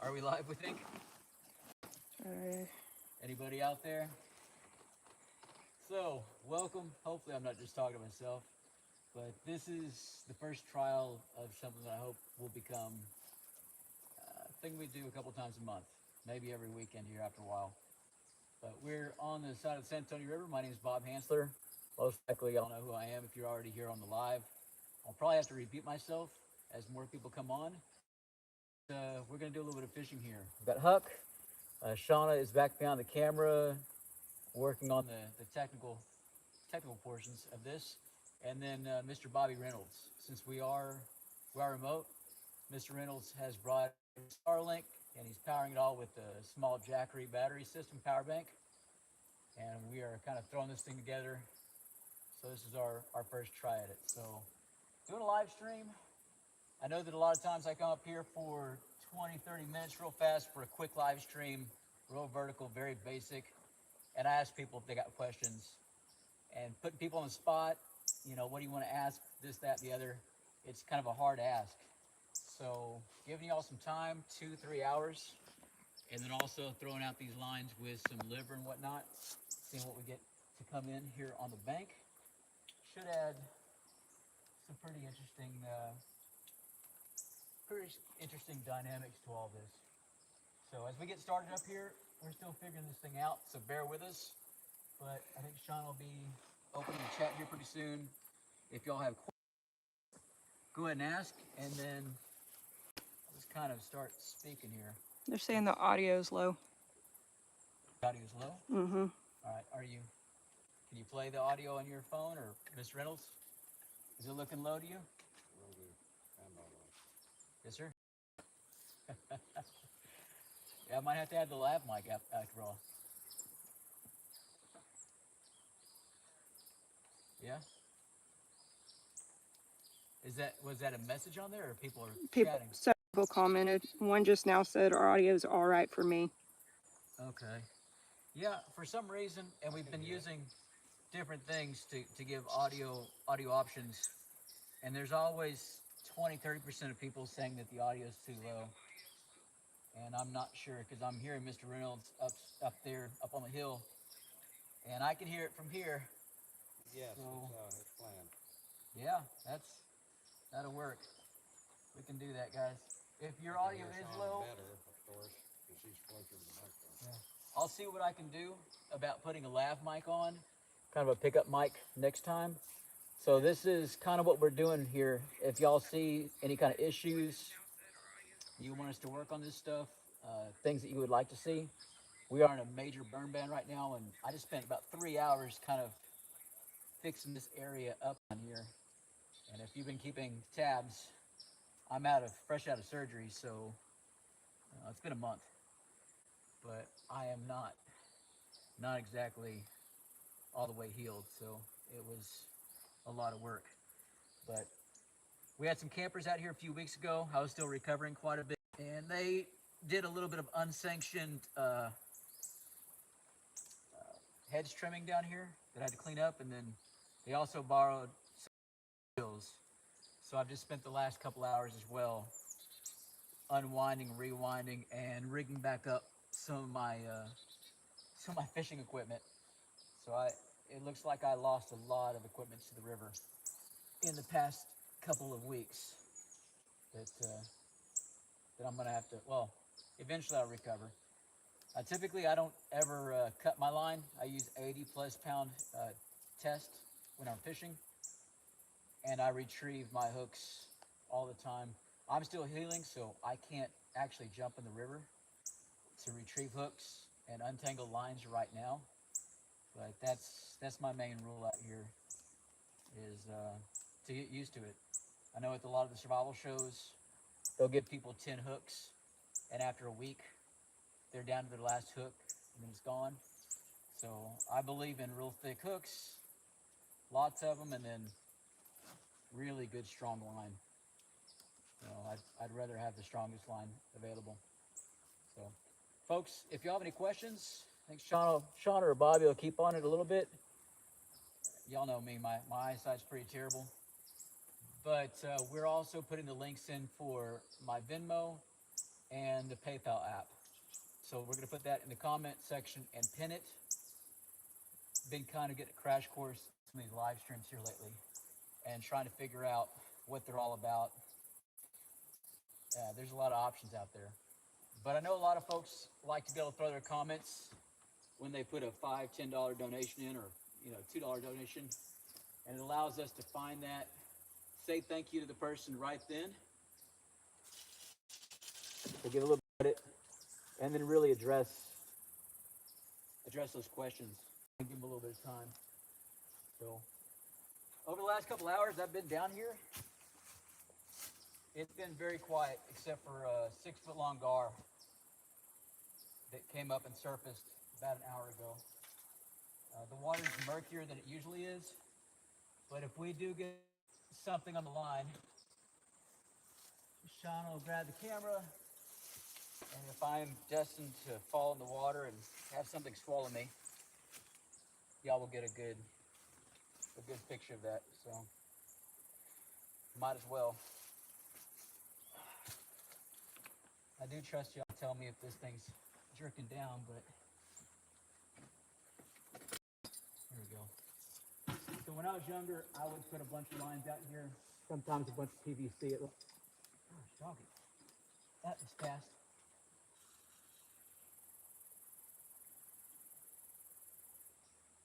Are we live, we think? Anybody out there? So, welcome. Hopefully I'm not just talking to myself, but this is the first trial of something that I hope will become a thing we do a couple times a month, maybe every weekend here after a while. But we're on the side of the San Antonio River. My name is Bob Hansler. Most likely y'all know who I am if you're already here on the live. I'll probably have to repeat myself as more people come on. We're going to do a little bit of fishing here. We've got Huck. Shauna is back behind the camera working on the technical portions of this. And then Mr. Bobby Reynolds. Since we are remote, Mr. Reynolds has brought Starlink and he's powering it all with a small Jackery battery system power bank. And we are kind of throwing this thing together. So this is our first try at it. So doing a live stream. I know that a lot of times I come up here for 20, 30 minutes real fast for a quick live stream, real vertical, very basic. And I ask people if they got questions. And putting people on the spot, you know, what do you want to ask, this, that, the other, it's kind of a hard ask. So giving y'all some time, 2-3 hours, and then also throwing out these lines with some liver and whatnot, seeing what we get to come in here on the bank. Should add some pretty interesting dynamics to all this. So as we get started up here, we're still figuring this thing out, so bear with us. But I think Sean will be opening the chat here pretty soon. If y'all have questions, go ahead and ask, and then let's kind of start speaking here. They're saying the audio's low. The audio's low? Mm-hmm. All right, can you play the audio on your phone, or Mr. Reynolds? Is it looking low to you? Yes, sir. Yeah, I might have to add the lav mic after all. Yeah. Was that a message on there, or people are chatting? Several commented. One just now said our audio's all right for me. Okay. Yeah, for some reason, and we've been using different things to give audio options, and there's always 20-30% of people saying that the audio is too low. And I'm not sure, because I'm hearing Mr. Reynolds up there, up on the hill, and I can hear it from here. Yes, So, it's planned. Yeah, that'll work. We can do that, guys. If your audio is low, better, of course, because he's closer to the microphone. yeah, I'll see what I can do about putting a lav mic on, kind of a pickup mic next time. So this is kind of what we're doing here. If y'all see any kind of issues, you want us to work on this stuff, things that you would like to see. We are in a major burn ban right now, and I just spent about 3 hours kind of fixing this area up on here. And if you've been keeping tabs, I'm fresh out of surgery, so it's been a month. But I am not exactly all the way healed, so it was a lot of work. But we had some campers out here a few weeks ago. I was still recovering quite a bit, and they did a little bit of unsanctioned hedge trimming down here that I had to clean up, and then they also borrowed some wheels. So I've just spent the last couple hours as well unwinding, rewinding, and rigging back up some of my fishing equipment. So it looks like I lost a lot of equipment to the river in the past couple of weeks that I'm gonna have to, well, eventually I'll recover. Typically I don't ever cut my line. I use 80+ pound test when I'm fishing, and I retrieve my hooks all the time. I'm still healing, so I can't actually jump in the river to retrieve hooks and untangle lines right now. But that's my main rule out here, is to get used to it. I know at a lot of the survival shows, they'll give people 10 hooks, and after a week, they're down to their last hook, and then it's gone. So I believe in real thick hooks, lots of them, and then really good strong line. You know, I'd rather have the strongest line available. So, folks, if you have any questions, I think Sean or Bobby will keep on it a little bit. Y'all know me, my eyesight's pretty terrible. But we're also putting the links in for my Venmo and the PayPal app. So we're gonna put that in the comment section and pin it. Been kind of getting a crash course in some of these live streams here lately and trying to figure out what they're all about. There's a lot of options out there. But I know a lot of folks like to be able to throw their comments when they put a $5, $10 donation in, or $2 donation, and it allows us to find that, say thank you to the person right then, to get a little bit of it, and then really address those questions and give them a little bit of time. So over the last couple hours I've been down here, it's been very quiet except for a 6-foot long gar that came up and surfaced about an hour ago. The water's murkier than it usually is, but if we do get something on the line, Sean will grab the camera, and if I'm destined to fall in the water and have something swallow me, y'all will get a good picture of that. So might as well. I do trust y'all to tell me if this thing's jerking down, but here we go. So when I was younger, I would put a bunch of lines out here, sometimes a bunch of PVC. Gosh, doggy. That was fast.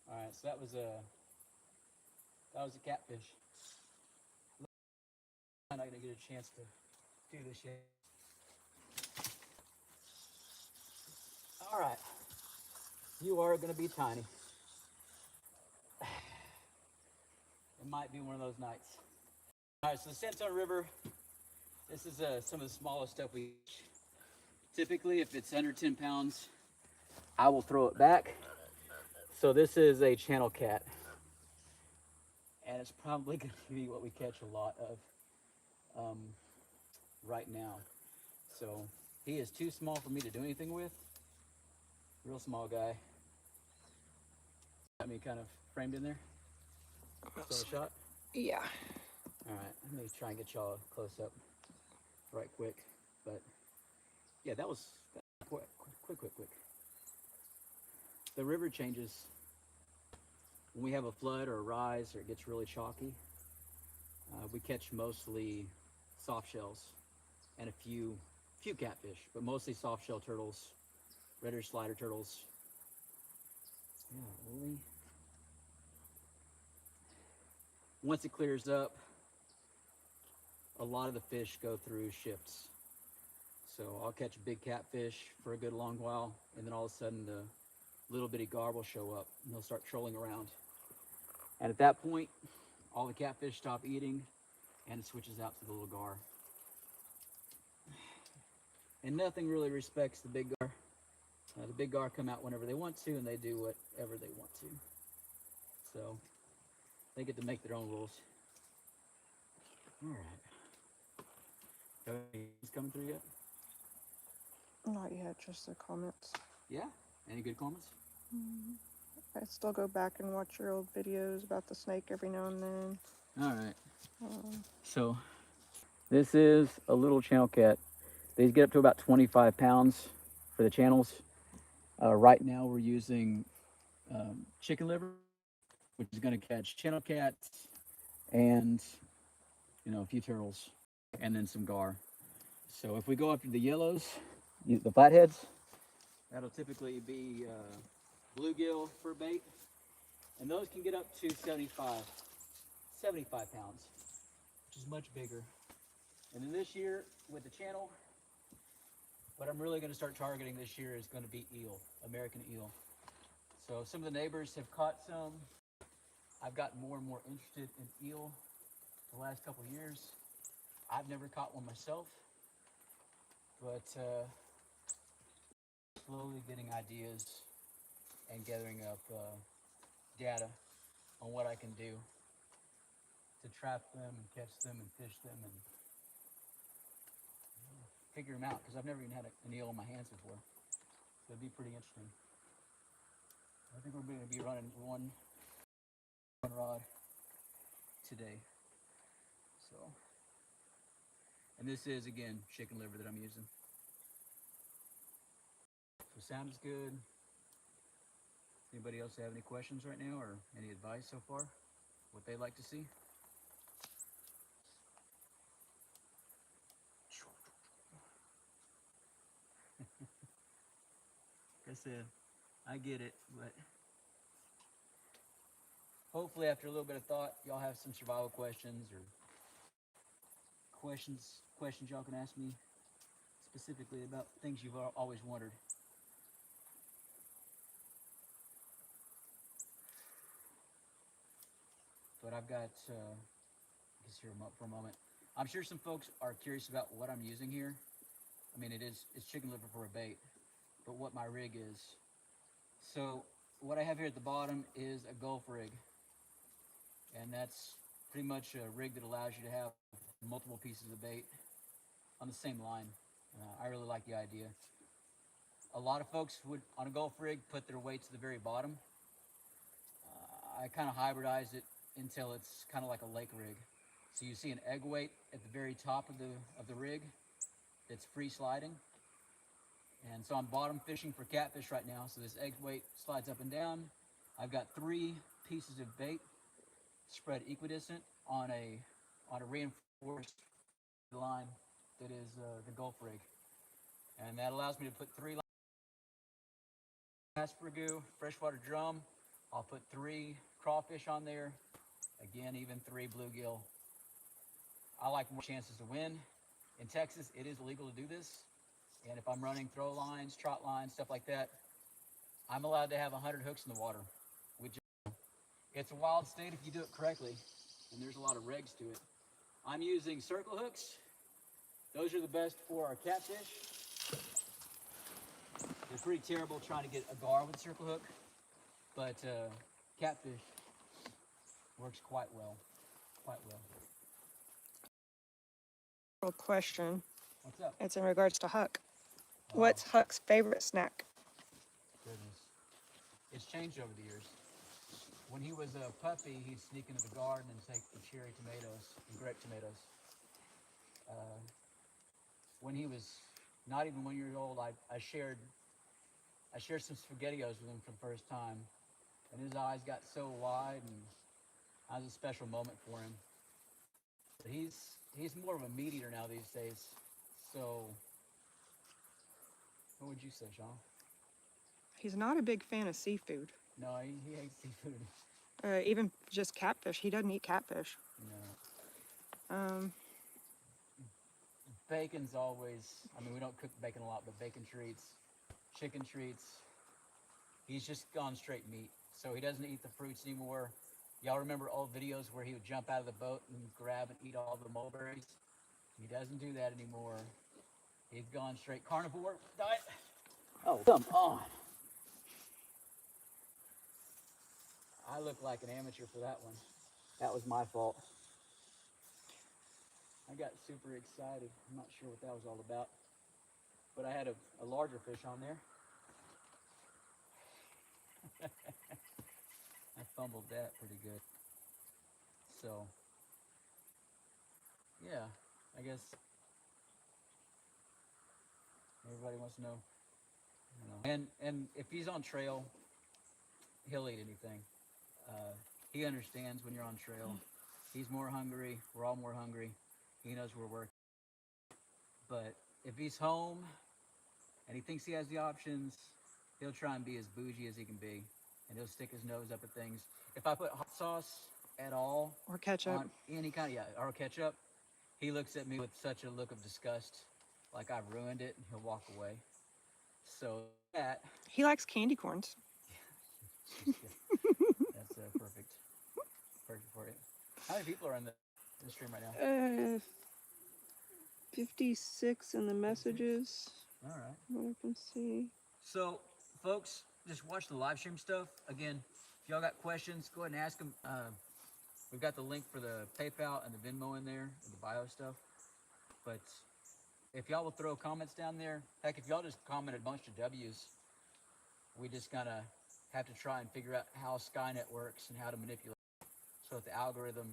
All right, so that was a catfish. I'm not gonna get a chance to do this yet. All right, you are gonna be tiny. It might be one of those nights. All right, so the Santona River, this is some of the smallest stuff we catch. Typically, if it's under 10 pounds, I will throw it back. So this is a channel cat, and it's probably going to be what we catch a lot of right now. So he is too small for me to do anything with. Real small guy. Got me kind of framed in there. So a shot? Yeah. All right, let me try and get y'all close up right quick. But yeah, that was quick. The river changes when we have a flood or a rise or it gets really chalky. We catch mostly soft shells and a few catfish, but mostly soft shell turtles, reddish slider turtles. Yeah, really. Once it clears up, a lot of the fish go through shifts. So I'll catch a big catfish for a good long while, and then all of a sudden the little bitty gar will show up and they'll start trolling around. And at that point, all the catfish stop eating and it switches out to the little gar. And nothing really respects the big gar. The big gar come out whenever they want to, and they do whatever they want to. So they get to make their own rules. All right. He's coming through yet? Not yet, just the comments. Yeah? Any good comments? I still go back and watch your old videos about the snake every now and then. All right. So this is a little channel cat. These get up to about 25 pounds for the channels. Right now we're using chicken liver, which is going to catch channel cats and a few turtles and then some gar. So if we go after the yellows, the flatheads, that'll typically be bluegill for bait, and those can get up to 75 pounds, which is much bigger. And then this year with the channel, what I'm really going to start targeting this year is going to be eel, American eel. So some of the neighbors have caught some. I've gotten more and more interested in eel the last couple of years. I've never caught one myself, but slowly getting ideas and gathering up data on what I can do to trap them and catch them and fish them and figure them out, because I've never even had an eel in my hands before. So it'd be pretty interesting. I think we're going to be running one rod today. So, and this is again chicken liver that I'm using. So sounds good. Anybody else have any questions right now or any advice so far? What they'd like to see? Like I said, I get it, but hopefully after a little bit of thought, y'all have some survival questions or questions y'all can ask me specifically about things you've always wondered. But I've got, just here for a moment. I'm sure some folks are curious about what I'm using here. I mean, it's chicken liver for a bait, but what my rig is. So what I have here at the bottom is a Gulf rig, and that's pretty much a rig that allows you to have multiple pieces of bait on the same line. I really like the idea. A lot of folks would, on a Gulf rig, put their weight to the very bottom. I kind of hybridized it until it's kind of like a lake rig. So you see an egg weight at the very top of the rig that's free sliding. And so I'm bottom fishing for catfish right now. So this egg weight slides up and down. I've got 3 pieces of bait spread equidistant on a reinforced line that is the Gulf rig. And that allows me to put 3 lines. Aspergoo, freshwater drum. I'll put 3 crawfish on there. Again, even 3 bluegill. I like more chances to win. In Texas, it is illegal to do this. And if I'm running throw lines, trot lines, stuff like that, I'm allowed to have 100 hooks in the water. Which it's a wild state if you do it correctly. And there's a lot of regs to it. I'm using circle hooks. Those are the best for our catfish. They're pretty terrible trying to get a gar with a circle hook. But catfish works quite well. Real question. What's up? It's in regards to Huck. Oh, What's Huck's favorite snack? goodness. It's changed over the years. When he was a puppy, he'd sneak into the garden and take the cherry tomatoes and grape tomatoes. When he was not even 1 year old, I shared some SpaghettiOs with him for the first time. And his eyes got so wide, and that was a special moment for him. But he's more of a meat eater now these days. So, what would you say, Sean? He's not a big fan of seafood. No, he hates seafood. Even just catfish. He doesn't eat catfish. No. Bacon's always, I mean, we don't cook bacon a lot, but bacon treats, chicken treats. He's just gone straight meat. So he doesn't eat the fruits anymore. Y'all remember old videos where he would jump out of the boat and grab and eat all the mulberries? He doesn't do that anymore. He's gone straight carnivore diet. Oh, come on. I look like an amateur for that one. That was my fault. I got super excited. I'm not sure what that was all about. But I had a larger fish on there. I fumbled that pretty good. So, yeah, I guess everybody wants to know. And if he's on trail, he'll eat anything. He understands when you're on trail. He's more hungry. We're all more hungry. He knows we're working. But if he's home and he thinks he has the options, he'll try and be as bougie as he can be. And he'll stick his nose up at things. If I put hot sauce at all, Or ketchup. on any kind of, or ketchup, he looks at me with such a look of disgust, like I've ruined it, and he'll walk away. So that, He likes candy corns. that's perfect for it. How many people are in the stream right now? 56 in the messages. All right. What I can see. So, folks, just watch the live stream stuff. Again, if y'all got questions, go ahead and ask them. We've got the link for the PayPal and the Venmo in there, and the bio stuff. But if y'all will throw comments down there, heck, if y'all just comment a bunch of W's, we just kind of have to try and figure out how Skynet works and how to manipulate it so that the algorithm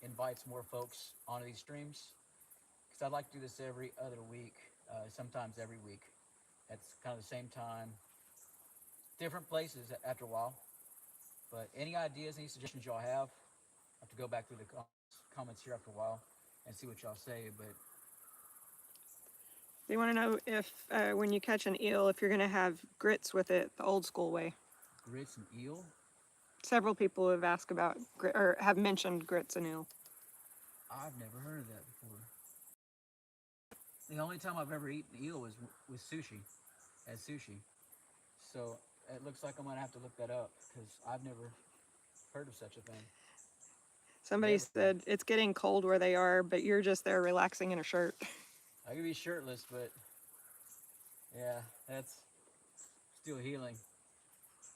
invites more folks onto these streams. Because I'd like to do this every other week, sometimes every week. At kind of the same time, different places after a while. But any ideas, any suggestions y'all have, I have to go back through the comments here after a while and see what y'all say. But They want to know if when you catch an eel, if you're going to have grits with it the old school way. grits and eel? Several people have asked about or have mentioned grits and eel. I've never heard of that before. The only time I've ever eaten eel was with sushi, as sushi. So it looks like I'm gonna have to look that up because I've never heard of such a thing. Somebody Never. said it's getting cold where they are, but you're just there relaxing in a shirt. I could be shirtless, but yeah, that's still healing.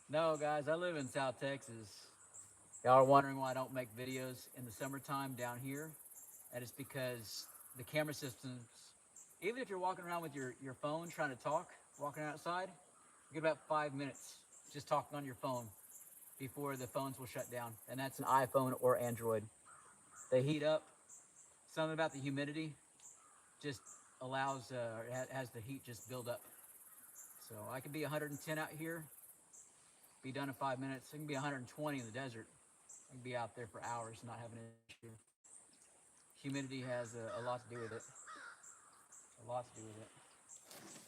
No, guys, I live in South Texas. Y'all are wondering why I don't make videos in the summertime down here. And it's because the camera systems, even if you're walking around with your phone trying to talk, walking outside, you get about 5 minutes just talking on your phone before the phones will shut down. And that's an iPhone or Android. They heat up. Something about the humidity just allows, has the heat just build up. So I can be 110 out here, be done in 5 minutes. I can be 120 in the desert. I can be out there for hours not having an issue. Humidity has a lot to do with it. A lot to do with it.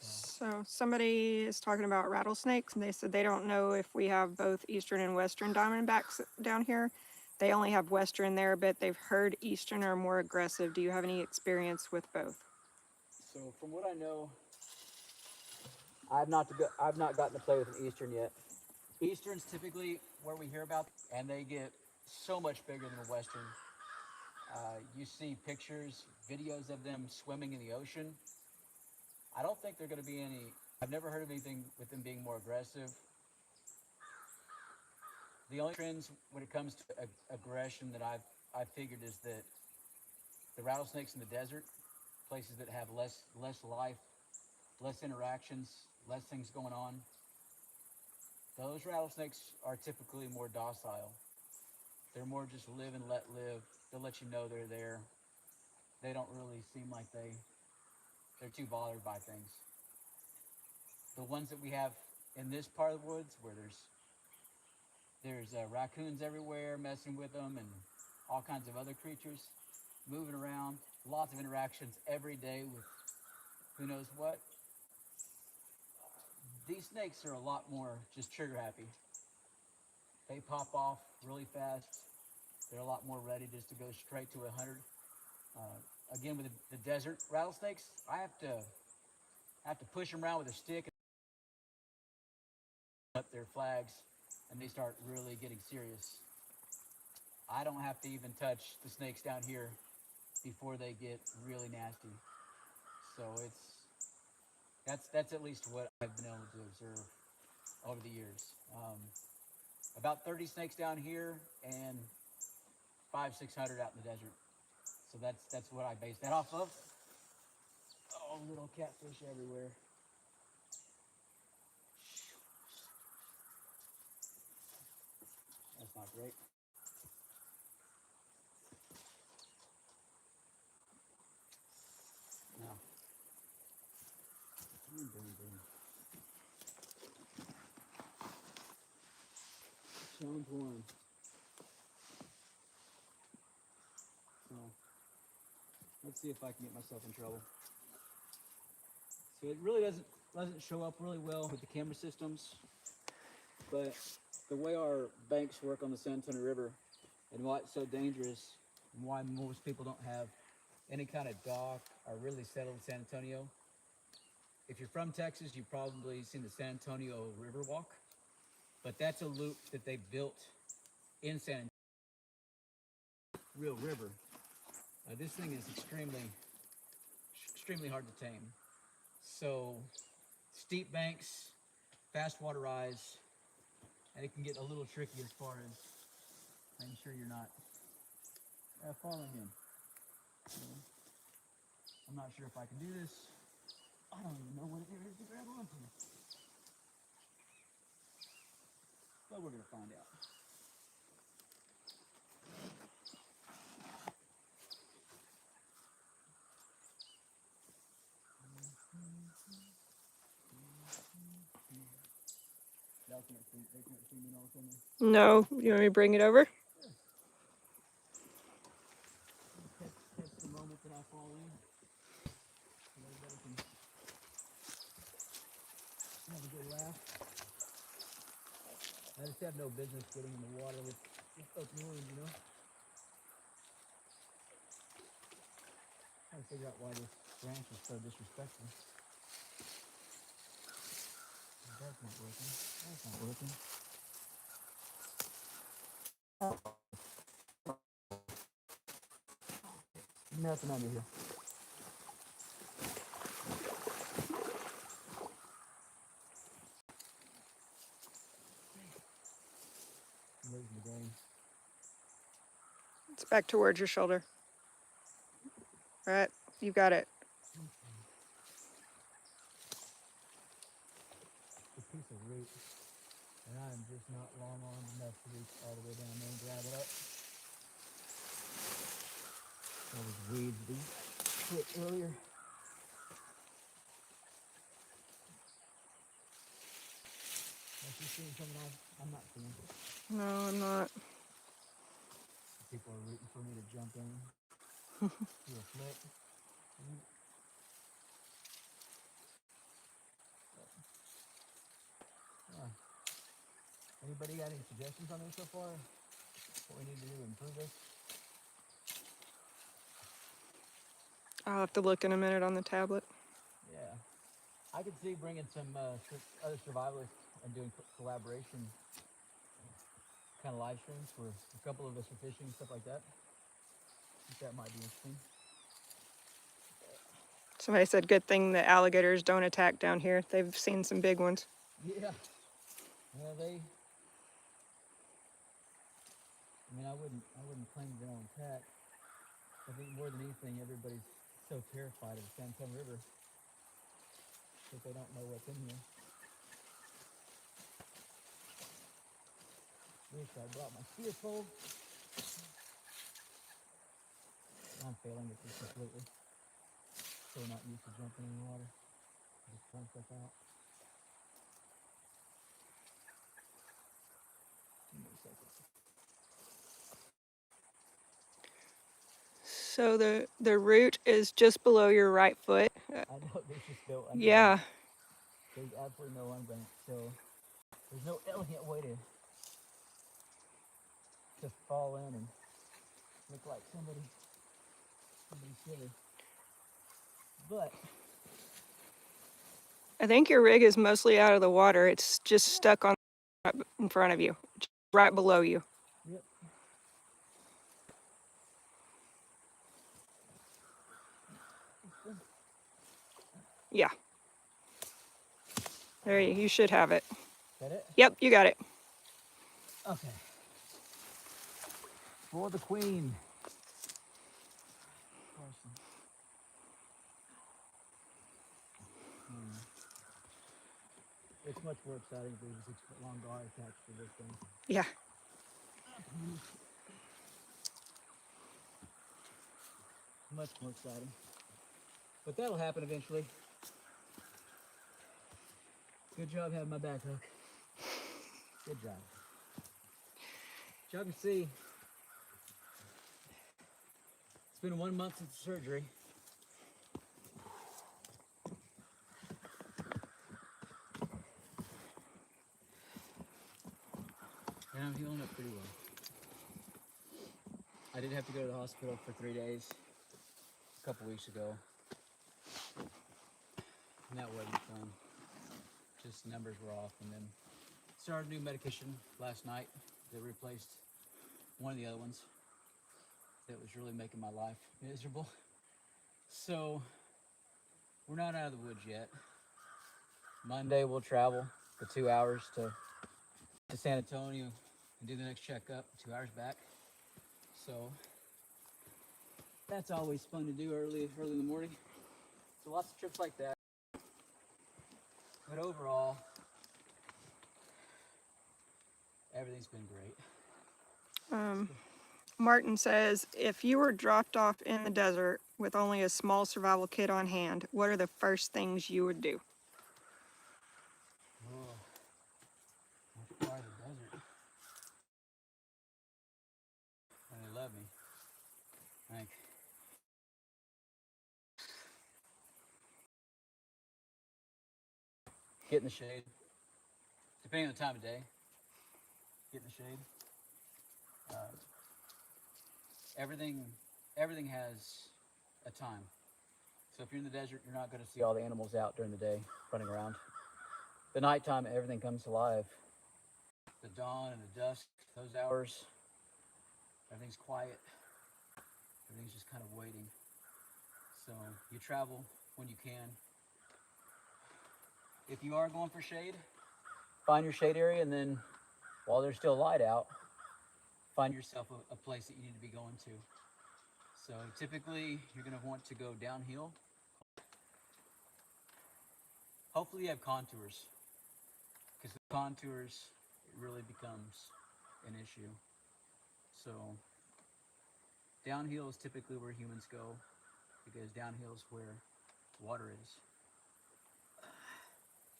So somebody is talking about rattlesnakes, and they said they don't know if we have both eastern and western diamondbacks down here. They only have western there, but they've heard eastern are more aggressive. Do you have any experience with both? So from what I know, I've not gotten to play with an eastern yet. Easterns typically where we hear about, and they get so much bigger than a western. You see pictures, videos of them swimming in the ocean. I don't think they're going to be any. I've never heard of anything with them being more aggressive. The only trends when it comes to aggression that I've figured is that the rattlesnakes in the desert, places that have less life, less interactions, less things going on, those rattlesnakes are typically more docile. They're more just live and let live. They'll let you know they're there. They don't really seem like they're too bothered by things. The ones that we have in this part of the woods where there's raccoons everywhere messing with them and all kinds of other creatures moving around, lots of interactions every day with who knows what. These snakes are a lot more just trigger happy. They pop off really fast. They're a lot more ready just to go straight to 100. Again, with the desert rattlesnakes, I have to push them around with a stick and up their flags, and they start really getting serious. I don't have to even touch the snakes down here before they get really nasty. So that's at least what I've been able to observe over the years. About 30 snakes down here and 500-600 out in the desert. So that's what I base that off of. Oh, little catfish everywhere. That's not great. No. Boom. Challenge one. So let's see if I can get myself in trouble. So it really doesn't show up really well with the camera systems, but the way our banks work on the San Antonio River and why it's so dangerous and why most people don't have any kind of dock or really settled in San Antonio. If you're from Texas, you've probably seen the San Antonio River Walk, but that's a loop that they built in San Antonio. Real river. This thing is extremely hard to tame. So steep banks, fast water rise, and it can get a little tricky as far as making sure you're not following him. So, I'm not sure if I can do this. I don't even know what it is to grab onto. But we're gonna find out. They'll can't see. They can't see me and all, can they? No, you want me to bring it over? Catch the moment that I fall in. So everybody can have a good laugh. I just have no business getting in the water with open wounds, you know? Trying to figure out why this branch is so disrespectful. That's not working. That's not working. Nothing under here. I'm losing the game. It's back towards your shoulder. Right, you got it. A piece of root, and I'm just not long armed enough to reach all the way down there and grab it up. All these weeds we hit earlier. If you seeing something I'm not seeing. No, I'm not. People are rooting for me to jump in. Do a flip. Yeah. Anybody got any suggestions on this so far? What we need to do to improve this? I'll have to look in a minute on the tablet. Yeah. I could see bringing some other survivalists and doing collaboration kind of live streams where a couple of us are fishing, stuff like that. I think that might be interesting. Somebody said good thing the alligators don't attack down here. They've seen some big ones. Yeah. Yeah, I mean, I wouldn't claim they don't attack. I think more than anything, everybody's so terrified of the San Antonio River that they don't know what's in here. Wish I brought my spear pole. I'm failing at this completely. So not used to jumping in the water. Just throwing stuff out. Give me a second. So the root is just below your right foot. I know there's just no unbank. Yeah. There's absolutely no unbank. So there's no elegant way to fall in and look like somebody silly. But I think your rig is mostly out of the water. It's just stuck on in front of you, right below you. yep. Yeah. There you should have it. Is that it? Yep, you got it. Okay. For the queen. It's much more exciting if there's a 6-foot long gar attached to this thing. Yeah. Much more exciting. But that'll happen eventually. Good job having my back hook. Good job. As y'all can see, it's been 1 month since the surgery. And I'm healing up pretty well. I did have to go to the hospital for 3 days a couple weeks ago. And that wasn't fun. Just numbers were off, and then started new medication last night that replaced one of the other ones that was really making my life miserable. So we're not out of the woods yet. Monday we'll travel for 2 hours to San Antonio and do the next checkup, 2 hours back. So that's always fun to do early in the morning. So lots of trips like that. But overall, everything's been great. Martin says, if you were dropped off in the desert with only a small survival kit on hand, what are the first things you would do? Oh, get in the shade. Depending on the time of day, get in the shade. Everything has a time. So if you're in the desert, you're not going to see all the animals out during the day running around. The nighttime, everything comes alive. The dawn and the dusk, those hours, everything's quiet. Everything's just kind of waiting. So you travel when you can. If you are going for shade, find your shade area, and then while there's still light out, find yourself a place that you need to be going to. So typically you're going to want to go downhill. Hopefully you have contours, because the contours, it really becomes an issue. So downhill is typically where humans go, because downhill is where water is.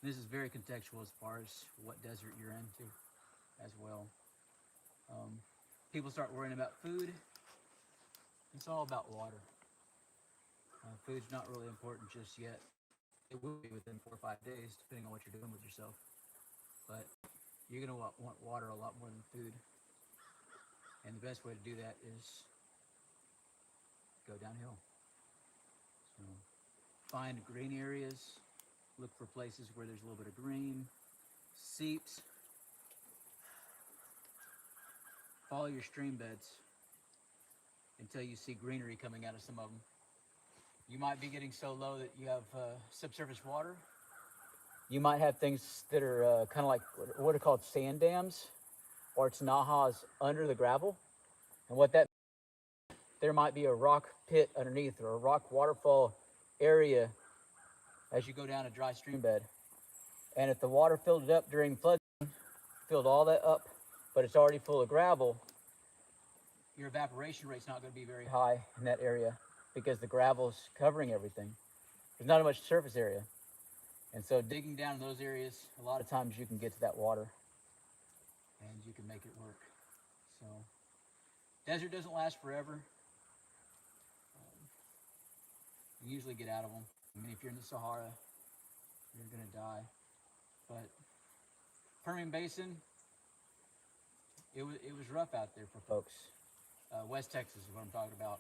This is very contextual as far as what desert you're into as well. People start worrying about food. It's all about water. Food's not really important just yet. It will be within 4 or 5 days, depending on what you're doing with yourself. But you're gonna want water a lot more than food. And the best way to do that is go downhill. So find green areas, look for places where there's a little bit of green, seeps. Follow your stream beds until you see greenery coming out of some of them. You might be getting so low that you have subsurface water. You might have things that are kind of like what are called sand dams, or it's nahas under the gravel. And what that means, there might be a rock pit underneath or a rock waterfall area as you go down a dry stream bed. And if the water filled it up during flood, filled all that up, but it's already full of gravel, your evaporation rate's not going to be very high in that area because the gravel's covering everything. There's not much surface area. And so digging down in those areas, a lot of times you can get to that water and you can make it work. So desert doesn't last forever. You usually get out of them. I mean, if you're in the Sahara, you're going to die. But Permian Basin, it was rough out there for folks. West Texas is what I'm talking about.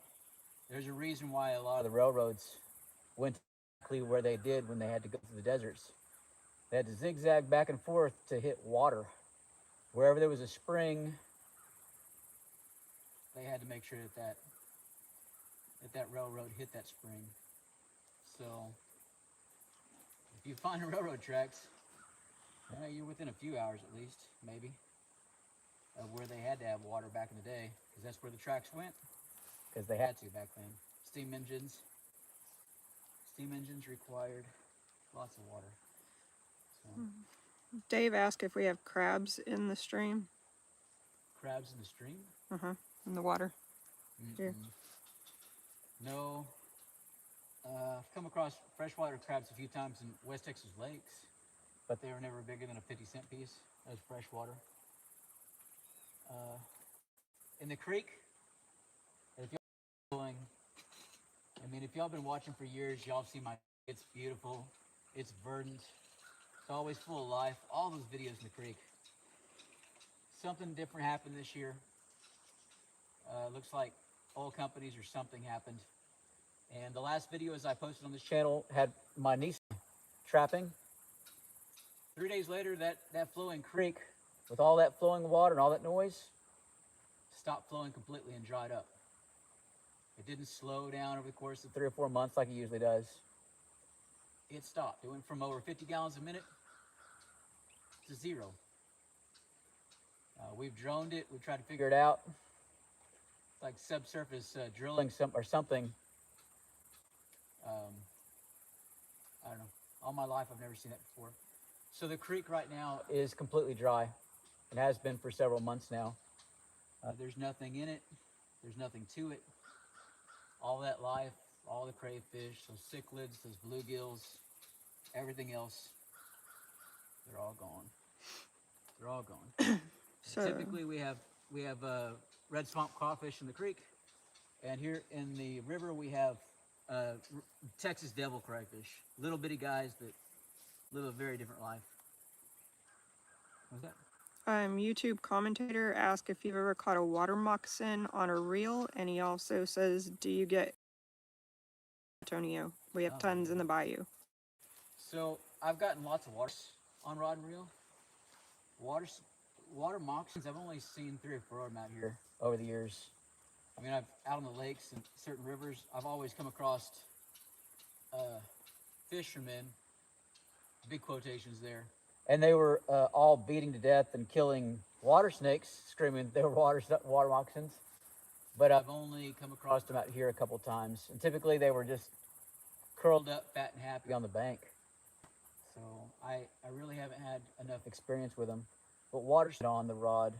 There's a reason why a lot of the railroads went exactly where they did when they had to go through the deserts. They had to zigzag back and forth to hit water. Wherever there was a spring, they had to make sure that railroad hit that spring. So if you find railroad tracks, you're within a few hours at least, maybe, of where they had to have water back in the day, because that's where the tracks went, because they had to back then. Steam engines required lots of water. So, Dave asked if we have crabs in the stream. crabs in the stream? In the water. Here. No. I've come across freshwater crabs a few times in West Texas lakes, but they were never bigger than a 50-cent piece as freshwater. In the creek, if y'all been watching for years, y'all see it's beautiful, it's verdant, it's always full of life. All those videos in the creek. Something different happened this year. Looks like oil companies or something happened. And the last videos I posted on this channel had my niece trapping. 3 days later, that flowing creek with all that flowing water and all that noise stopped flowing completely and dried up. It didn't slow down over the course of 3 or 4 months like it usually does. It stopped. It went from over 50 gallons a minute to 0. We've droned it. We've tried to figure it out. It's like subsurface drilling or something. I don't know. All my life, I've never seen that before. So the creek right now is completely dry. It has been for several months now. There's nothing in it. There's nothing to it. All that life, all the crayfish, those cichlids, those bluegills, everything else, they're all gone. They're all gone. So Typically, we have red swamp crawfish in the creek, and here in the river we have Texas devil crayfish, little bitty guys that live a very different life. What's that? YouTube commentator asked if you've ever caught a water moccasin on a reel, and he also says, "Do you get Antonio? We have Oh, tons in yeah. the bayou." So I've gotten lots of waters on rod and reel. Water moccasins, I've only seen 3 or 4 of them out here over the years. I mean, I've out on the lakes and certain rivers, I've always come across fishermen, big quotations there, and they were all beating to death and killing water snakes, screaming they were water moccasins. But I've only come across them out here a couple times, and typically they were just curled up, fat and happy on the bank. So I really haven't had enough experience with them. But water on the rod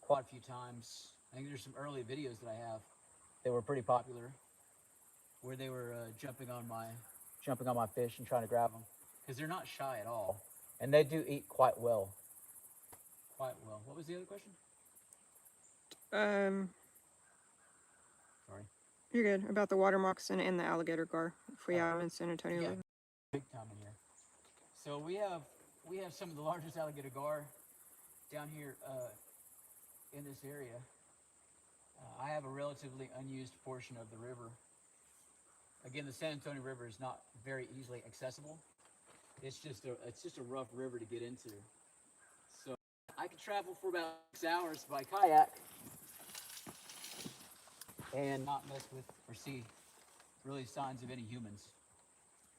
quite a few times. I think there's some early videos that I have that were pretty popular, where they were jumping on my fish and trying to grab them, because they're not shy at all, and they do eat quite well. Quite well. What was the other question? Sorry. You're good. About the water moccasin and the alligator gar, if we have them in San Antonio. Yeah, big time in here. So we have some of the largest alligator gar down here in this area. I have a relatively unused portion of the river. Again, the San Antonio River is not very easily accessible. It's just a rough river to get into. So I could travel for about 6 hours by kayak and not mess with or see really signs of any humans.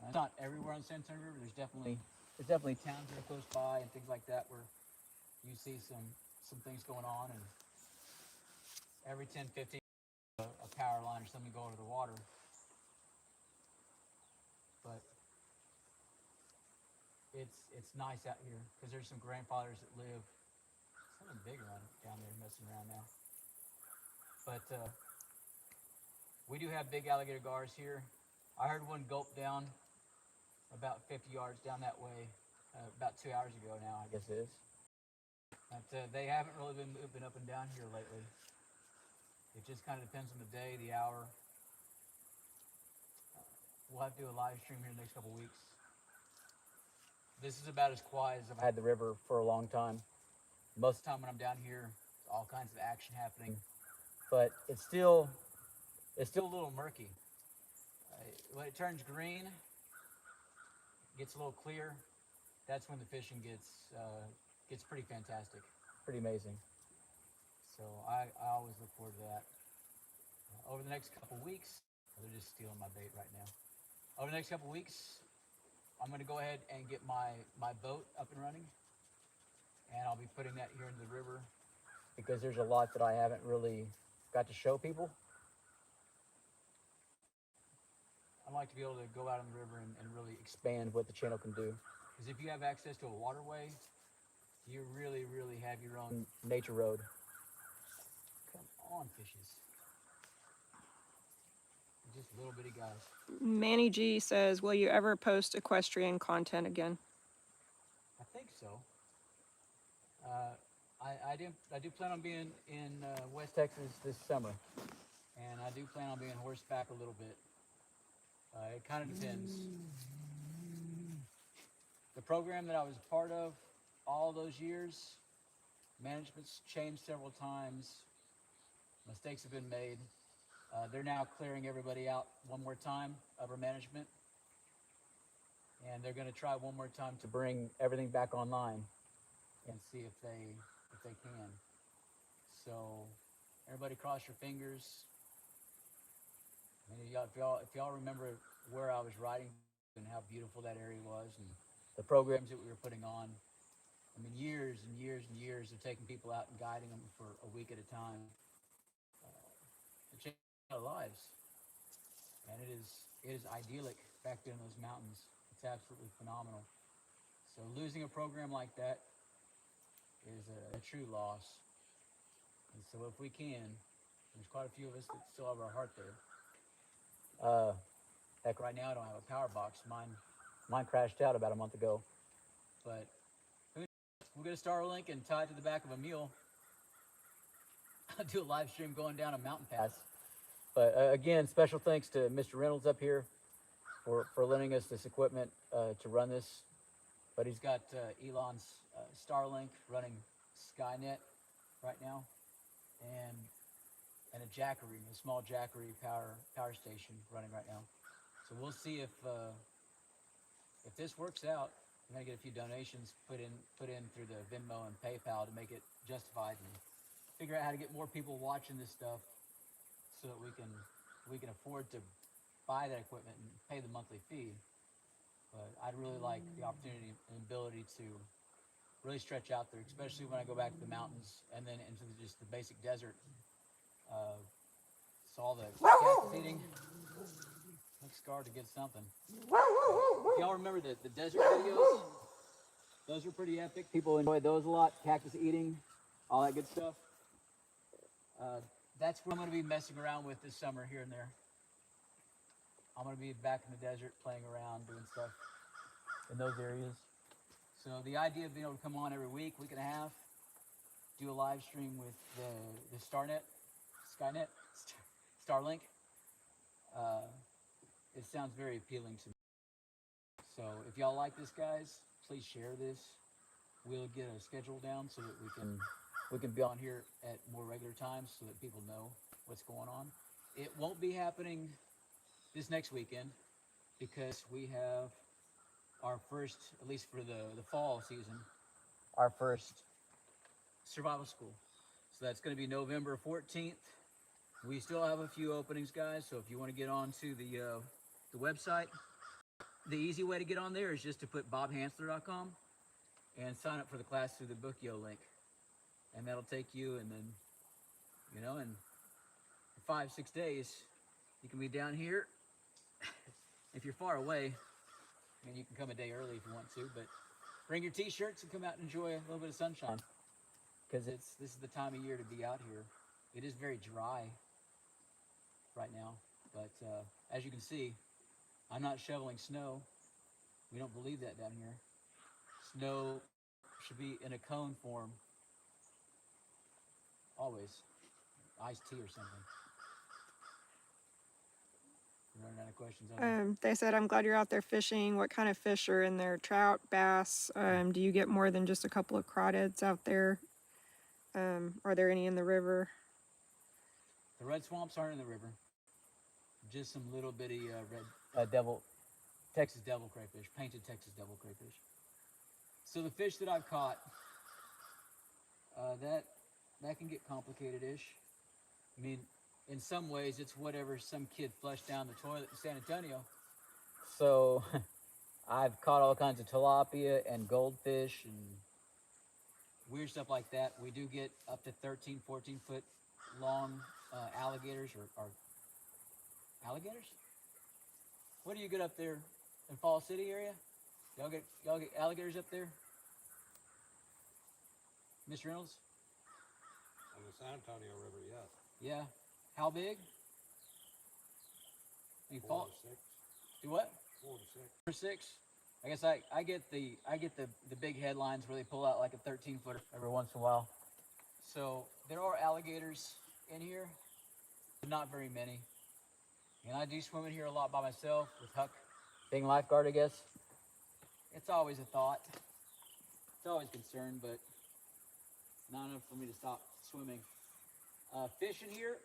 It's not everywhere on the San Antonio River. There's definitely towns that are close by and things like that where you see some things going on, and every 10, 15 a power line or something go into the water. But it's nice out here because there's some grandfathers that live something bigger down there messing around now. But we do have big alligator gars here. I heard one gulp down about 50 yards down that way about 2 hours ago now, I guess it is. But they haven't really been moving up and down here lately. It just kind of depends on the day, the hour. We'll have to do a live stream here in the next couple weeks. This is about as quiet as I've had the river for a long time. Most of the time when I'm down here, all kinds of action happening. But it's still a little murky. When it turns green, gets a little clear, that's when the fishing gets pretty fantastic, pretty amazing. So I always look forward to that. Over the next couple weeks, they're just stealing my bait right now. Over the next couple weeks, I'm going to go ahead and get my boat up and running, and I'll be putting that here into the river because there's a lot that I haven't really got to show people. I like to be able to go out on the river and really expand what the channel can do. Because if you have access to a waterway, you really, really have your own nature road. Come on, fishes. Just little bitty guys. Manny G says, "Will you ever post equestrian content again?" I think so. I do plan on being in West Texas this summer, and I do plan on being horseback a little bit. It kind of depends. The program that I was a part of all those years, management's changed several times. Mistakes have been made. They're now clearing everybody out one more time, upper management. And they're going to try one more time to bring everything back online and see if they can. So everybody cross your fingers. I mean, if y'all remember where I was riding and how beautiful that area was and the programs that we were putting on, I mean, years and years and years of taking people out and guiding them for a week at a time. It changed our lives. And it is idyllic back there in those mountains. It's absolutely phenomenal. So losing a program like that is a true loss. And so if we can, there's quite a few of us that still have our heart there. Heck, right now I don't have a power box. Mine crashed out about a month ago. But we'll get a Starlink and tie it to the back of a mule. I'll do a live stream going down a mountain pass. But again, special thanks to Mr. Reynolds up here for lending us this equipment to run this. but he's got Elon's Starlink running Skynet right now, and a Jackery, a small Jackery power station running right now. So we'll see if this works out. I'm gonna get a few donations put in through the Venmo and PayPal to make it justified, and figure out how to get more people watching this stuff, so that we can afford to buy that equipment and pay the monthly fee. But I'd really like the opportunity and ability to really stretch out there, especially when I go back to the mountains and then into just the basic desert. Saw the cats eating. Looks scarred to get something. If y'all remember the desert videos, those are pretty epic. People enjoy those a lot. Cactus eating, all that good stuff. That's what I'm going to be messing around with this summer here and there. I'm going to be back in the desert playing around, doing stuff in those areas. So the idea of being able to come on every week and a half, do a live stream with the Starlink, it sounds very appealing to me. So if y'all like this, guys, please share this. We'll get a schedule down so that we can be on here at more regular times so that people know what's going on. It won't be happening this next weekend because we have our first, at least for the fall season, our first survival school. So that's going to be November 14th. We still have a few openings, guys, so if you want to get onto the website, the easy way to get on there is just to put bobhansler.com and sign up for the class through the Bookio link. And that'll take you, and then, you know, in 5-6 days, you can be down here. If you're far away, I mean, you can come a day early if you want to, but bring your t-shirts and come out and enjoy a little bit of sunshine, because this is the time of year to be out here. It is very dry right now, but as you can see, I'm not shoveling snow. We don't believe that down here. Snow should be in a cone form. Always. Iced tea or something. I'm running out of questions on They said, I'm glad you're out there fishing. What kind of fish are in there? Trout, bass? Do you get more than just a couple of crawdads out there? Are there any in the river? The red swamps aren't in the river. Just some little bitty Texas devil crayfish, painted Texas devil crayfish. So the fish that I've caught, that can get complicated-ish. I mean, in some ways, it's whatever some kid flushed down the toilet in San Antonio. So I've caught all kinds of tilapia and goldfish and weird stuff like that. We do get up to 13, 14-foot long alligators or alligators? What do you get up there in Fall City area? Y'all get alligators up there? Mr. Reynolds? On the San Antonio River, yes. Yeah. How big? I mean, 4 to 6. Do what? 4 to 6. 4 to 6. I guess I get the big headlines where they pull out like a 13-footer every once in a while. So there are alligators in here, but not very many. And I do swim in here a lot by myself with Huck being lifeguard, I guess. It's always a thought. It's always a concern, but not enough for me to stop swimming. Fish in here,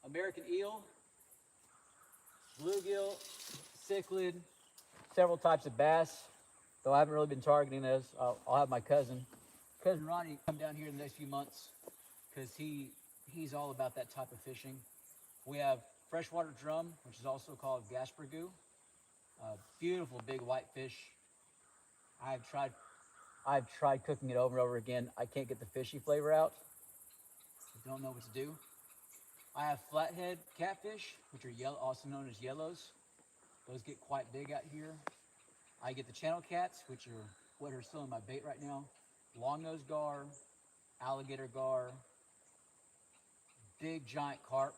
American eel, bluegill, cichlid, several types of bass, though I haven't really been targeting those. I'll have my cousin Ronnie come down here in the next few months because he's all about that type of fishing. We have freshwater drum, which is also called gaspergoo. Beautiful big white fish. I've tried cooking it over and over again. I can't get the fishy flavor out. I don't know what to do. I have flathead catfish, which are yellow, also known as yellows. Those get quite big out here. I get the channel cats, which are what are still in my bait right now. Long-nosed gar, alligator gar, big giant carp,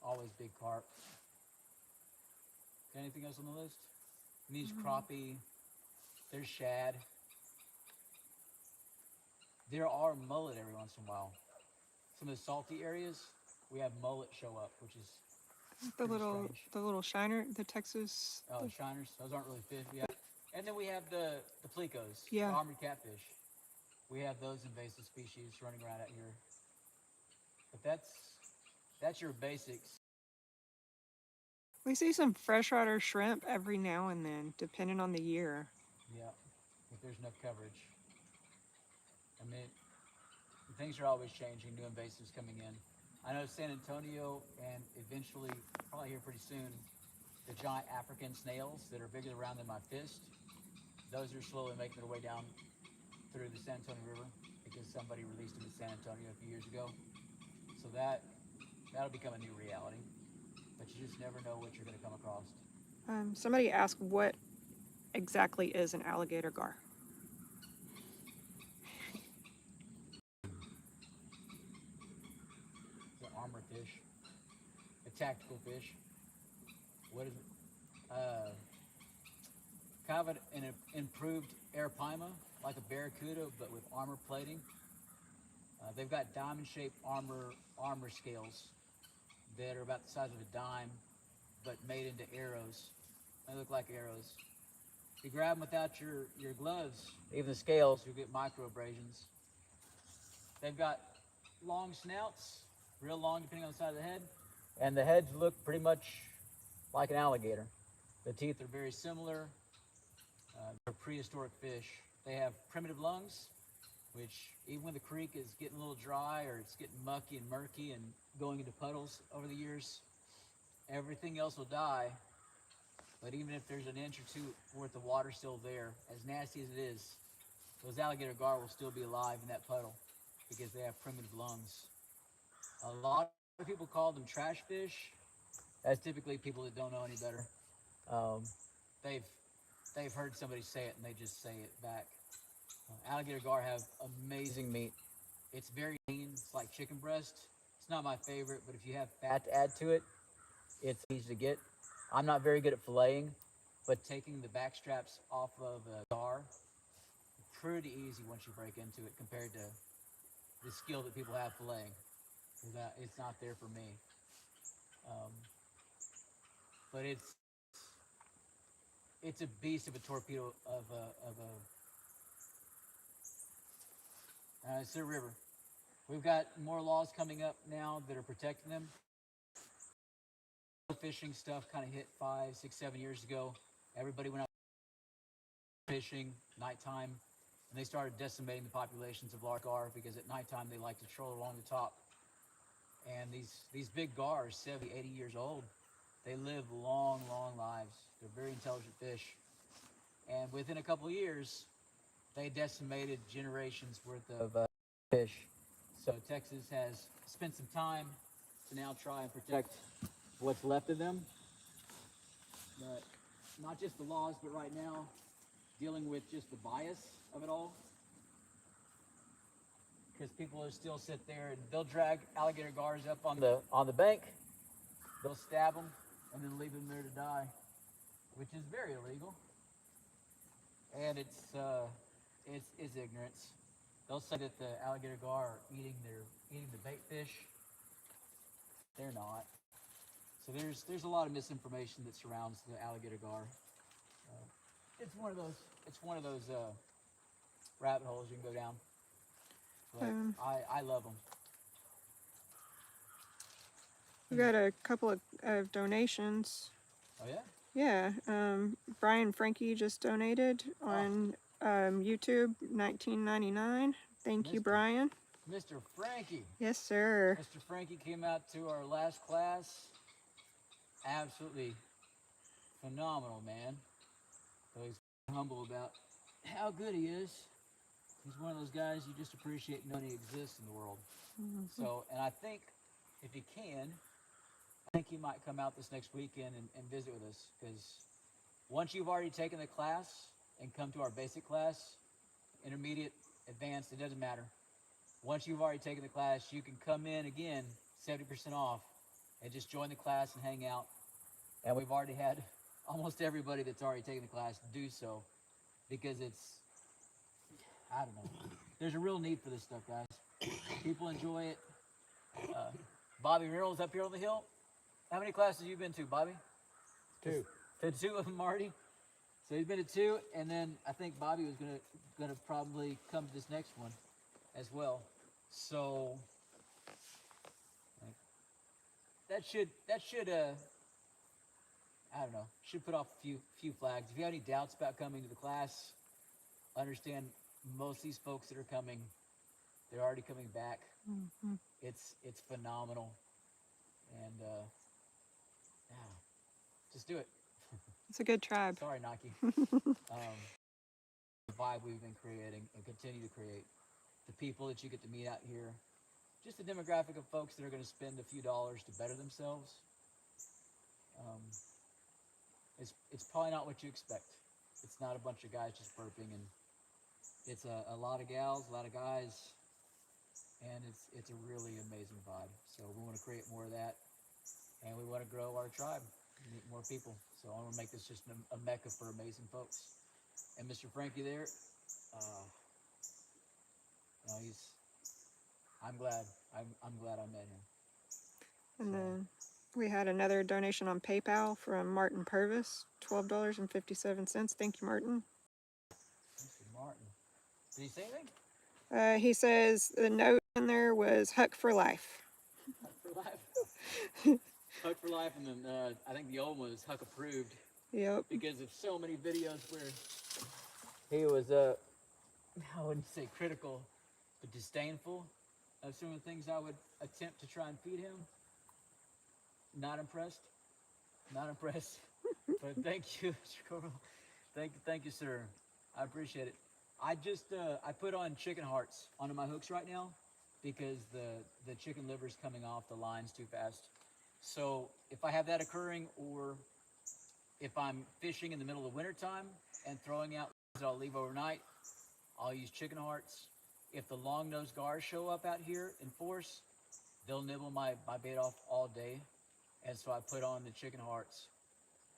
always big carp. Got anything else on the list? There's crappie, there's shad. There are mullet every once in a while. Some of the salty areas, we have mullet show up, which is The pretty little strange. the little shiner, the Texas. Oh, shiners, those aren't really fish. Yeah. And then we have the plecos, Yeah. the armored catfish. We have those invasive species running around out here. But that's your basics. We see some freshwater shrimp every now and then, depending on the year. Yeah, if there's enough coverage. I mean, things are always changing, new invasives coming in. I know San Antonio and eventually, probably here pretty soon, the giant African snails that are bigger around than my fist, those are slowly making their way down through the San Antonio River because somebody released them in San Antonio a few years ago. So that'll become a new reality. But you just never know what you're going to come across. Somebody asked what exactly is an alligator gar. It's an armor fish, a tactical fish. What is it? Kind of an improved arapaima, like a barracuda, but with armor plating. They've got diamond-shaped armor scales that are about the size of a dime, but made into arrows. They look like arrows. If you grab them without your gloves, even the scales, you'll get micro abrasions. They've got long snouts, real long depending on the side of the head, and the heads look pretty much like an alligator. The teeth are very similar. They're prehistoric fish. They have primitive lungs, which even when the creek is getting a little dry or it's getting mucky and murky and going into puddles over the years, everything else will die. But even if there's an inch or two worth of water still there, as nasty as it is, those alligator gar will still be alive in that puddle because they have primitive lungs. A lot of people call them trash fish. That's typically people that don't know any better. They've heard somebody say it and they just say it back. Alligator gar have amazing meat. It's very lean. It's like chicken breast. It's not my favorite, but if you have fat to add to it, it's easy to get. I'm not very good at filleting, but taking the back straps off of a gar, pretty easy once you break into it compared to the skill that people have filleting. It's not there for me. But it's a beast of a torpedo of it's a river. We've got more laws coming up now that are protecting them. Fishing stuff kind of hit 5, 6, 7 years ago. Everybody went out fishing nighttime, and they started decimating the populations of large gar because at nighttime they like to troll along the top. And these big gars, 70, 80 years old, they live long, long lives. They're very intelligent fish. And within a couple of years, they decimated generations worth of fish. So Texas has spent some time to now try and protect what's left of them. But not just the laws, but right now, dealing with just the bias of it all. Because people will still sit there and they'll drag alligator gars up on the bank. They'll stab them and then leave them there to die, which is very illegal. And it's ignorance. They'll say that the alligator gar are eating the bait fish. They're not. So there's a lot of misinformation that surrounds the alligator gar. It's one of those rabbit holes you can go down. But I love them. We got a couple of donations. Oh yeah? Yeah, Brian Frankie just donated on YouTube, $19.99. Thank you, Mr. Brian. Mr. Frankie. Yes, sir. Mr. Frankie came out to our last class. Absolutely phenomenal, man. So he's humble about how good he is. He's one of those guys you just appreciate knowing he exists in the world. Mm-hmm. So, and I think if he can, I think he might come out this next weekend and visit with us. Because once you've already taken the class and come to our basic class, intermediate, advanced, it doesn't matter. Once you've already taken the class, you can come in again, 70% off, and just join the class and hang out. And we've already had almost everybody that's already taken the class do so, because it's, I don't know, there's a real need for this stuff, guys. People enjoy it. Bobby Merrill's up here on the hill. How many classes have you been to, Bobby? 2. To 2 of them already? So he's been to 2, and then I think Bobby was gonna probably come to this next one as well. So like, that should I don't know, should put off a few flags. If you have any doubts about coming to the class, understand most of these folks that are coming, they're already coming back. Mhm. It's phenomenal, and yeah, just do it. It's a good tribe. Sorry, Nike. The vibe we've been creating and continue to create, the people that you get to meet out here, just the demographic of folks that are going to spend a few dollars to better themselves. It's probably not what you expect. It's not a bunch of guys just burping, and it's a lot of gals, a lot of guys, and it's a really amazing vibe. So we want to create more of that, and we want to grow our tribe, meet more people. So I want to make this just a mecca for amazing folks. And Mr. Frankie there, I'm glad I met him. And So, then we had another donation on PayPal from Martin Purvis, $12.57. Thank you, Martin. Mr. Martin, did he say anything? He says the note in there was Huck for life. Huck for life. Huck for life, and then I think the old one was Huck approved. Yep. Because of so many videos where he was, I wouldn't say critical, but disdainful of some of the things I would attempt to try and feed him. Not impressed. Not impressed. But thank you, Mr. Coral. Thank you, sir. I appreciate it. I just, I put on chicken hearts onto my hooks right now because the chicken liver's coming off the lines too fast. So if I have that occurring, or if I'm fishing in the middle of winter time and throwing out that I'll leave overnight, I'll use chicken hearts. If the long-nosed gars show up out here in force, they'll nibble my bait off all day. And so I put on the chicken hearts,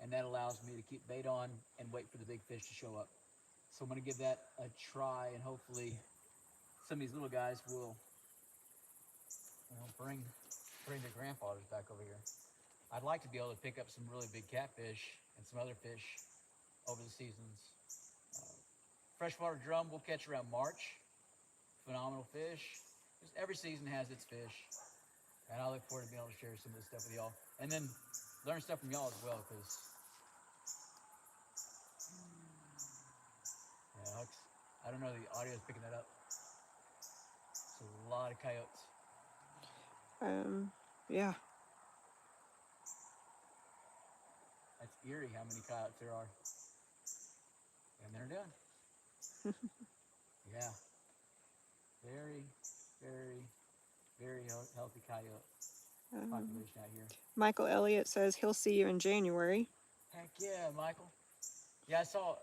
and that allows me to keep bait on and wait for the big fish to show up. So I'm gonna give that a try, and hopefully some of these little guys will, bring their grandfathers back over here. I'd like to be able to pick up some really big catfish and some other fish over the seasons. Freshwater drum we'll catch around March. Phenomenal fish. Just every season has its fish. And I look forward to being able to share some of this stuff with y'all. And then learn stuff from y'all as well, because Huck's, I don't know, the audio's picking that up. It's a lot of coyotes. Yeah. That's eerie how many coyotes there are. And they're done. Yeah. Very, very, very healthy coyote population out here. Michael Elliott says he'll see you in January. Heck yeah, Michael. Yeah, I saw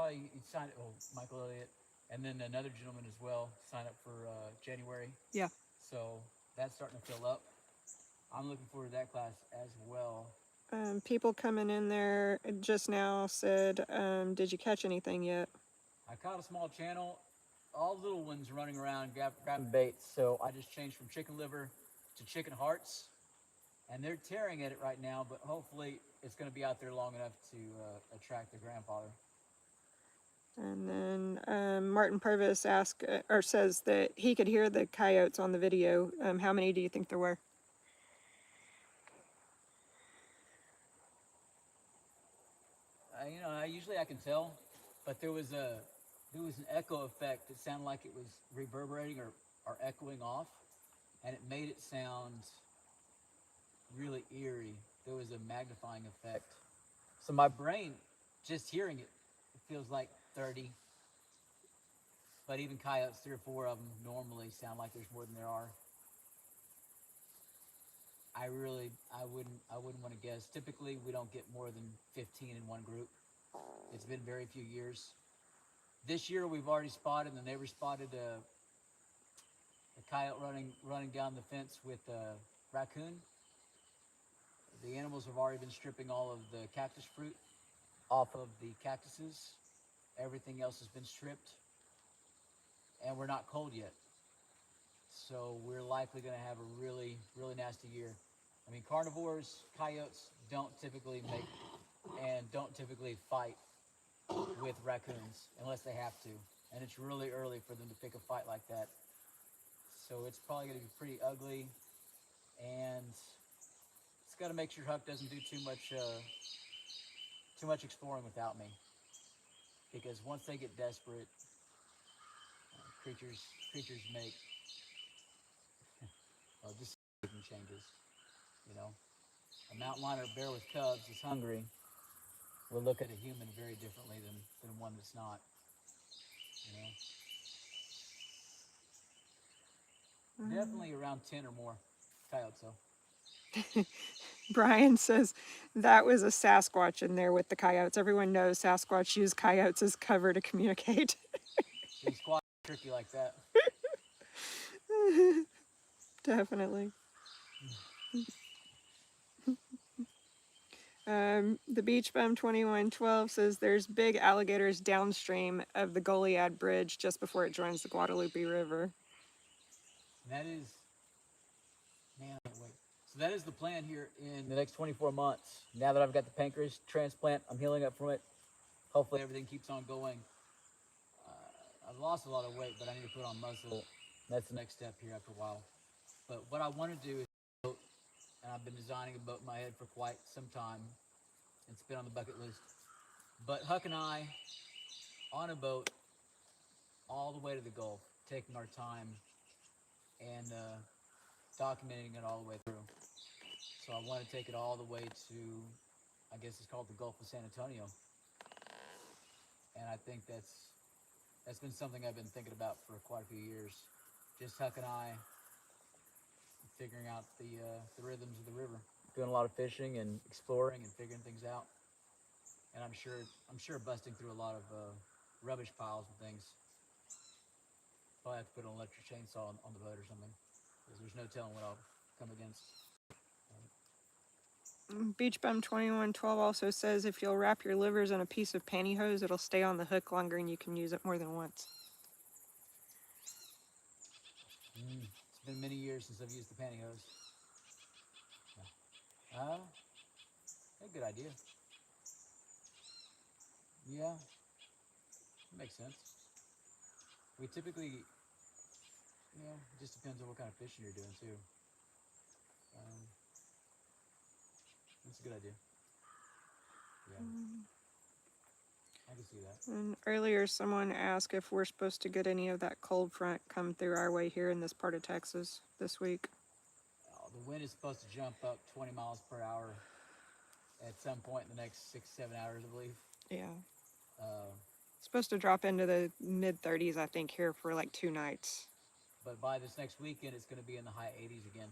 you signed, Michael Elliott, and then another gentleman as well signed up for January. Yeah. So that's starting to fill up. I'm looking forward to that class as well. People coming in there just now said, did you catch anything yet? I caught a small channel, all little ones running around grabbing baits. So I just changed from chicken liver to chicken hearts, and they're tearing at it right now, but hopefully it's going to be out there long enough to attract their grandfather. And then Martin Purvis says that he could hear the coyotes on the video. How many do you think there were? I can tell, but there was an echo effect. It sounded like it was reverberating or echoing off, and it made it sound really eerie. There was a magnifying effect. So my brain, just hearing it feels like 30. But even coyotes, 3 or 4 of them normally sound like there's more than there are. I wouldn't want to guess. Typically, we don't get more than 15 in one group. It's been very few years. This year, we've already spotted, and the neighbor spotted a coyote running down the fence with a raccoon. The animals have already been stripping all of the cactus fruit off of the cactuses. Everything else has been stripped, and we're not cold yet. So we're likely going to have a really, really nasty year. I mean, carnivores, coyotes don't typically make and don't typically fight with raccoons unless they have to. And it's really early for them to pick a fight like that. So it's probably going to be pretty ugly. And it's got to make sure Huck doesn't do too much exploring without me. Because once they get desperate, creatures make just making changes. You know, a mountain lion or bear with cubs is hungry will look at a human very differently than one that's not. You know, definitely around 10 or more coyotes though. Brian says that was a Sasquatch in there with the coyotes. Everyone knows Sasquatch use coyotes as cover to communicate. These squats are tricky like that. Definitely. The Beach Bum 2112 says there's big alligators downstream of the Goliad Bridge just before it joins the Guadalupe River. And that is, man, I can't wait. So that is the plan here in the next 24 months. Now that I've got the pancreas transplant, I'm healing up from it. Hopefully everything keeps on going. I've lost a lot of weight, but I need to put on muscle. That's the next step here after a while. But what I want to do is boat, and I've been designing a boat in my head for quite some time. It's been on the bucket list. But Huck and I, on a boat, all the way to the Gulf, taking our time and documenting it all the way through. So I want to take it all the way to, I guess it's called the Gulf of San Antonio. And I think that's been something I've been thinking about for quite a few years. Just Huck and I figuring out the rhythms of the river, doing a lot of fishing and exploring and figuring things out. And I'm sure busting through a lot of rubbish piles and things. Probably have to put an electric chainsaw on the boat or something, because there's no telling what I'll come against. Beach Bum 2112 also says if you'll wrap your livers in a piece of pantyhose, it'll stay on the hook longer and you can use it more than once. It's been many years since I've used the pantyhose. A good idea. Yeah, makes sense. We typically, it just depends on what kind of fishing you're doing too. That's a good idea. Yeah, I can see that. And earlier someone asked if we're supposed to get any of that cold front come through our way here in this part of Texas this week. The wind is supposed to jump up 20 miles per hour at some point in the next 6-7 hours, I believe. Yeah. Supposed to drop into the mid-30s, I think, here for like 2 nights. But by this next weekend, it's going to be in the high 80s again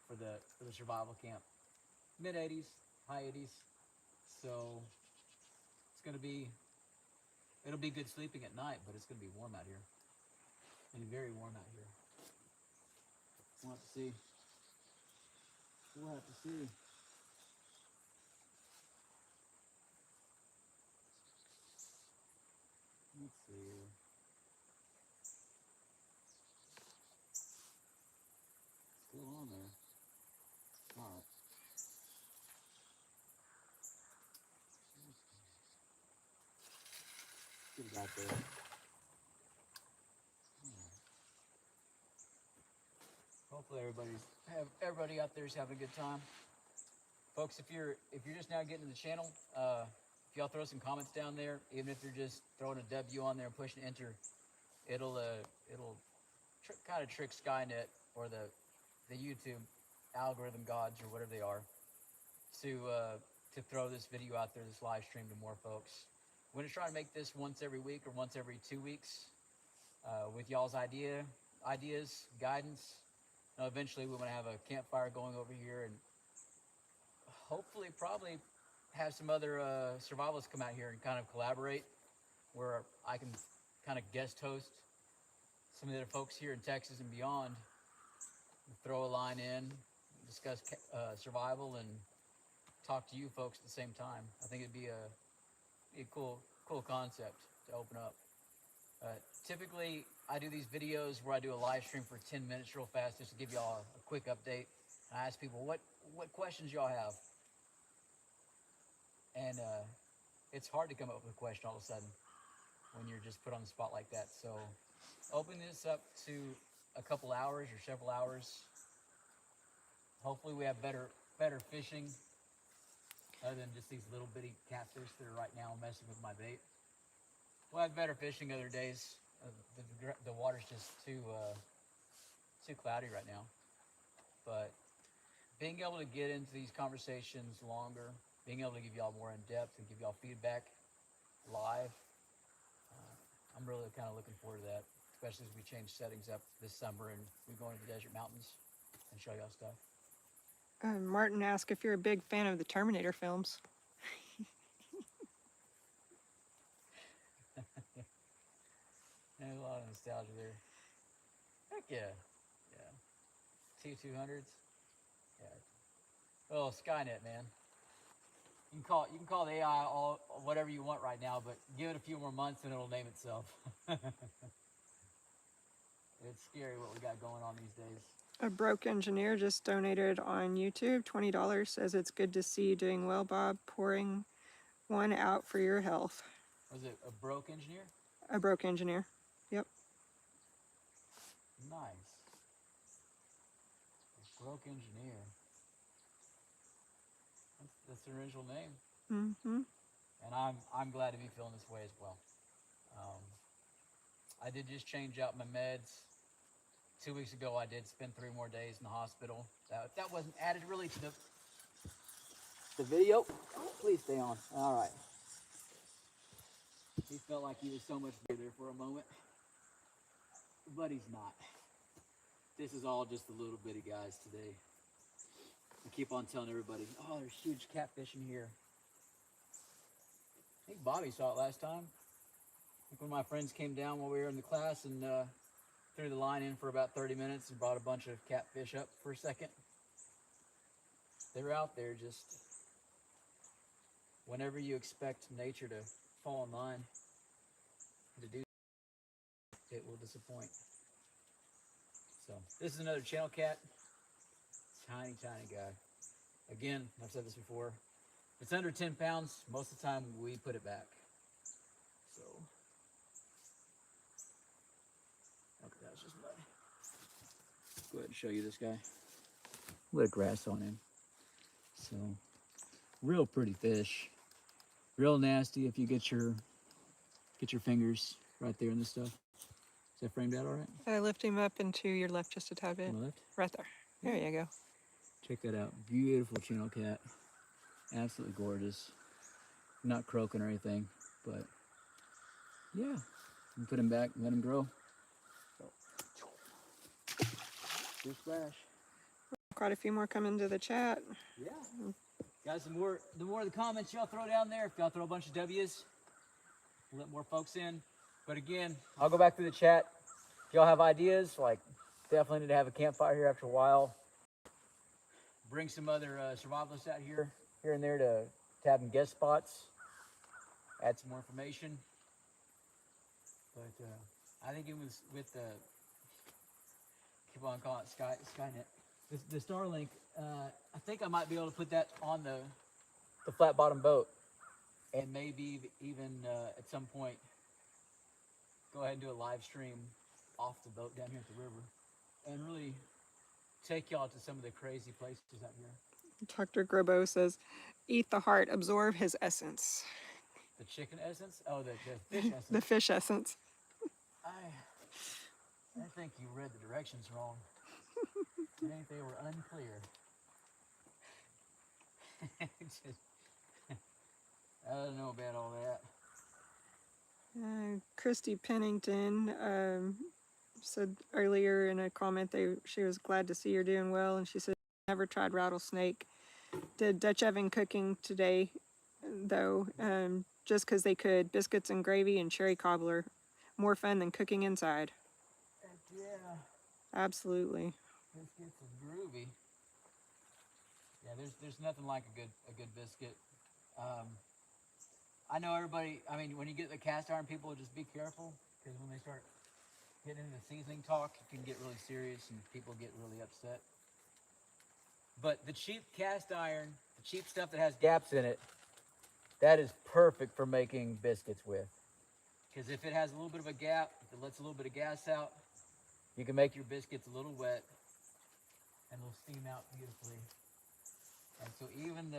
for the survival camp. Mid 80s, high 80s. So it's going to be, it'll be good sleeping at night, but it's going to be warm out here. It'll be very warm out here. We'll have to see. We'll have to see. Let's see here. Still on there. All right. Get it out there. Hopefully everybody out there is having a good time. Folks, if you're just now getting to the channel, if y'all throw some comments down there, even if you're just throwing a W on there and pushing enter, it'll kind of trick Skynet or the YouTube algorithm gods or whatever they are to throw this video out there, this live stream to more folks. We're gonna try to make this once every week or once every 2 weeks with y'all's ideas, guidance. Eventually we want to have a campfire going over here and hopefully probably have some other survivalists come out here and kind of collaborate where I can kind of guest host some of the folks here in Texas and beyond, throw a line in, discuss survival and talk to you folks at the same time. I think it'd be a cool concept to open up. Typically, I do these videos where I do a live stream for 10 minutes real fast just to give y'all a quick update. And I ask people, what questions y'all have? And it's hard to come up with a question all of a sudden when you're just put on the spot like that. So opening this up to a couple hours or several hours. Hopefully we have better fishing other than just these little bitty catfish that are right now messing with my bait. We'll have better fishing other days. The water's just too cloudy right now. But being able to get into these conversations longer, being able to give y'all more in depth and give y'all feedback live, I'm really kind of looking forward to that, especially as we change settings up this summer and we go into the desert mountains and show y'all stuff. Martin asked if you're a big fan of the Terminator films. There's a lot of nostalgia there. Heck yeah. Yeah. T-200s. Yeah. Well, Skynet, man. You can call the AI all whatever you want right now, but give it a few more months and it'll name itself. It's scary what we got going on these days. A broke engineer just donated on YouTube $20. Says it's good to see you doing well, Bob. Pouring one out for your health. Was it a broke engineer? A broke engineer. Yep. Nice. A broke engineer. That's the original name. Mm-hmm. And I'm glad to be feeling this way as well. I did just change out my meds. 2 weeks ago, I did spend 3 more days in the hospital. That wasn't added really to the video. Oh, please stay on. All right. He felt like he was so much bigger for a moment, but he's not. This is all just the little bitty guys today. I keep on telling everybody, oh, there's huge catfish in here. I think Bobby saw it last time. I think one of my friends came down while we were in the class and threw the line in for about 30 minutes and brought a bunch of catfish up for a second. They were out there just whenever you expect nature to fall in line to do, it will disappoint. So this is another channel cat. Tiny guy. Again, I've said this before. If it's under 10 pounds, most of the time we put it back. So, okay, that's just mud. Go ahead and show you this guy. A little grass on him. So, real pretty fish. Real nasty if you get your fingers right there in this stuff. Is that framed out all right? I lift him up into your left just a tad bit. On the left? Right there. There you go. Check that out. Beautiful channel cat. Absolutely gorgeous. Not croaking or anything, but yeah. And put him back and let him grow. Good splash. Quite a few more coming to the chat. Yeah. Guys, the more of the comments y'all throw down there, if y'all throw a bunch of W's, we'll let more folks in. But again, I'll go back through the chat. If y'all have ideas, like definitely need to have a campfire here after a while. Bring some other survivalists out here and there to have them guest spots. Add some more information. But I think it was with the, keep on calling it Skynet. The Starlink, I think I might be able to put that on the flat bottom boat. And maybe even at some point, go ahead and do a live stream off the boat down here at the river. And really take y'all to some of the crazy places out here. Dr. Grobo says, eat the heart, absorb his essence. The chicken essence? Oh, the fish essence. The fish essence. I think you read the directions wrong. I think they were unclear. I don't know about all that. Christy Pennington said earlier in a comment she was glad to see you're doing well, and she said never tried rattlesnake. Did Dutch oven cooking today though, just because they could. Biscuits and gravy and cherry cobbler, more fun than cooking inside. Heck yeah. Absolutely. Biscuits is groovy. Yeah, there's nothing like a good biscuit. I know everybody, I mean, when you get the cast iron people, just be careful, because when they start getting into the seasoning talk, it can get really serious and people get really upset. But the cheap cast iron, the cheap stuff that has gaps in it, that is perfect for making biscuits with. Because if it has a little bit of a gap, if it lets a little bit of gas out, you can make your biscuits a little wet, and they'll steam out beautifully. And so even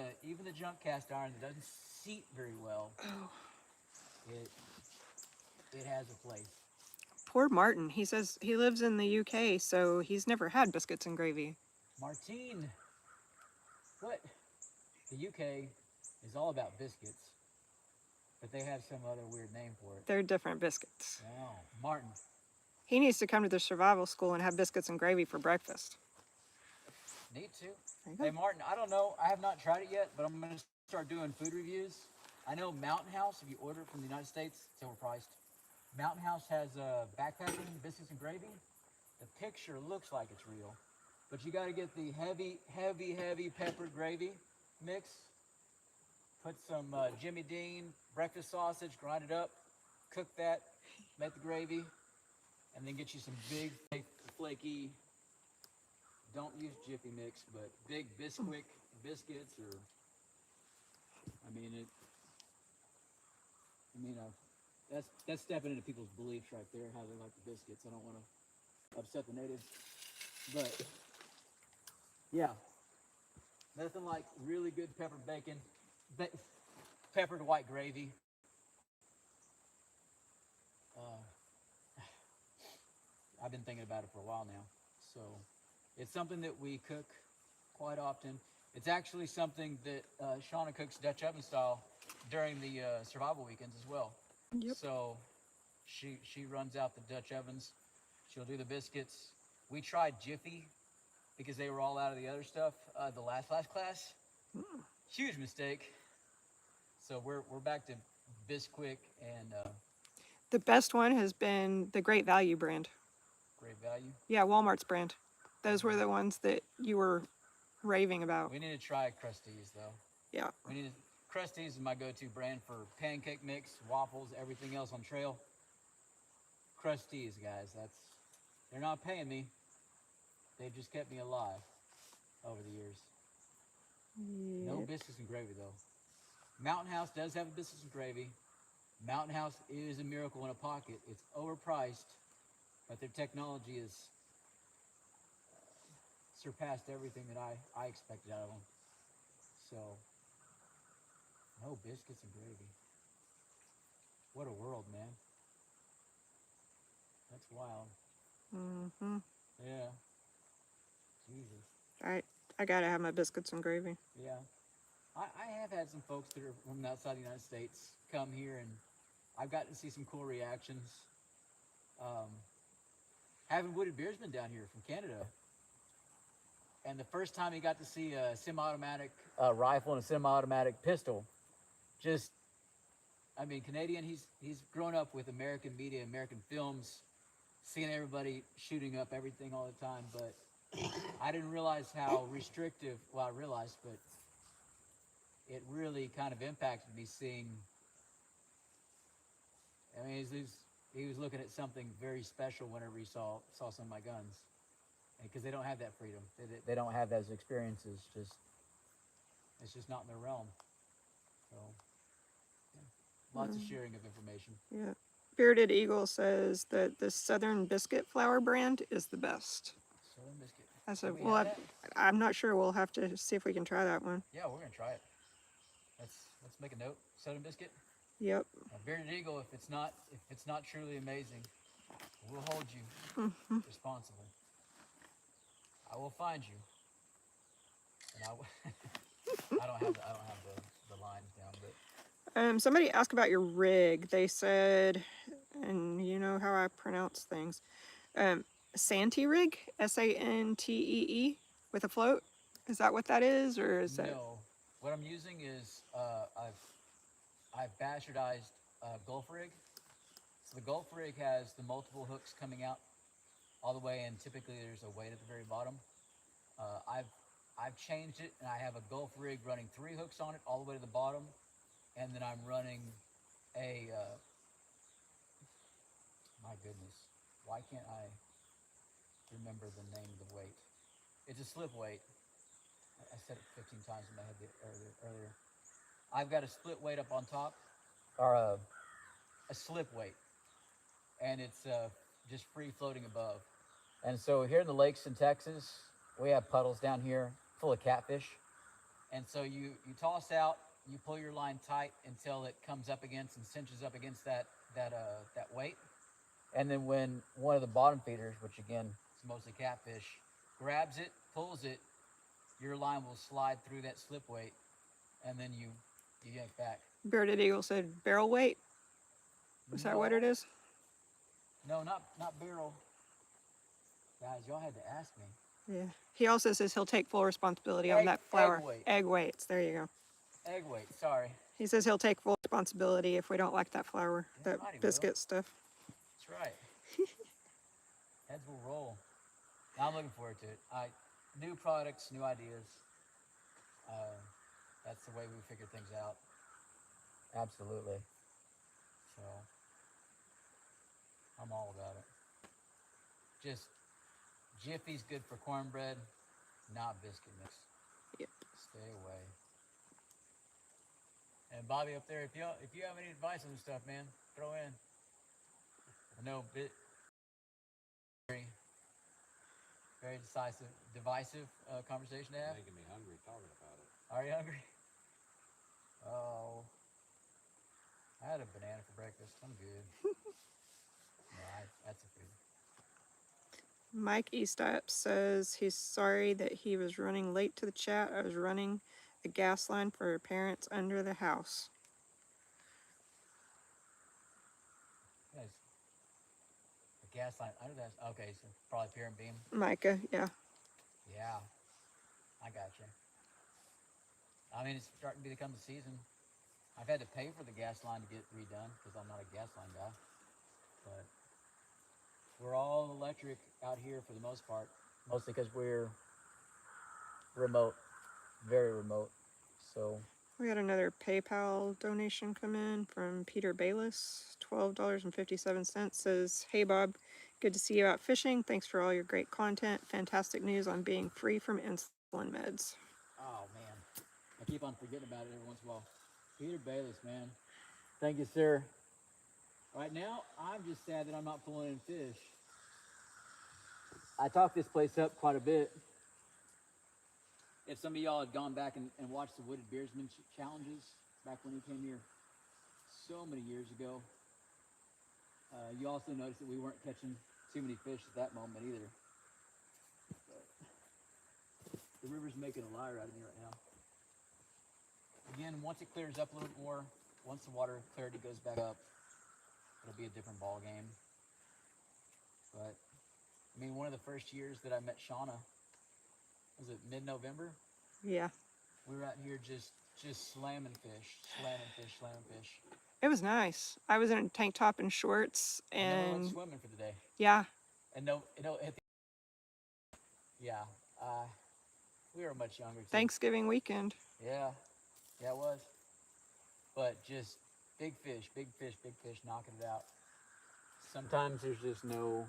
the junk cast iron that doesn't seat very well, it has a place. Poor Martin. He says he lives in the UK, so he's never had biscuits and gravy. Martine, what? The UK is all about biscuits, but they have some other weird name for it. They're different biscuits. Wow, Martin. He needs to come to the survival school and have biscuits and gravy for breakfast. Need to. There you go. Hey, Martin, I don't know. I have not tried it yet, but I'm going to start doing food reviews. I know Mountain House, if you order it from the United States, it's overpriced. Mountain House has backpacking biscuits and gravy. The picture looks like it's real, but you got to get the heavy peppered gravy mix. Put some Jimmy Dean breakfast sausage, grind it up, cook that, make the gravy, and then get you some big, flaky, don't use Jiffy Mix, but big Bisquick biscuits, or, that's stepping into people's beliefs right there, how they like the biscuits. I don't want to upset the natives, but yeah, nothing like really good peppered bacon, peppered white gravy. I've been thinking about it for a while now, so it's something that we cook quite often. It's actually something that Shauna cooks Dutch oven style during the survival weekends as well. Yep. So she runs out the Dutch ovens. She'll do the biscuits. We tried Jiffy because they were all out of the other stuff the last class. Huge mistake. So we're back to Bisquick and The best one has been the Great Value brand. Great Value. Yeah, Walmart's brand. Those were the ones that you were raving about. We need to try Krusteaz though. Yeah. Krusteaz is my go-to brand for pancake mix, waffles, everything else on trail. Krusteaz, guys, they're not paying me. They've just kept me alive over the years. No biscuits and gravy though. Mountain House does have a biscuits and gravy. Mountain House is a miracle in a pocket. It's overpriced, but their technology has surpassed everything that I expected out of them. So, no biscuits and gravy. What a world, man. That's wild. Mm-hmm. Yeah. Jesus. I gotta have my biscuits and gravy. Yeah. I have had some folks that are from outside the United States come here, and I've gotten to see some cool reactions. Having Wooded Beersman down here from Canada, and the first time he got to see a semi-automatic rifle and a semi-automatic pistol, Canadian, he's grown up with American media, American films, seeing everybody shooting up everything all the time, but I didn't realize how restrictive, well, I realized, but it really kind of impacted me seeing, he was looking at something very special whenever he saw some of my guns, because they don't have that freedom. They don't have those experiences. It's just not in their realm. So, yeah. Lots of sharing of information. Yeah. Bearded Eagle says that the Southern Biscuit Flour brand is the best. Southern Biscuit. I said, Do we well, have that? I'm not sure. We'll have to see if we can try that one. Yeah, we're gonna try it. Let's make a note. Southern Biscuit. Yep. Bearded Eagle. If it's not truly amazing, we'll hold you responsible. I will find you. And I don't have the lines down, but Somebody asked about your rig. They said, and you know how I pronounce things, Santee rig, Santee, with a float. Is that what that is, or is that? no. What I'm using is I've bastardized Gulf rig. So the Gulf rig has the multiple hooks coming out all the way, and typically there's a weight at the very bottom. I've changed it, and I have a Gulf rig running 3 hooks on it all the way to the bottom, and then I'm running a my goodness, why can't I remember the name of the weight? It's a slip weight. I said it 15 times in my head earlier. I've got a split weight up on top, or a slip weight, and it's just free floating above. And so here in the lakes in Texas, we have puddles down here full of catfish. And so you toss out, you pull your line tight until it comes up against and cinches up against that weight. And then when one of the bottom feeders, which again is mostly catfish, grabs it, pulls it, your line will slide through that slip weight, and then you yank back. Bearded Eagle said barrel weight. Is that what it is? No, not barrel. Guys, y'all had to ask me. Yeah. He also says he'll take full responsibility on that flour. Egg weight. Egg weights. There you go. Egg weight, sorry. He says he'll take full responsibility if we don't like that flour, that Mighty biscuit stuff. That's right. Heads will roll. I'm looking forward to it. New products, new ideas. That's the way we figure things out. Absolutely. So, I'm all about it. Just, Jiffy's good for cornbread, not biscuit mix. Yep. Stay away. And Bobby up there, if you have any advice on this stuff, man, throw in. I know very divisive conversation to have. Making me hungry talking about it. Are you hungry? Oh, I had a banana for breakfast. I'm good. No, that's a food. Mike Eastop says he's sorry that he was running late to the chat. I was running a gas line for parents under the house. Nice. A gas line under that. Okay, so probably pier and beam. Micah, yeah. Yeah, I got you. I mean, it's starting to become the season. I've had to pay for the gas line to get redone because I'm not a gas line guy. But we're all electric out here for the most part. Mostly because we're remote, very remote. So We had another PayPal donation come in from Peter Bayless, $12.57. Says, hey Bob, good to see you out fishing. Thanks for all your great content. Fantastic news on being free from insulin meds. oh man, I keep on forgetting about it every once in a while. Peter Bayless, man. Thank you, sir. Right now, I'm just sad that I'm not pulling in fish. I talked this place up quite a bit. If some of y'all had gone back and watched the Wooded Beersman challenges back when he came here so many years ago, you also noticed that we weren't catching too many fish at that moment either. But the river's making a liar out of me right now. Again, once it clears up a little bit more, once the water clarity goes back up, it'll be a different ball game. But I mean, one of the first years that I met Shauna, was it mid-November? Yeah. We were out here just slamming fish. It was nice. I was in a tank top and shorts And then we went and swimming for the day. yeah. And yeah, we were much younger too. Thanksgiving weekend. Yeah, it was. But just big fish, knocking it out. Sometimes there's just no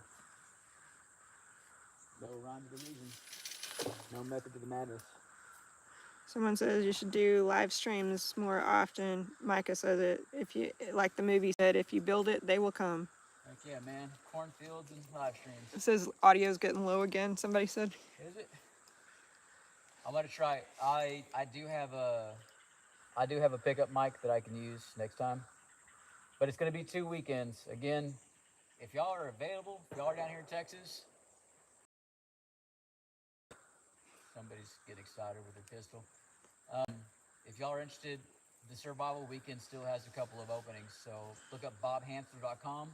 rhyme to the reason, no method to the madness. Someone says you should do live streams more often. Micah says it, if you, like the movie said, if you build it, they will come. Heck yeah, man. Cornfields and live streams. It says audio's getting low again, somebody said. Is it? I'm gonna try. I do have a pickup mic that I can use next time, but it's gonna be 2 weekends. Again, if y'all are available, if y'all are down here in Texas, somebody's getting excited with their pistol. If y'all are interested, the survival weekend still has a couple of openings. So look up bobhansler.com.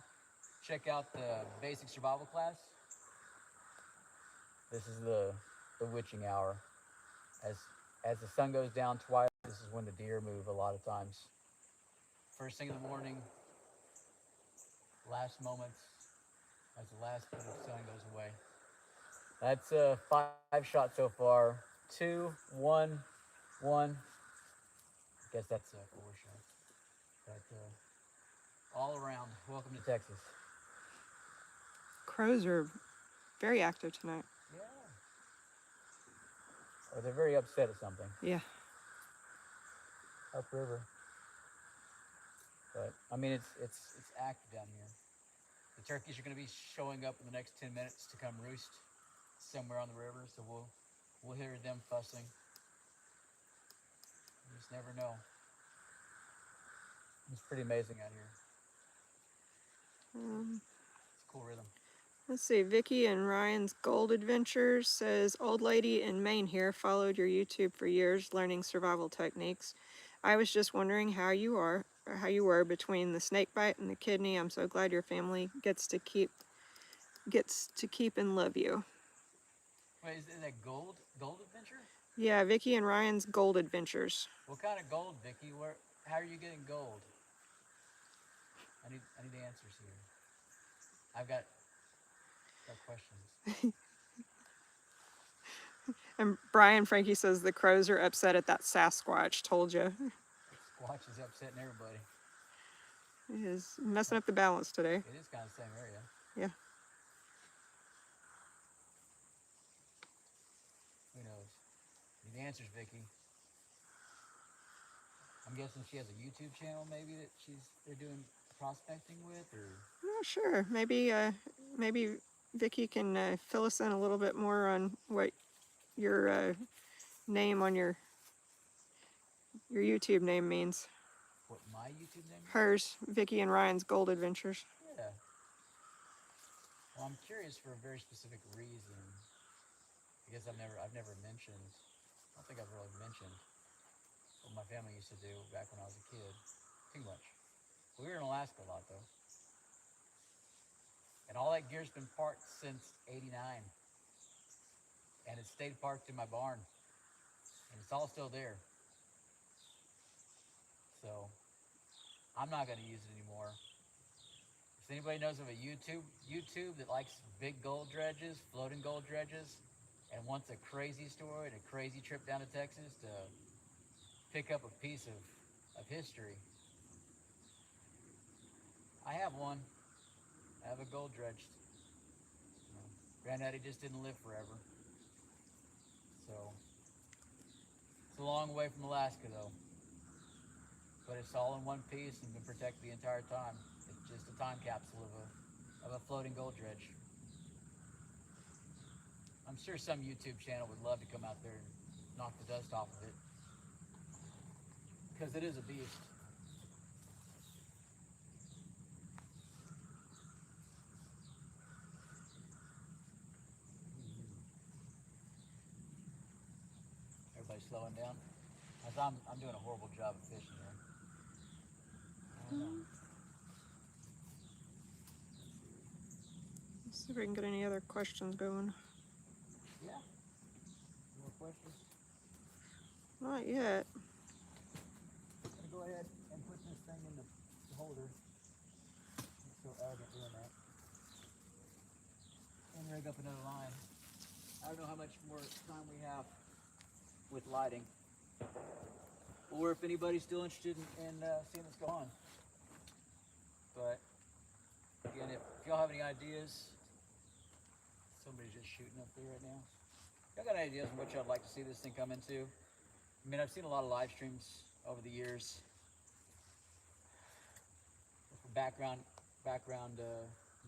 Check out the basic survival class. This is the witching hour. As the sun goes down twilight, this is when the deer move a lot of times. First thing in the morning, last moments, as the last bit of sun goes away. That's 5 shots so far. 2, 1, 1. I guess that's 4 shots. But all around, welcome to Texas. Crows are very active tonight. Yeah. Or they're very upset at something. Yeah. upriver. But I mean, it's active down here. The turkeys are going to be showing up in the next 10 minutes to come roost somewhere on the river, so we'll hear them fussing. You just never know. It's pretty amazing out here. It's a cool rhythm. Let's see, Vicky and Ryan's Gold Adventures says, old lady in Maine here, followed your YouTube for years, learning survival techniques. I was just wondering how you were between the snake bite and the kidney. I'm so glad your family gets to keep and love you. Wait, is that gold adventure? Yeah, Vicky and Ryan's Gold Adventures. What kind of gold, Vicky? How are you getting gold? I need answers here. I've got questions. And Brian Frankie says the crows are upset at that Sasquatch. Told you. Squatch is upsetting everybody. It is messing up the balance today. It is kind of the same area. Yeah. Who knows? Need answers, Vicky. I'm guessing she has a YouTube channel, maybe that they're doing prospecting with, or. I'm not sure. Maybe Vicky can fill us in a little bit more on what your name on your YouTube name means. What my YouTube name is? Hers, Vicky and Ryan's Gold Adventures. Yeah. Well, I'm curious for a very specific reason. I guess I've never mentioned. I don't think I've really mentioned what my family used to do back when I was a kid. Too much. We were in Alaska a lot though. And all that gear's been parked since '89. And it stayed parked in my barn. And it's all still there. So I'm not gonna use it anymore. If anybody knows of a YouTube that likes big gold dredges, floating gold dredges, and wants a crazy story and a crazy trip down to Texas to pick up a piece of history, I have one. I have a gold dredged. Granddaddy just didn't live forever. So it's a long way from Alaska though. But it's all in one piece and been protected the entire time. It's just a time capsule of a floating gold dredge. I'm sure some YouTube channel would love to come out there and knock the dust off of it. Because it is a beast. Everybody's slowing down. As I'm doing a horrible job of fishing here. I don't know. Let's see if we can get any other questions going. Yeah. More questions? Not yet. I'm gonna go ahead and put this thing in the holder. It's so elegant doing that. And rig up another line. I don't know how much more time we have with lighting, or if anybody's still interested in seeing this go on. But again, if y'all have any ideas, somebody's just shooting up there right now. Y'all got any ideas on what y'all would like to see this thing come into? I mean, I've seen a lot of live streams over the years for background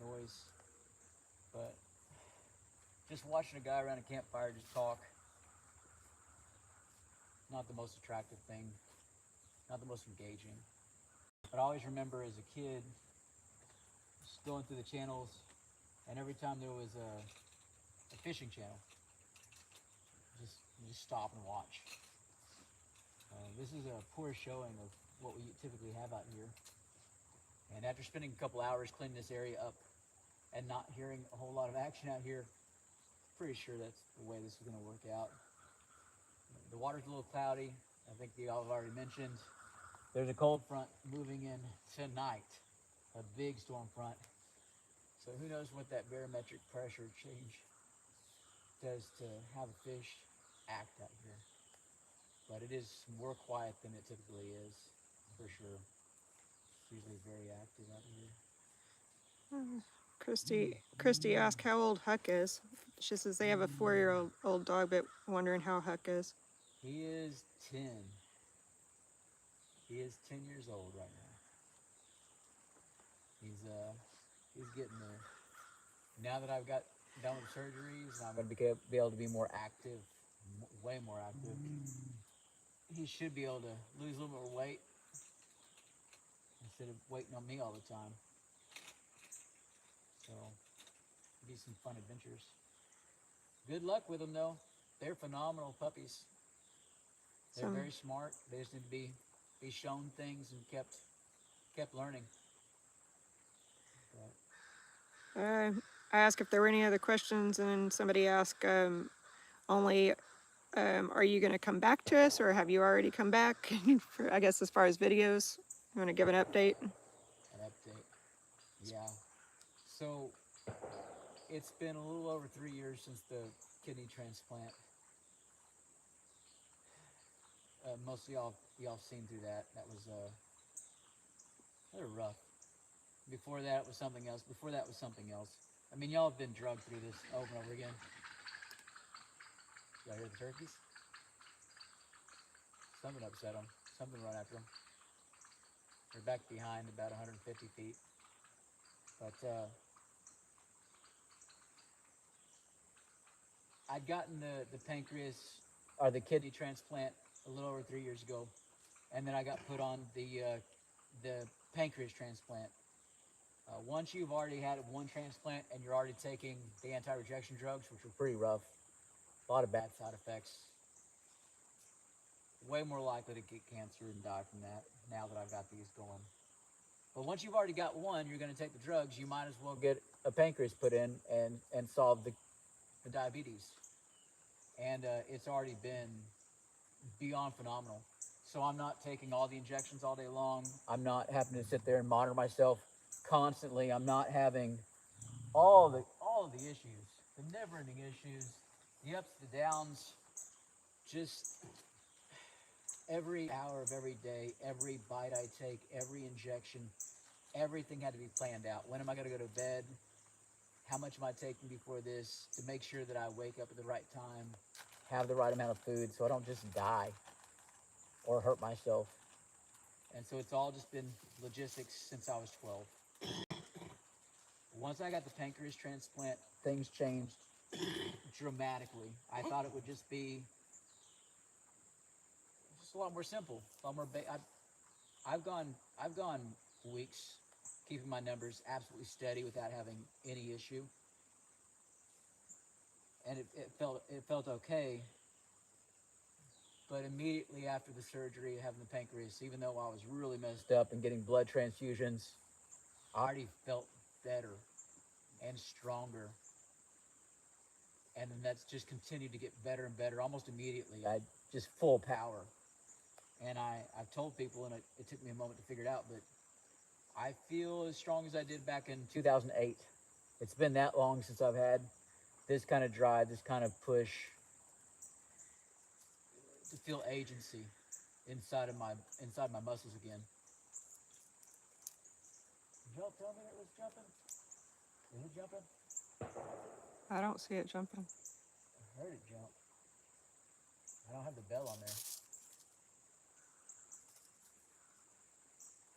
noise, but just watching a guy around a campfire just talk, not the most attractive thing, not the most engaging. But I always remember as a kid just going through the channels, and every time there was a fishing channel, you just stop and watch. This is a poor showing of what we typically have out here. And after spending a couple hours cleaning this area up and not hearing a whole lot of action out here, pretty sure that's the way this is going to work out. The water's a little cloudy. I think y'all have already mentioned. There's a cold front moving in tonight, a big storm front. So who knows what that barometric pressure change does to how the fish act out here. But it is more quiet than it typically is, for sure. It's usually very active out here. Christy asked how old Huck is. She says they have a 4-year-old dog, but wondering how Huck is. He is 10. He is 10 years old right now. He's getting there. Now that I've got done with surgeries, I'm going to be able to be more active, way more active. He should be able to lose a little more weight instead of waiting on me all the time. So, be some fun adventures. Good luck with them, though. They're phenomenal puppies. They're very smart. They just need to be shown things and kept learning. But, I asked if there were any other questions, and then somebody asked, are you going to come back to us, or have you already come back? For, I guess as far as videos, you want to give an update? An update. Yeah. So it's been a little over 3 years since the kidney transplant. Most of y'all seen through that. That was rough. Before that it was something else. I mean, y'all have been drugged through this over and over again. Y'all hear the turkeys? Something upset them. Something run after them. They're back behind about 150 feet. But I'd gotten the pancreas or the kidney transplant a little over 3 years ago, and then I got put on the pancreas transplant. Once you've already had one transplant and you're already taking the anti-rejection drugs, which were pretty rough, a lot of bad side effects, way more likely to get cancer and die from that now that I've got these going. But once you've already got one, you're going to take the drugs, you might as well get a pancreas put in and solve the diabetes. And it's already been beyond phenomenal. So I'm not taking all the injections all day long. I'm not having to sit there and monitor myself constantly. I'm not having all of the issues, the never-ending issues, the ups, the downs, just every hour of every day, every bite I take, every injection, everything had to be planned out. When am I going to go to bed? How much am I taking before this to make sure that I wake up at the right time, have the right amount of food so I don't just die or hurt myself. And so it's all just been logistics since I was 12. Once I got the pancreas transplant, things changed dramatically. I thought it would just be a lot more simple, a lot more. I've gone weeks keeping my numbers absolutely steady without having any issue, and it felt okay. But immediately after the surgery, having the pancreas, even though I was really messed up and getting blood transfusions, I already felt better and stronger. And then that's just continued to get better and better almost immediately. I just full power. And I've told people, and it took me a moment to figure it out, but I feel as strong as I did back in 2008. It's been that long since I've had this kind of drive, this kind of push to feel agency inside my muscles again. Did y'all tell me it was jumping? Is it jumping? I don't see it jumping. I heard it jump. I don't have the bell on there.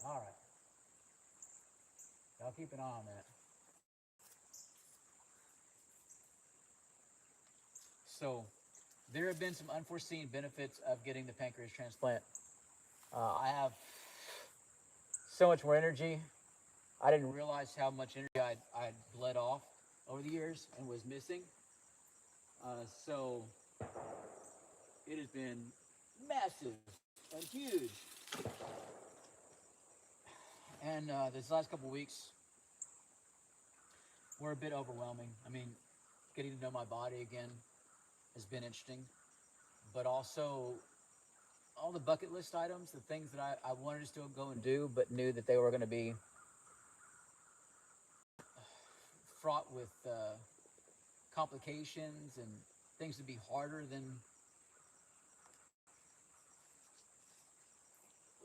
All right. Y'all keep an eye on that. So, there have been some unforeseen benefits of getting the pancreas transplant. I have so much more energy. I didn't realize how much energy I'd bled off over the years and was missing. So, it has been massive and huge. And this last couple weeks were a bit overwhelming. I mean, getting to know my body again has been interesting, but also all the bucket list items, the things that I wanted to still go and do, but knew that they were going to be fraught with complications and things to be harder than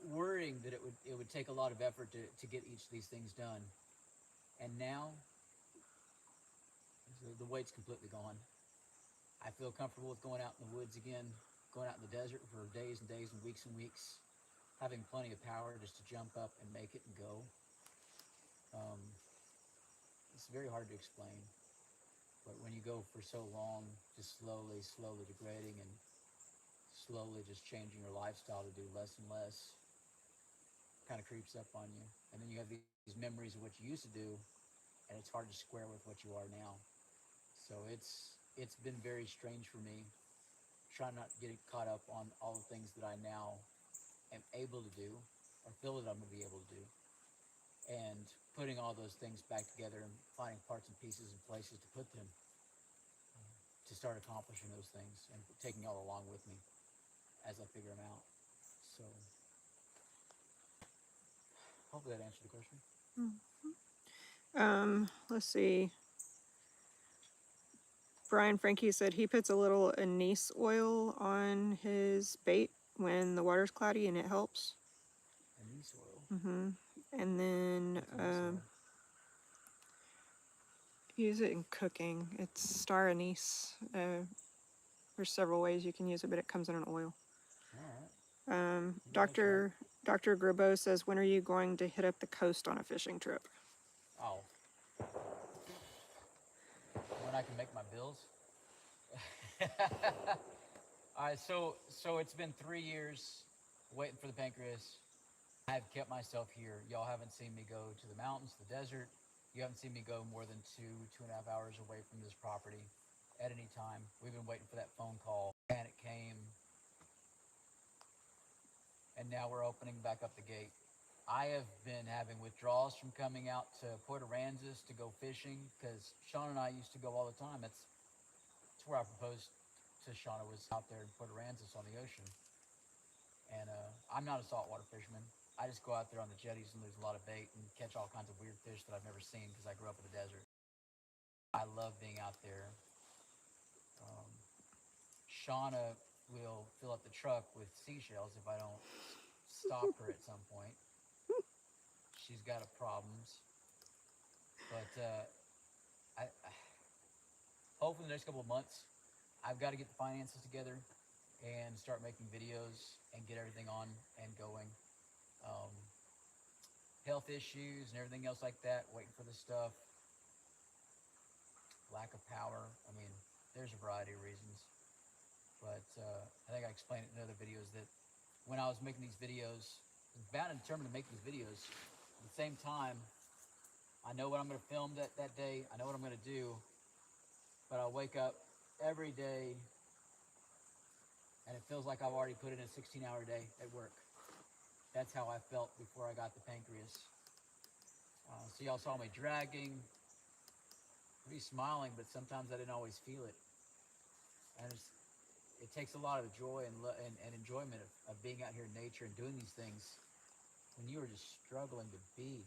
worrying that it would take a lot of effort to get each of these things done. And now the weight's completely gone. I feel comfortable with going out in the woods again, going out in the desert for days and days and weeks, having plenty of power just to jump up and make it and go. It's very hard to explain, but when you go for so long, just slowly degrading and slowly just changing your lifestyle to do less and less, kind of creeps up on you. And then you have these memories of what you used to do, and it's hard to square with what you are now. So it's been very strange for me, trying not to get caught up on all the things that I now am able to do, or feel that I'm going to be able to do, and putting all those things back together and finding parts and pieces and places to put them to start accomplishing those things and taking y'all along with me as I figure them out. So hopefully that answered the question. Let's see. Brian Frankie said he puts a little anise oil on his bait when the water's cloudy, and it helps. Anise oil. And then What's anise oil? use it in cooking. It's star anise. There's several ways you can use it, but it comes in an oil. All right. Dr. Grabo says, when are you going to hit up the coast on a fishing trip? Oh. When I can make my bills. All right, so it's been 3 years waiting for the pancreas. I've kept myself here. Y'all haven't seen me go to the mountains, the desert. You haven't seen me go more than 2.5 hours away from this property at any time. We've been waiting for that phone call, and it came. And now we're opening back up the gate. I have been having withdrawals from coming out to Port Aransas to go fishing, because Sean and I used to go all the time. It's where I proposed to Shauna, was out there in Port Aransas on the ocean. And I'm not a saltwater fisherman. I just go out there on the jetties and lose a lot of bait and catch all kinds of weird fish that I've never seen because I grew up in the desert. I love being out there. Shauna will fill up the truck with seashells if I don't stop her at some point. She's got problems. But hopefully the next couple of months, I've got to get the finances together and start making videos and get everything on and going. Health issues and everything else like that, waiting for this stuff. Lack of power. I mean, there's a variety of reasons. But I think I explained it in other videos that when I was making these videos, I was bound and determined to make these videos. At the same time, I know what I'm going to film that day. I know what I'm going to do. But I wake up every day and it feels like I've already put in a 16-hour day at work. That's how I felt before I got the pancreas. So y'all saw me dragging, me smiling, but sometimes I didn't always feel it. And it takes a lot of joy and enjoyment of being out here in nature and doing these things when you are just struggling to be.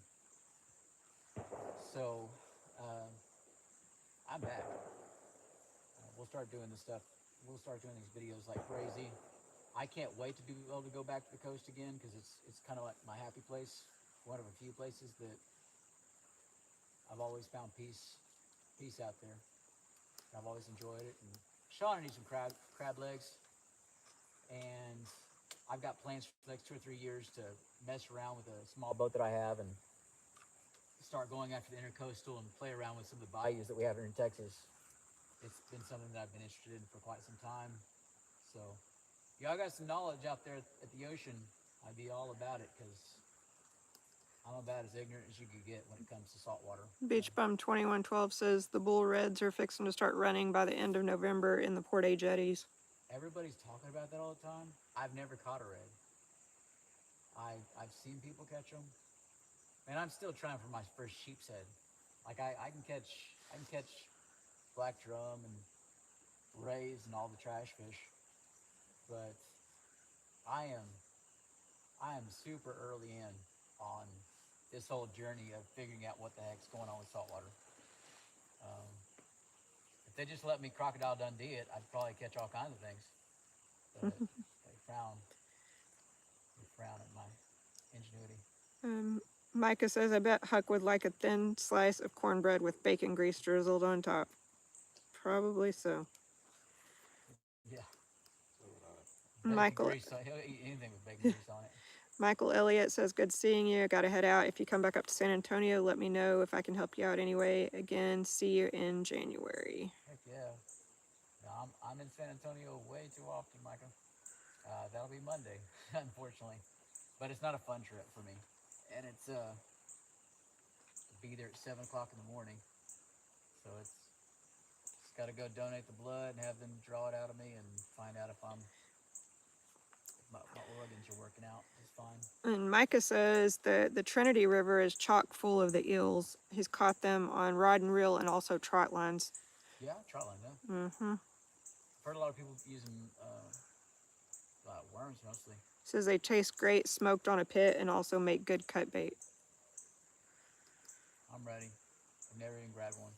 So I'm back. We'll start doing this stuff. We'll start doing these videos like crazy. I can't wait to be able to go back to the coast again, because it's kind of like my happy place. One of a few places that I've always found peace out there. I've always enjoyed it. And Sean needs some crab legs, and I've got plans for the next 2 or 3 years to mess around with a small boat that I have and start going after the intercoastal and play around with some of the bayous that we have here in Texas. It's been something that I've been interested in for quite some time. So y'all got some knowledge out there at the ocean, I'd be all about it, because I'm about as ignorant as you could get when it comes to saltwater. Beach Bum 2112 says the bull reds are fixing to start running by the end of November in the Port A jetties. Everybody's talking about that all the time. I've never caught a red. I've seen people catch them, and I'm still trying for my first sheep's head. Like I can catch black drum and rays and all the trash fish, but I am super early in on this whole journey of figuring out what the heck's going on with saltwater. If they just let me Crocodile Dundee it, I'd probably catch all kinds of things. But they frown at my ingenuity. Micah says, I bet Huck would like a thin slice of cornbread with bacon grease drizzled on top. Probably so. Yeah. So would I. Bacon Michael. grease, he'll eat anything with bacon grease on it. Michael Elliott says, good seeing you. Got to head out. If you come back up to San Antonio, let me know if I can help you out anyway. Again, see you in January. Heck yeah. No, I'm in San Antonio way too often, Michael. That'll be Monday, unfortunately. But it's not a fun trip for me. And it's be there at 7 o'clock in the morning. So it's just got to go donate the blood and have them draw it out of me and find out if my organs are working out just fine. And Micah says the Trinity River is chock full of the eels. He's caught them on rod and reel and also trot lines. Yeah, Trotline, yeah. Mm-hmm. I've heard a lot of people using worms mostly. Says they taste great smoked on a pit and also make good cut bait. I'm ready. I've never even grabbed one.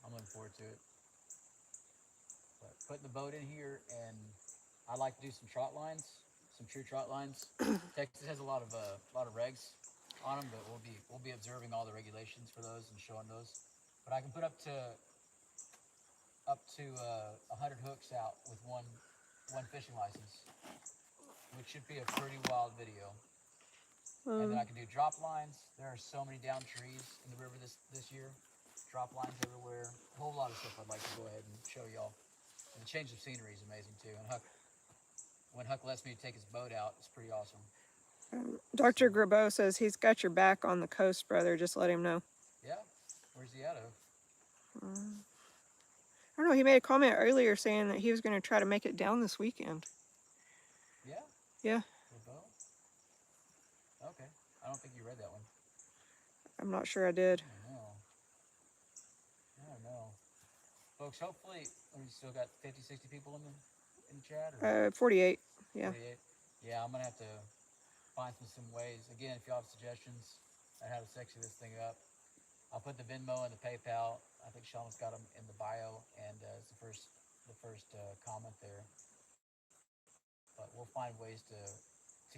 I'm looking forward to it. But putting the boat in here, and I like to do some trot lines, some true trot lines. Texas has a lot of regs on them, but we'll be observing all the regulations for those and showing those. But I can put up to 100 hooks out with one fishing license, which should be a pretty wild video. And then I can do drop lines. There are so many down trees in the river this year. Drop lines everywhere. A whole lot of stuff I'd like to go ahead and show y'all. And the change of scenery is amazing too. And when Huck lets me take his boat out, it's pretty awesome. Dr. Grabeau says he's got your back on the coast, brother. Just let him know. Yeah? Where's he out of? I don't know. He made a comment earlier saying that he was going to try to make it down this weekend. Yeah? Yeah. Rabeau? Okay. I don't think you read that one. I'm not sure I did. I don't know. Folks, hopefully, we still got 50, 60 people in the chat? Or 48. Yeah. 48? Yeah, I'm going to have to find some ways. Again, if y'all have suggestions on how to sexy this thing up, I'll put the Venmo and the PayPal. I think Sean's got them in the bio, and it's the first comment there. But we'll find ways to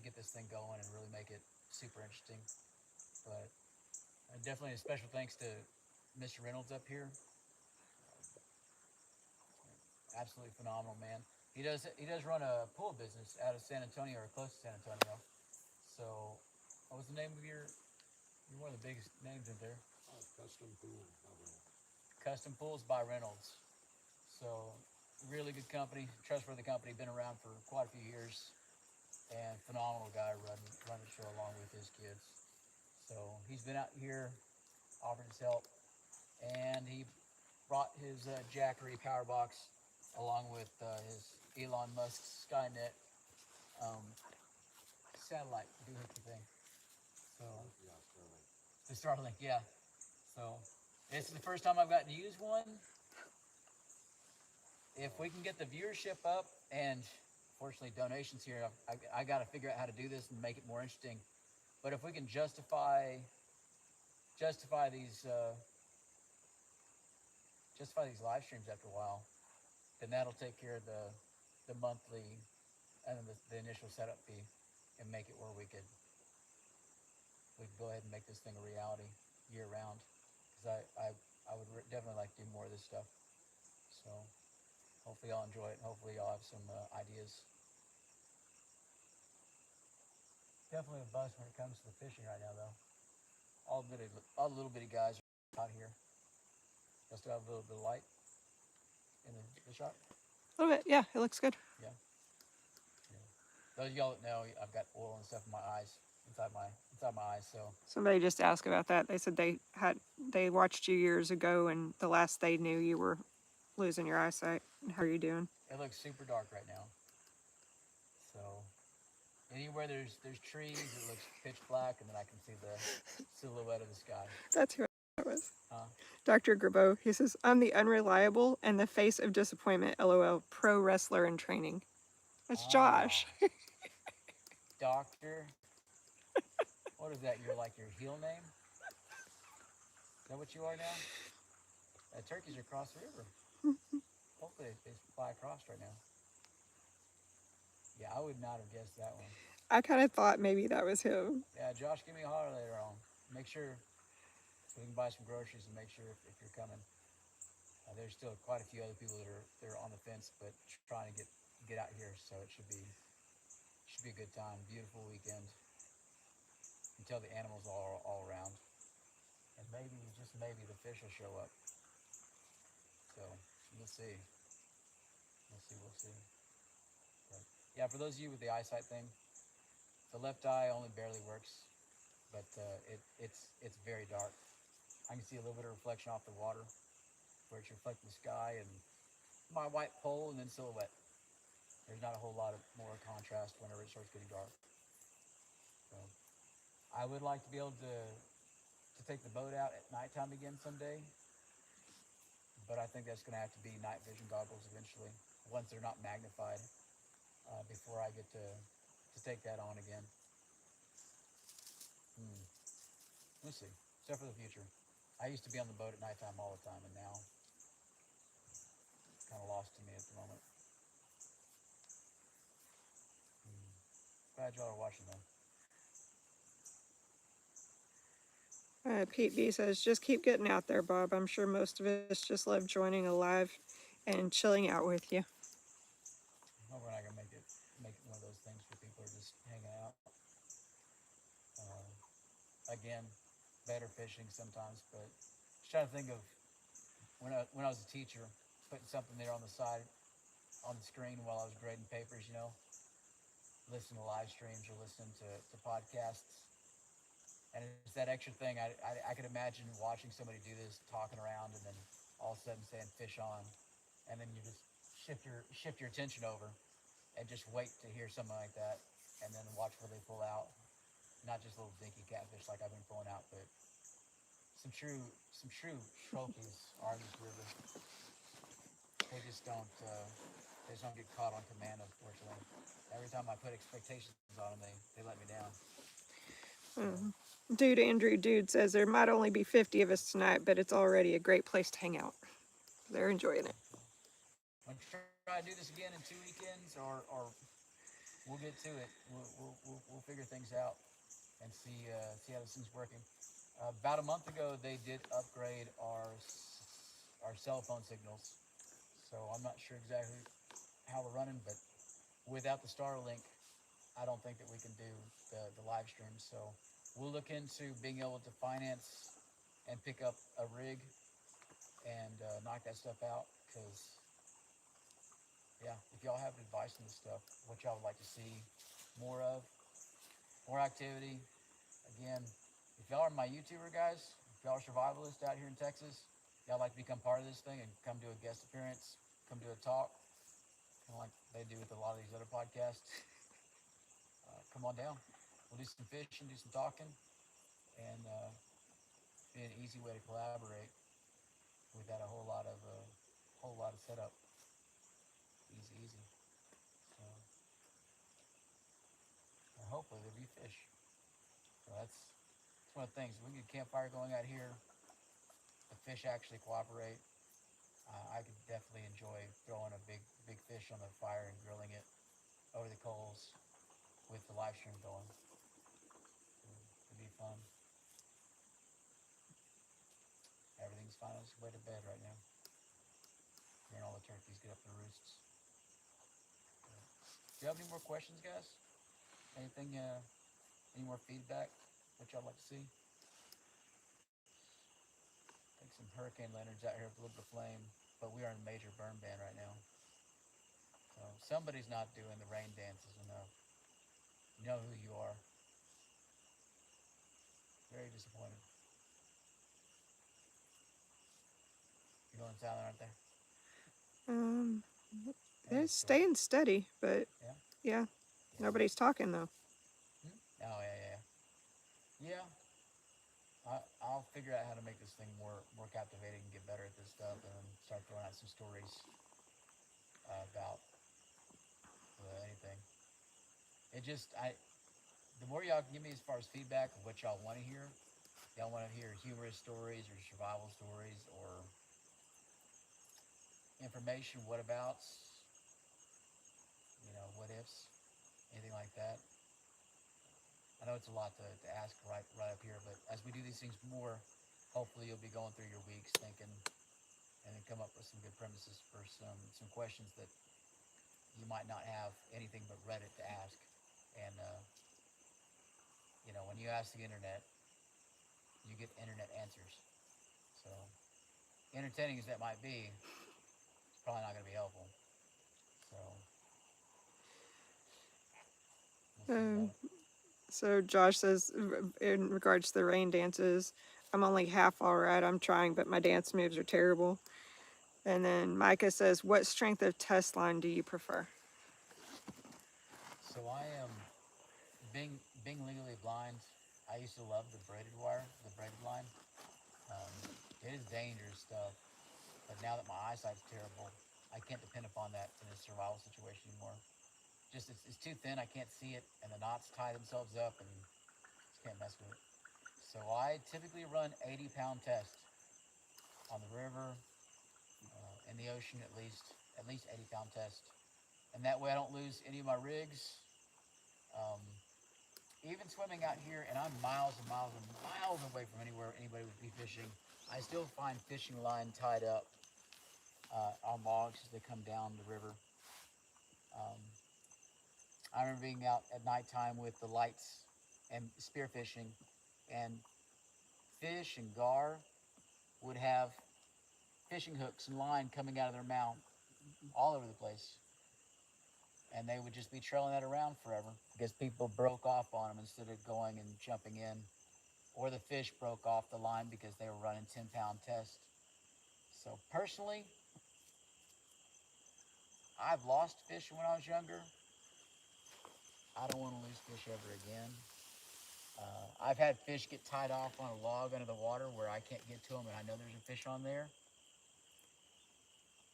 get this thing going and really make it super interesting. But definitely a special thanks to Mr. Reynolds up here. Absolutely phenomenal, man. He does run a pool business out of San Antonio or close to San Antonio. So, what was the name of you're one of the biggest names in there? Custom pool. Custom Pools by Reynolds. So, really good company, trustworthy company, been around for quite a few years, and phenomenal guy running the show along with his kids. So, he's been out here, offered his help, and he brought his Jackery power box along with his Elon Musk Skynet satellite doohickey thing. So, the Starlink, yeah. So, this is the first time I've gotten to use one. If we can get the viewership up, and fortunately donations here, I got to figure out how to do this and make it more interesting. But if we can justify these live streams after a while, then that'll take care of the monthly and then the initial setup fee, and make it where we could go ahead and make this thing a reality year round. Because I would definitely like to do more of this stuff. So hopefully y'all enjoy it, and hopefully y'all have some ideas. Definitely a bust when it comes to the fishing right now, though. All the little bitty guys are out here. Y'all still have a little bit of light in the shot? A little bit. Yeah, it looks good. Yeah. Those of y'all that know, I've got oil and stuff in my eyes, inside my eyes. So Somebody just asked about that. They said they watched you years ago, and the last they knew you were losing your eyesight. How are you doing? it looks super dark right now. So anywhere there's trees, it looks pitch black, and then I can see the silhouette of the sky. That's who that was. Huh? Dr. Grabeau. He says, I'm the unreliable and the face of disappointment, LOL, pro wrestler in training. That's Josh. Doctor. What is that? You're like your heel name? Is that what you are now? Turkeys are across the river. Hopefully they fly across right now. Yeah, I would not have guessed that one. I kind of thought maybe that was him. Yeah, Josh, give me a holler later on. Make sure so we can buy some groceries and make sure if you're coming. There's still quite a few other people that are on the fence, but trying to get out here, so it should be Should be a good time. Beautiful weekend. Until the animals are all around. And maybe, just maybe, the fish will show up. So, we'll see. We'll see. But, yeah, for those of you with the eyesight thing, the left eye only barely works, but it's very dark. I can see a little bit of reflection off the water, where it's reflecting the sky and my white pole and then silhouette. There's not a whole lot of more contrast whenever it starts getting dark. So, I would like to be able to take the boat out at nighttime again someday, but I think that's going to have to be night vision goggles eventually, once they're not magnified, before I get to take that on again. We'll see. Except for the future. I used to be on the boat at nighttime all the time, and now it's kind of lost to me at the moment. Glad y'all are watching though. Pete B says, just keep getting out there, Bob. I'm sure most of us just love joining a live and chilling out with you. I hope we're not gonna make it one of those things where people are just hanging out. Again, better fishing sometimes, but just trying to think of when I was a teacher, putting something there on the side, on the screen while I was grading papers, listening to live streams or listening to podcasts. And it's that extra thing. I could imagine watching somebody do this, talking around, and then all of a sudden saying fish on, and then you just shift your attention over and just wait to hear something like that, and then watch where they pull out. Not just little dinky catfish like I've been pulling out, but some true trophies are in this river. They just don't get caught on command, unfortunately. Every time I put expectations on them, they let me down. Dude Andrew Dude says there might only be 50 of us tonight, but it's already a great place to hang out. They're enjoying it. I'm gonna try to do this again in 2 weekends, or we'll get to it. We'll figure things out and see how this thing's working. About a month ago, they did upgrade our cell phone signals, so I'm not sure exactly how we're running, but without the Starlink, I don't think that we can do the live stream. So we'll look into being able to finance and pick up a rig and knock that stuff out. Because, yeah, if y'all have advice on this stuff, what y'all would like to see more of, more activity. Again, if y'all are my YouTuber guys, if y'all are survivalists out here in Texas, y'all like to become part of this thing and come do a guest appearance, come do a talk, kind of like they do with a lot of these other podcasts. Come on down. We'll do some fishing, do some talking, and be an easy way to collaborate without a whole lot of setup. Easy. So, and hopefully there'll be fish. So that's one of the things. We get a campfire going out here. The fish actually cooperate. I could definitely enjoy throwing a big fish on the fire and grilling it over the coals with the live stream going. It'd be fun. Everything's fine on its way to bed right now. Hearing all the turkeys get up their roosts. Do you have any more questions, guys? Anything, any more feedback? What y'all like to see? I think some hurricane lanterns out here with a little bit of flame, but we are in a major burn ban right now. So somebody's not doing the rain dances enough. You know who you are. Very disappointed. You're going silent, aren't they? They're staying steady, but yeah, nobody's talking though. Oh, yeah. Yeah. I'll figure out how to make this thing more captivating and get better at this stuff, and start throwing out some stories about anything. The more y'all can give me as far as feedback of what y'all want to hear. Y'all want to hear humorous stories or survival stories or information, whatabouts, what ifs, anything like that. I know it's a lot to ask right up here, but as we do these things more, hopefully you'll be going through your weeks thinking, and then come up with some good premises for some questions that you might not have anything but Reddit to ask. And you know, when you ask the internet, you get internet answers. So entertaining as that might be, it's probably not going to be helpful. So we'll see about Um, it. so Josh says, in regards to the rain dances, I'm only half all right. I'm trying, but my dance moves are terrible. And then Micah says, what strength of test line do you prefer? So I am being legally blind. I used to love the braided wire, the braided line. Um, it is dangerous stuff, but now that my eyesight's terrible, I can't depend upon that in a survival situation anymore. Just it's too thin. I can't see it, and the knots tie themselves up, and just can't mess with it. So I typically run 80-pound tests on the river, in the ocean at least 80-pound test, and that way I don't lose any of my rigs. Um, Even swimming out here, and I'm miles and miles and miles away from anywhere anybody would be fishing, I still find fishing line tied up on logs as they come down the river. Um, I remember being out at nighttime with the lights and spearfishing, and fish and gar would have fishing hooks and line coming out of their mouth all over the place. And they would just be trailing that around forever because people broke off on them instead of going and jumping in. Or the fish broke off the line because they were running 10-pound tests. So personally, I've lost fish when I was younger. I don't want to lose fish ever again. I've had fish get tied off on a log under the water where I can't get to them and I know there's a fish on there.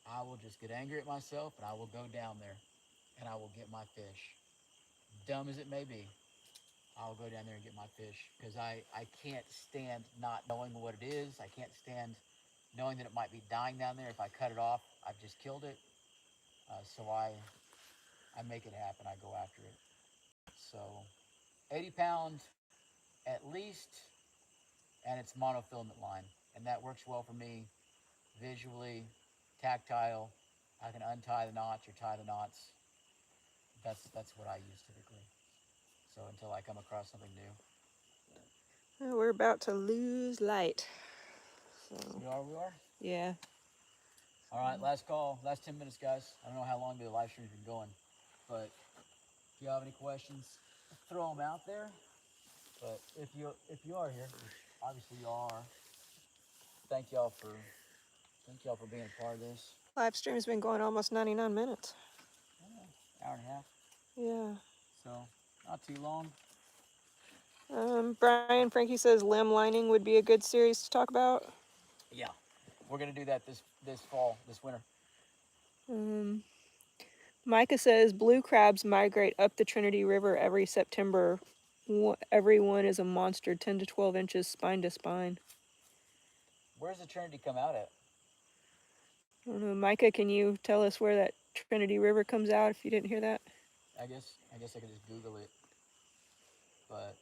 I will just get angry at myself and I will go down there and I will get my fish. Dumb as it may be, I'll go down there and get my fish because I can't stand not knowing what it is. I can't stand knowing that it might be dying down there. If I cut it off, I've just killed it. So I make it happen. I go after it. So 80 pound at least, and it's monofilament line. And that works well for me visually, tactile. I can untie the knots or tie the knots. That's what I use typically. So until I come across something new. We're about to lose light. So, We are. yeah. All right, last call, last 10 minutes, guys. I don't know how long the live stream's been going, but if you have any questions, throw them out there. But if you are here, which obviously you are, thank y'all for being a part of this. Live stream's been going almost 99 minutes. Hour and a half, Yeah. so not too long. Brian Frankie says limb lining would be a good series to talk about. Yeah, we're gonna do that this fall, this winter. Micah says blue crabs migrate up the Trinity River every September. Every one is a monster, 10 to 12 inches spine to spine. Where's the Trinity come out at? I don't know. Micah, can you tell us where that Trinity River comes out if you didn't hear that? I guess I could just Google it, but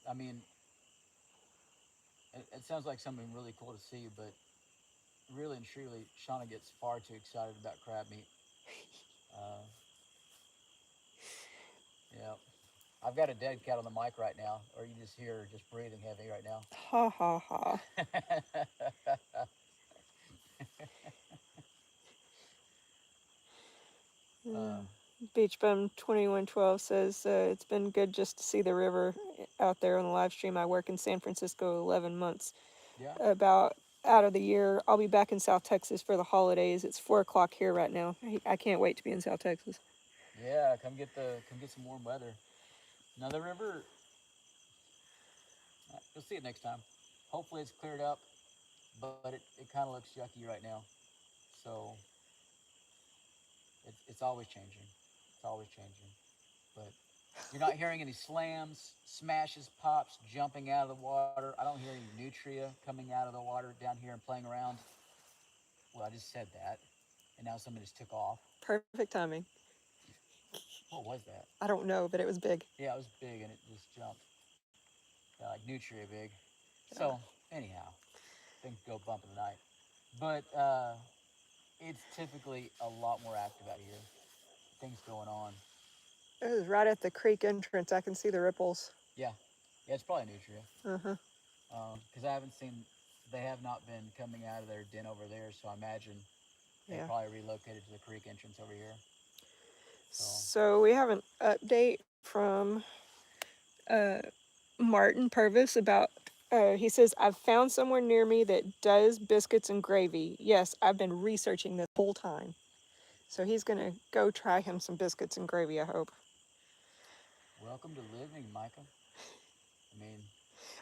I mean, it sounds like something really cool to see, but really and truly, Shauna gets far too excited about crab meat. Yeah, I've got a dead cat on the mic right now, or you just hear her just breathing heavy right now. Ha ha ha. Beach Bum 2112 says it's been good just to see the river out there on the live stream. I work in San Francisco 11 months. Yeah. About out of the year. I'll be back in South Texas for the holidays. It's 4 o'clock here right now. I can't wait to be in South Texas. Yeah, come get some warm weather. Now the river, you'll see it next time. Hopefully it's cleared up, but it kind of looks yucky right now. So it's always changing. It's always changing. But you're not hearing any slams, smashes, pops, jumping out of the water. I don't hear any nutria coming out of the water down here and playing around. Well, I just said that, and now somebody just took off. Perfect timing. What was that? I don't know, but it was big. Yeah, it was big, and it just jumped. Yeah, like nutria big. So anyhow, things go bump in the night. But it's typically a lot more active out here. Things going on. It was right at the creek entrance. I can see the ripples. Yeah, yeah, it's probably nutria. Uh-huh. Because I haven't seen, they have not been coming out of their den over there, so I imagine they Yeah. probably relocated to the creek entrance over here. So we have an update from Martin Purvis about, he says, I've found somewhere near me that does biscuits and gravy. Yes, I've been researching this whole time. So he's going to go try him some biscuits and gravy, I hope. Welcome to living, Micah.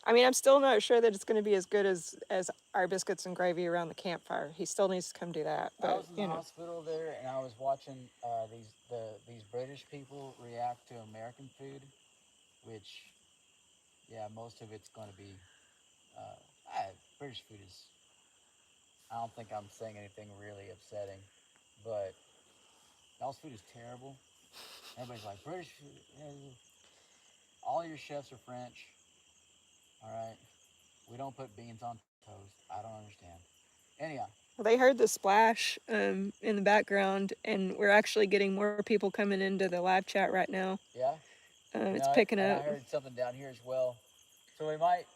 I mean, I'm still not sure that it's going to be as good as our biscuits and gravy around the campfire. He still needs to come do that. But, I was in the hospital there, and I was watching these British people react to American food, which, yeah, most of it's going to be British food is. I don't think I'm saying anything really upsetting, but y'all's food is terrible. Everybody's like British food. All your chefs are French. All right, we don't put beans on toast. I don't understand. Anyhow. Well, they heard the splash in the background, and we're actually getting more people coming into the live chat right now. Yeah. It's picking up. I heard something down here as well. So we might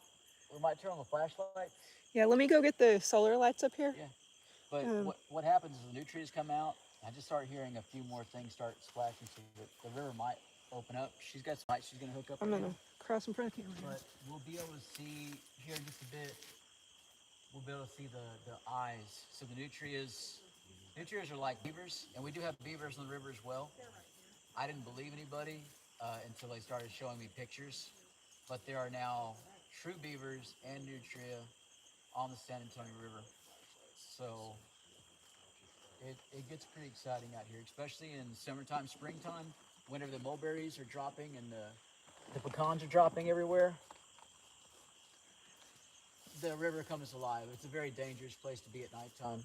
turn on the flashlights. Yeah, let me go get the solar lights up here. Yeah. But what happens is the nutrients come out. I just start hearing a few more things start splashing, so the river might open up. She's got some lights she's gonna hook up. I'm gonna cross in front of you. But we'll be able to see here in just a bit. We'll be able to see the eyes. So the nutrias are like beavers, and we do have beavers in the river as well. I didn't believe anybody until they started showing me pictures, but there are now true beavers and nutria on the San Antonio River. So it gets pretty exciting out here, especially in summertime, springtime, whenever the mulberries are dropping and the pecans are dropping everywhere. The river comes alive. It's a very dangerous place to be at nighttime.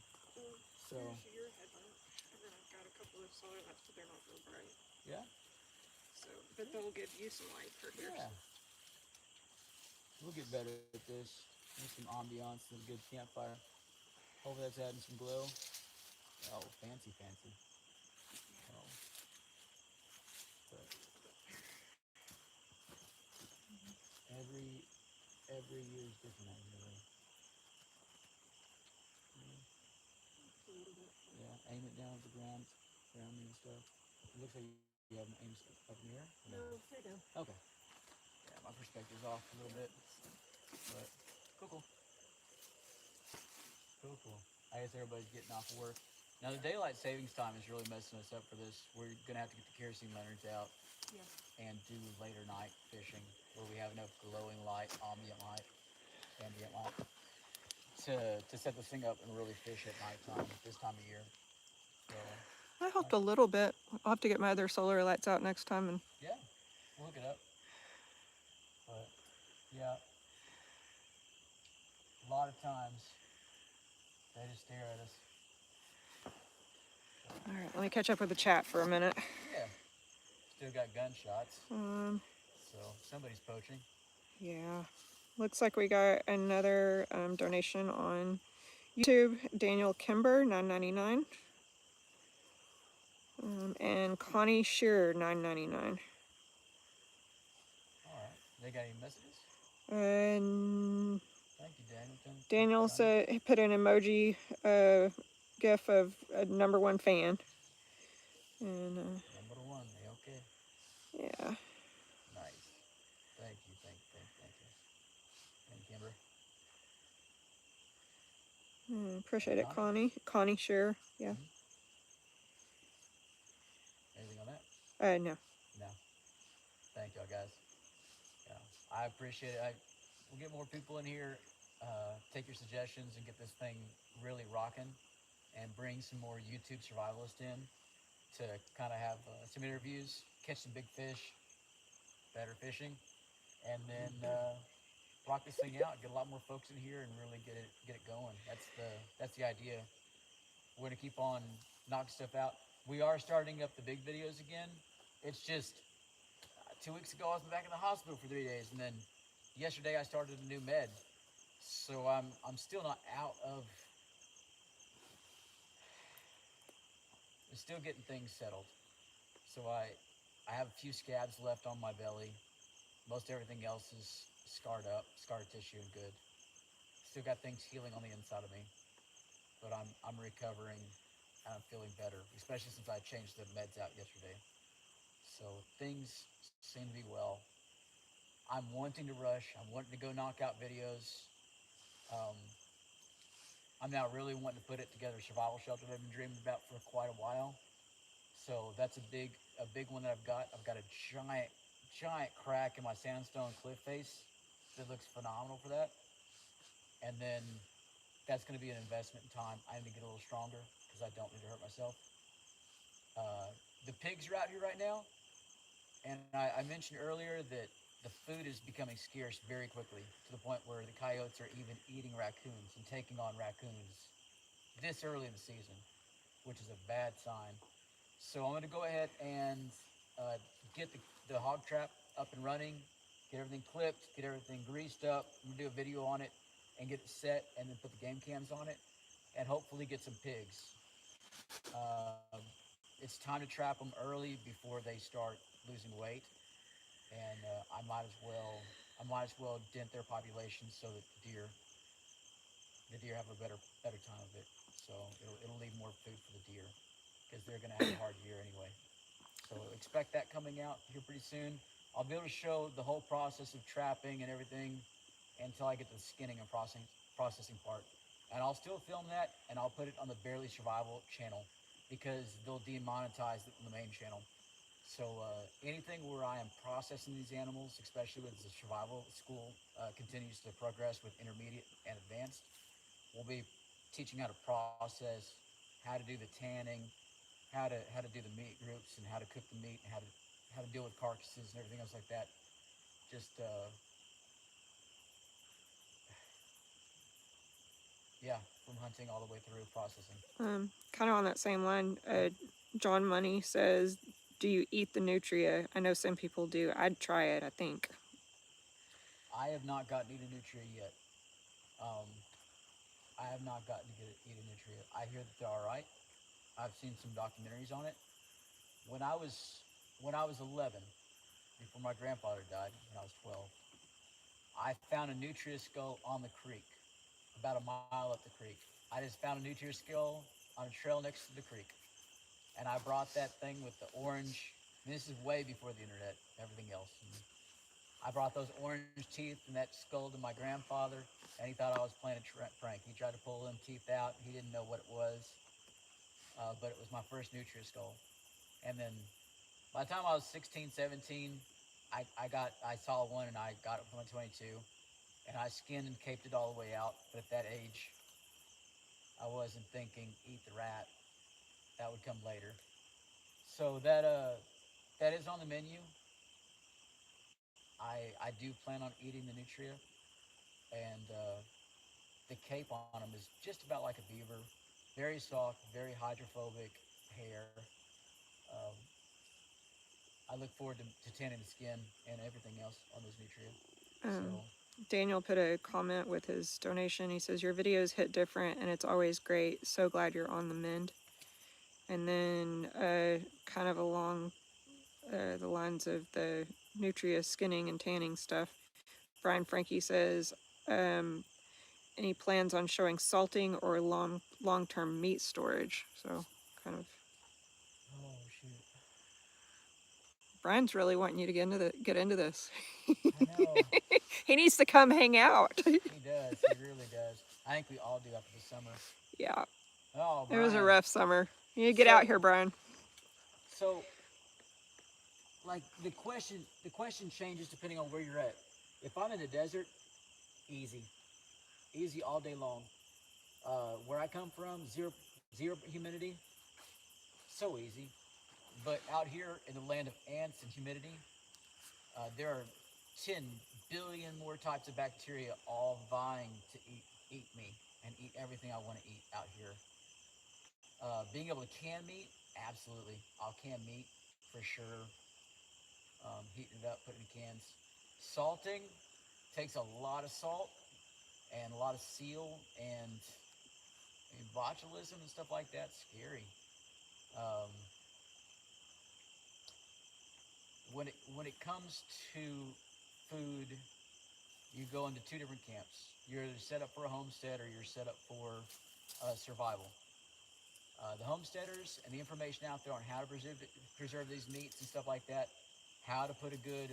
So. Your headlamp. I've got a couple of solar lights, but they're not real bright. Yeah. So, but they'll give you some light for here. Yeah. We'll get better at this. There's some ambiance, some good campfire. Hopefully that's adding some glow. Oh, fancy. Oh. But every year is different out here. Yeah, aim it down at the ground around me and stuff. It looks like you have an aim up in the air. No, I do. Okay. Yeah, my perspective's off a little bit, but cool. I guess everybody's getting off of work. Now the daylight savings time is really messing us up for this. We're gonna have to get the kerosene lanterns out and do later night fishing where we have enough glowing light, ambient light to set this thing up and really fish at nighttime this time of year. So I helped a little bit. I'll have to get my other solar lights out next time and yeah, we'll hook it up. But yeah, a lot of times they just stare at us. all right, let me catch up with the chat for a minute. Yeah. Still got gunshots. So somebody's poaching. Yeah. Looks like we got another donation on YouTube. Daniel Kimber, $9.99. And Connie Shearer, $9.99. All right. They got any messages? And Thank you, Daniel. Daniel said he put an emoji gif of a #1 fan. And number one, okay. yeah. Nice. Thank you. Thank you, Kimber. Appreciate it, Connie. Connie Shearer, yeah. Anything on that? No. No. Thank y'all, guys. Yeah, I appreciate it. We'll get more people in here. Take your suggestions and get this thing really rocking, and bring some more YouTube survivalists in to kind of have some interviews, catch some big fish, better fishing, and then rock this thing out. Get a lot more folks in here and really get it going. That's the idea. We're gonna keep on knocking stuff out. We are starting up the big videos again. It's just 2 weeks ago I was back in the hospital for 3 days, and then yesterday I started a new med. So I'm still not out of. I'm still getting things settled. So I have a few scabs left on my belly. Most everything else is scarred up, scar tissue and good. Still got things healing on the inside of me, but I'm recovering and I'm feeling better, especially since I changed the meds out yesterday. So things seem to be well. I'm wanting to rush. I'm wanting to go knock out videos. Um, I'm now really wanting to put it together a survival shelter that I've been dreaming about for quite a while. So that's a big one that I've got. I've got a giant crack in my sandstone cliff face that looks phenomenal for that. And then that's going to be an investment in time. I need to get a little stronger because I don't need to hurt myself. The pigs are out here right now, and I mentioned earlier that the food is becoming scarce very quickly to the point where the coyotes are even eating raccoons and taking on raccoons this early in the season, which is a bad sign. So I'm going to go ahead and uh, get the hog trap up and running, get everything clipped, get everything greased up. I'm going to do a video on it and get it set and then put the game cams on it and hopefully get some pigs. It's time to trap them early before they start losing weight, and I might as well dent their population so that the deer have a better time of it. So it'll leave more food for the deer because they're going to have a hard year anyway. So expect that coming out here pretty soon. I'll be able to show the whole process of trapping and everything until I get to the skinning and processing part. And I'll still film that and I'll put it on the Barely Survival channel because they'll demonetize it on the main channel. So anything where I am processing these animals, especially with the survival school, continues to progress with intermediate and advanced, we'll be teaching how to process, how to do the tanning, how to do the meat groups and how to cook the meat and how to deal with carcasses and everything else like that. Just yeah, from hunting all the way through processing. Kind of on that same line, John Money says, "Do you eat the nutria?" I know some people do. I'd try it, I think. I have not gotten to eat a nutria yet. Um, I have not gotten to eat a nutria. I hear that they're all right. I've seen some documentaries on it. When I was when I was 11, before my grandfather died, when I was 12, I found a nutria skull on the creek, about a mile up the creek. I just found a nutria skull on a trail next to the creek, and I brought that thing with the orange. And this is way before the internet, everything else. And I brought those orange teeth and that skull to my grandfather, and he thought I was playing a prank. He tried to pull them teeth out. He didn't know what it was, but it was my first nutria skull. And then by the time I was 16, 17, I saw one and I got it from a 22, and I skinned and caped it all the way out. But at that age, I wasn't thinking eat the rat. That would come later. So that is on the menu. I do plan on eating the nutria, and the cape on them is just about like a beaver, very soft, very hydrophobic hair. Um, I look forward to tanning the skin and everything else on those nutria. Um, So Daniel put a comment with his donation. He says, "Your videos hit different and it's always great. So glad you're on the mend." And then, kind of along the lines of the nutria skinning and tanning stuff, Brian Frankie says, um, "Any plans on showing salting or long-term meat storage?" So, kind of, oh shoot, Brian's really wanting you to get into this. I know He needs to come hang out. he does. He really does. I think we all do after the summer. Yeah, Oh, it was a Brian. rough summer. You get out So here, Brian. so like the question changes depending on where you're at. If I'm in the desert, easy, easy all day long. Where I come from, zero humidity, so easy. But out here in the land of ants and humidity, there are 10 billion more types of bacteria all vying to eat me and eat everything I want to eat out here. Being able to can meat, absolutely. I'll can meat for sure. Heating it up, putting it in cans. Salting takes a lot of salt and a lot of seal and botulism and stuff like that. Scary. Um, when it comes to food, you go into two different camps. You're either set up for a homestead or you're set up for survival. The homesteaders and the information out there on how to preserve these meats and stuff like that, how to put a good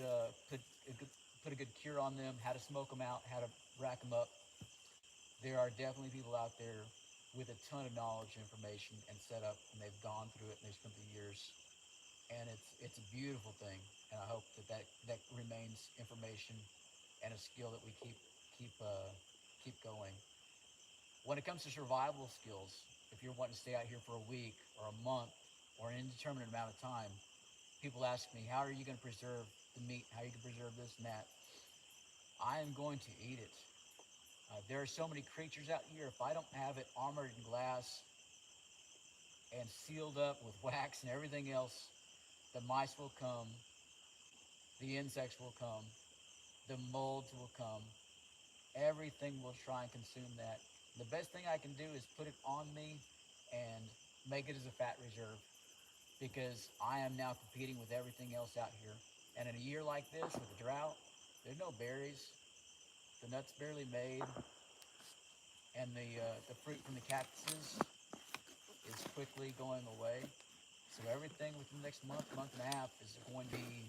put a good cure on them, how to smoke them out, how to rack them up. There are definitely people out there with a ton of knowledge and information and setup, and they've gone through it and they've spent the years, and it's a beautiful thing. And I hope that remains information and a skill that we keep going. When it comes to survival skills, if you're wanting to stay out here for a week or a month or an indeterminate amount of time, people ask me, how are you going to preserve the meat? How are you going to preserve this and that? I am going to eat it. There are so many creatures out here. If I don't have it armored in glass and sealed up with wax and everything else, the mice will come, the insects will come, the molds will come, everything will try and consume that. The best thing I can do is put it on me and make it as a fat reserve, because I am now competing with everything else out here. And in a year like this with a drought, there's no berries, the nuts barely made, and the fruit from the cactuses is quickly going away. So everything within the next month and a half is going to be,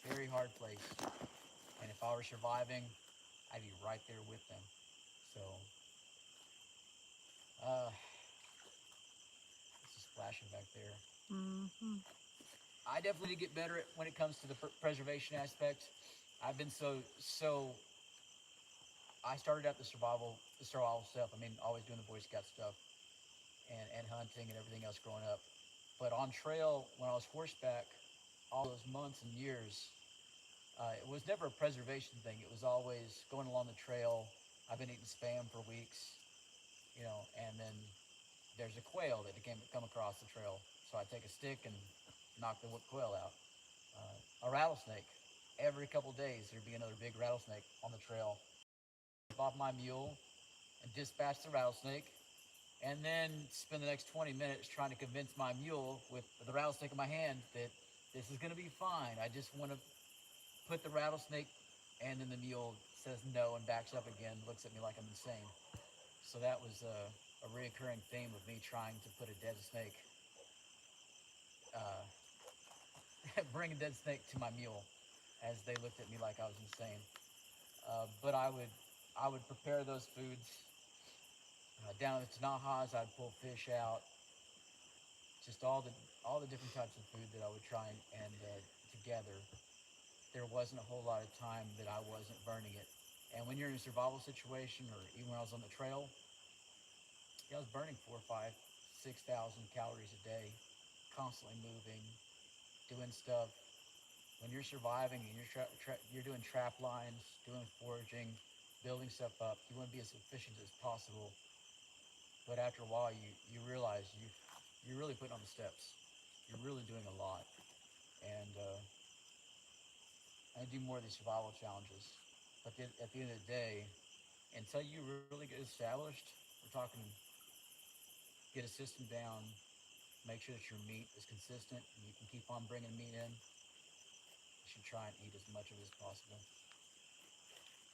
very hard place. And if I were surviving, I'd be right there with them. So, this is flashing back there. Mm-hmm. I definitely get better at when it comes to the preservation aspect. I've been so. I started out the survival stuff. I mean, always doing the Boy Scout stuff and hunting and everything else growing up. But on trail, when I was horseback, all those months and years, it was never a preservation thing. It was always going along the trail. I've been eating spam for weeks, and then there's a quail that come across the trail. So I take a stick and knock the quail out. A rattlesnake. Every couple days there'd be another big rattlesnake on the trail. Off my mule and dispatch the rattlesnake, and then spend the next 20 minutes trying to convince my mule with the rattlesnake in my hand that this is going to be fine. I just want to put the rattlesnake, and then the mule says no and backs up again, looks at me like I'm insane. So that was a reoccurring theme of me trying to put a dead snake, bring a dead snake to my mule, as they looked at me like I was insane. But I would prepare those foods. Down at the Tanahas, I'd pull fish out. Just all the different types of food that I would try and together. There wasn't a whole lot of time that I wasn't burning it. And when you're in a survival situation, or even when I was on the trail, I was burning 4, 5, 6,000 calories a day, constantly moving, doing stuff. When you're surviving and you're doing trap lines, doing foraging, building stuff up, you want to be as efficient as possible. But after a while, you realize you're really putting on the steps. You're really doing a lot. And I do more of these survival challenges. But at the end of the day, until you really get established, we're talking get a system down, make sure that your meat is consistent, and you can keep on bringing meat in. You should try and eat as much of it as possible,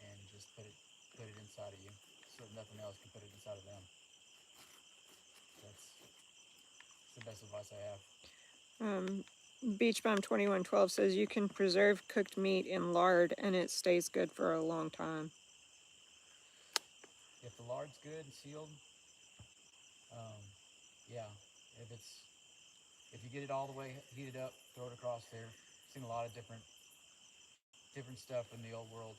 and just put it inside of you, so that nothing else can put it inside of them. That's the best advice I have. Beach Bum 2112 says you can preserve cooked meat in lard and it stays good for a long time. If the lard's good and sealed, yeah. If you get it all the way heated up, throw it across there. I've seen a lot of different stuff in the old world,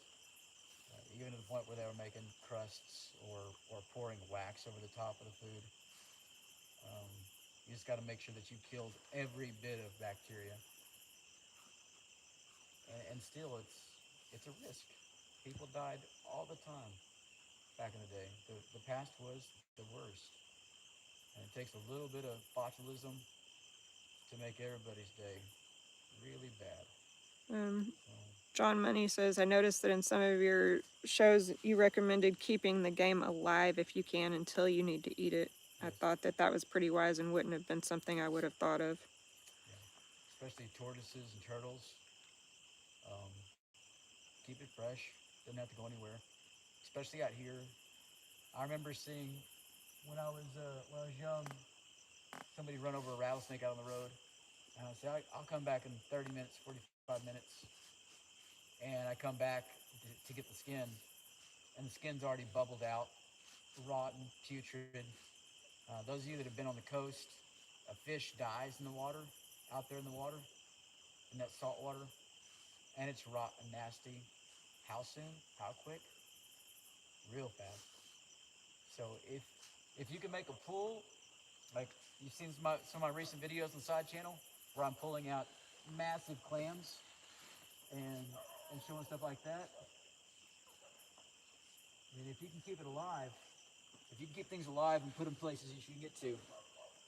even to the point where they were making crusts or pouring wax over the top of the food. You just got to make sure that you killed every bit of bacteria. And still, it's a risk. People died all the time back in the day. The past was the worst. And it takes a little bit of botulism to make everybody's day really bad. John Money says, I noticed that in some of your shows you recommended keeping the game alive if you can until you need to eat it. I thought that was pretty wise and wouldn't have been something I would have thought of. Yeah. especially tortoises and turtles. Um, keep it fresh. Doesn't have to go anywhere, especially out here. I remember seeing when I was young, somebody run over a rattlesnake out on the road, and I said, I'll come back in 30 minutes, 45 minutes, and I come back to get the skin, and the skin's already bubbled out, rotten, putrid. Those of you that have been on the coast, a fish dies in the water, out there in the water, in that salt water, and it's rotten, nasty. How soon? How quick? Real fast. So if you can make a pool, like you've seen some of my recent videos on the side channel, where I'm pulling out massive clams and showing stuff like that. I mean, if you can keep it alive, if you can keep things alive and put them places you can get to,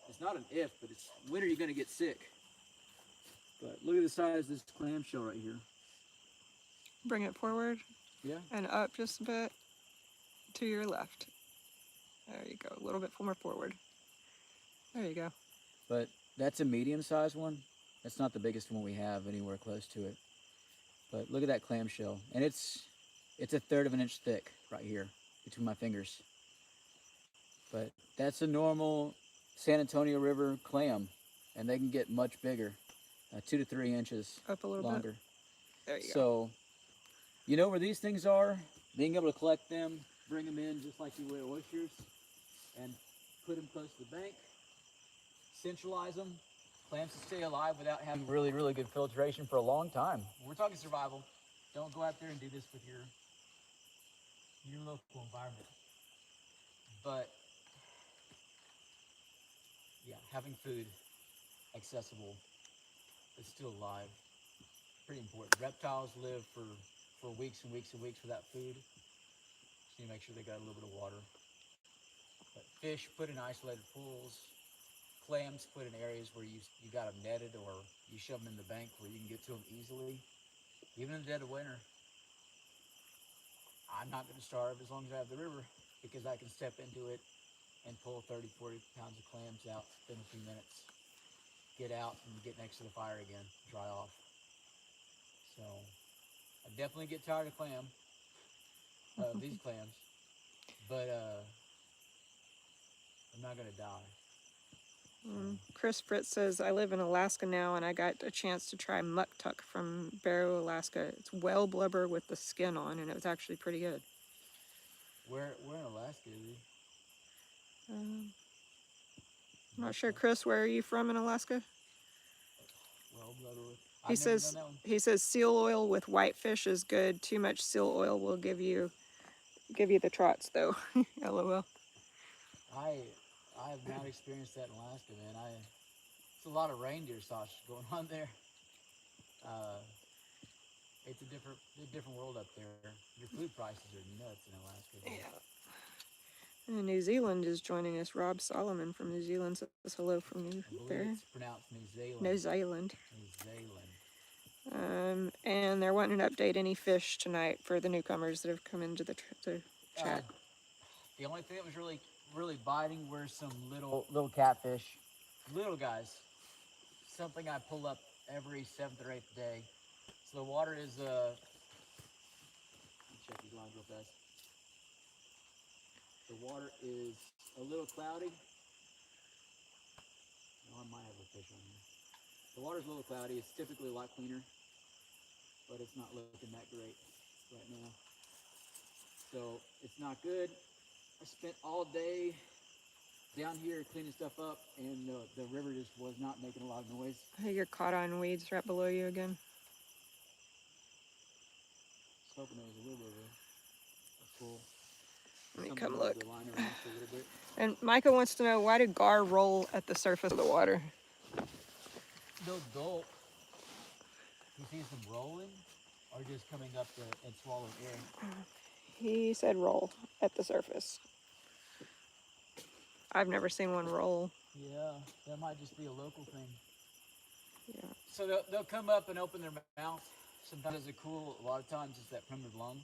it's not an if, but it's when are you going to get sick? But look at the size of this clamshell right here. Bring it forward Yeah. and up just a bit to your left. There you go. A little bit more forward. There you go. But that's a medium-sized one. That's not the biggest one we have anywhere close to it. But look at that clamshell, and it's a 1/3 of an inch thick right here between my fingers. But that's a normal San Antonio River clam, and they can get much bigger, 2 to 3 inches Up a little longer. bit. There you go. So, you know where these things are? Being able to collect them, bring them in just like you would oysters, and put them close to the bank, centralize them, clams to stay alive without having really, really good filtration for a long time. We're talking survival. Don't go out there and do this with your local environment. But yeah, having food accessible is still alive. Pretty important. Reptiles live for weeks and weeks and weeks without food. So you make sure they got a little bit of water. But fish put in isolated pools. Clams put in areas where you got them netted, or you shove them in the bank where you can get to them easily. Even in the dead of winter, I'm not going to starve as long as I have the river, because I can step into it and pull 30, 40 pounds of clams out in a few minutes. Get out and get next to the fire again, dry off. So I definitely get tired of these clams, but I'm not going to die. Chris Fritz says, I live in Alaska now, and I got a chance to try mucktuck from Barrow, Alaska. It's whale blubber with the skin on, and it was actually pretty good. Where in Alaska is he? I'm not sure. Chris, where are you from in Alaska? Well, He says, seal oil with whitefish is good. Too much seal oil will give you the trots, though. LOL. I have not experienced that in Alaska, man. It's a lot of reindeer sausage going on there. It's a different world up there. Your food prices are nuts in Alaska. Yeah. And New Zealand is joining us. Rob Solomon from New Zealand says hello from I believe it's pronounced New Zealand. New Zealand. New Zealand. And they're wanting to update any fish tonight for the newcomers that have come into the chat. The only thing that was really biting were some little catfish, little guys. Something I pull up every 7th or 8th day. So the water is let me check these lines real fast. The water is a little cloudy. Oh, I might have a fish on here. The water's a little cloudy. It's typically a lot cleaner, but it's not looking that great right now. So it's not good. I spent all day down here cleaning stuff up, and the river just was not making a lot of noise. Hey, you're caught on weeds right below you again. Just hoping there was a little bit of a pool. Let me come look. The line around for a little bit. And Micah wants to know, why do gar roll at the surface of the water? They'll gulp. You see them rolling, or just coming up and swallowing air? He said roll at the surface. I've never seen one roll. Yeah, that might just be a local thing. Yeah. So they'll come up and open their mouth. Sometimes it's cool. A lot of times it's that primitive lung.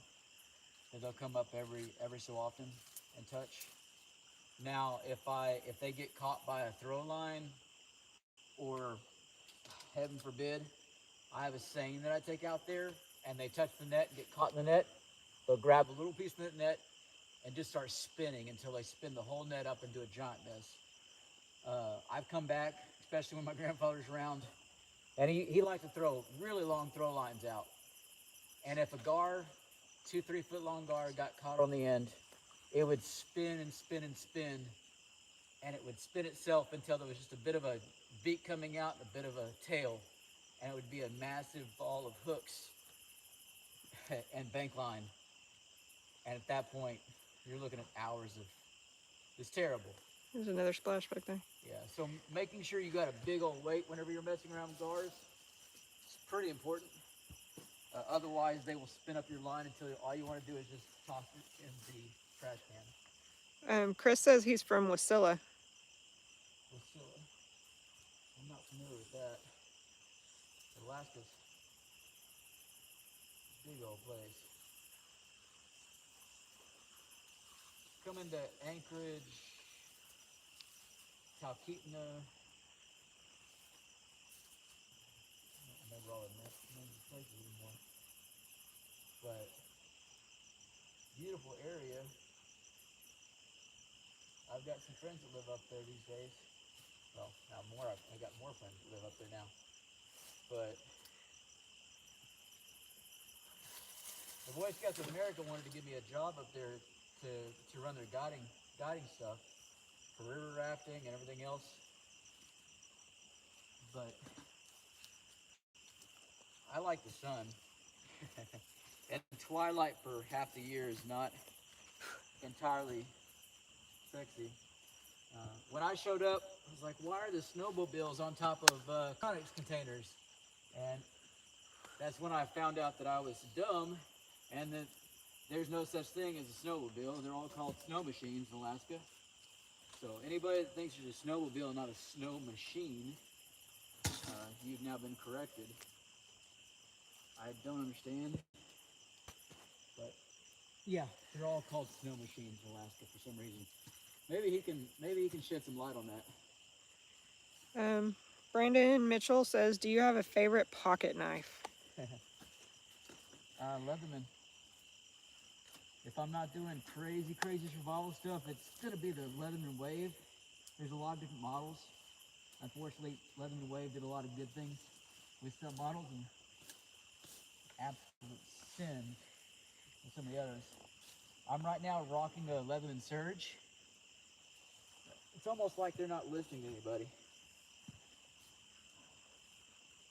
So they'll come up every so often and touch. Now, if they get caught by a throw line, or heaven forbid, I have a seine that I take out there and they touch the net and get caught in the net, they'll grab a little piece of the net and just start spinning until they spin the whole net up into a giant mess. I've come back, especially when my grandfather's around, and he liked to throw really long throw lines out. And if a gar, 2-3 foot long gar, got caught on the end, it would spin and spin and spin, and it would spin itself until there was just a bit of a beak coming out and a bit of a tail, and it would be a massive ball of hooks and bank line. And at that point, you're looking at hours of, it's terrible. There's another splash back there. Yeah, so making sure you got a big old weight whenever you're messing around with gars is pretty important. Otherwise, they will spin up your line until all you want to do is just toss it in the trash can. Chris says he's from Wasilla. Wasilla. I'm not familiar with that. Alaska's a big old place. Come into Anchorage, Talkeetna. I don't remember all the names of places anymore. But beautiful area. I've got some friends that live up there these days. Well, now more. I got more friends that live up there now. But the Boy Scouts of America wanted to give me a job up there to run their guiding stuff for river rafting and everything else. But I like the sun. And twilight for half the year is not entirely sexy. When I showed up, I was like, why are the snowmobiles on top of Conex containers? And that's when I found out that I was dumb and that there's no such thing as a snowmobile. They're all called snow machines in Alaska. So anybody that thinks there's a snowmobile and not a snow machine, you've now been corrected. I don't understand. But yeah, they're all called snow machines in Alaska for some reason. Maybe he can shed some light on that. Brandon Mitchell says, do you have a favorite pocket knife? Leatherman. If I'm not doing crazy survival stuff, it's gonna be the Leatherman Wave. There's a lot of different models. Unfortunately, Leatherman Wave did a lot of good things with some models and absolute sin with some of the others. I'm right now rocking a Leatherman Surge. It's almost like they're not listening to anybody.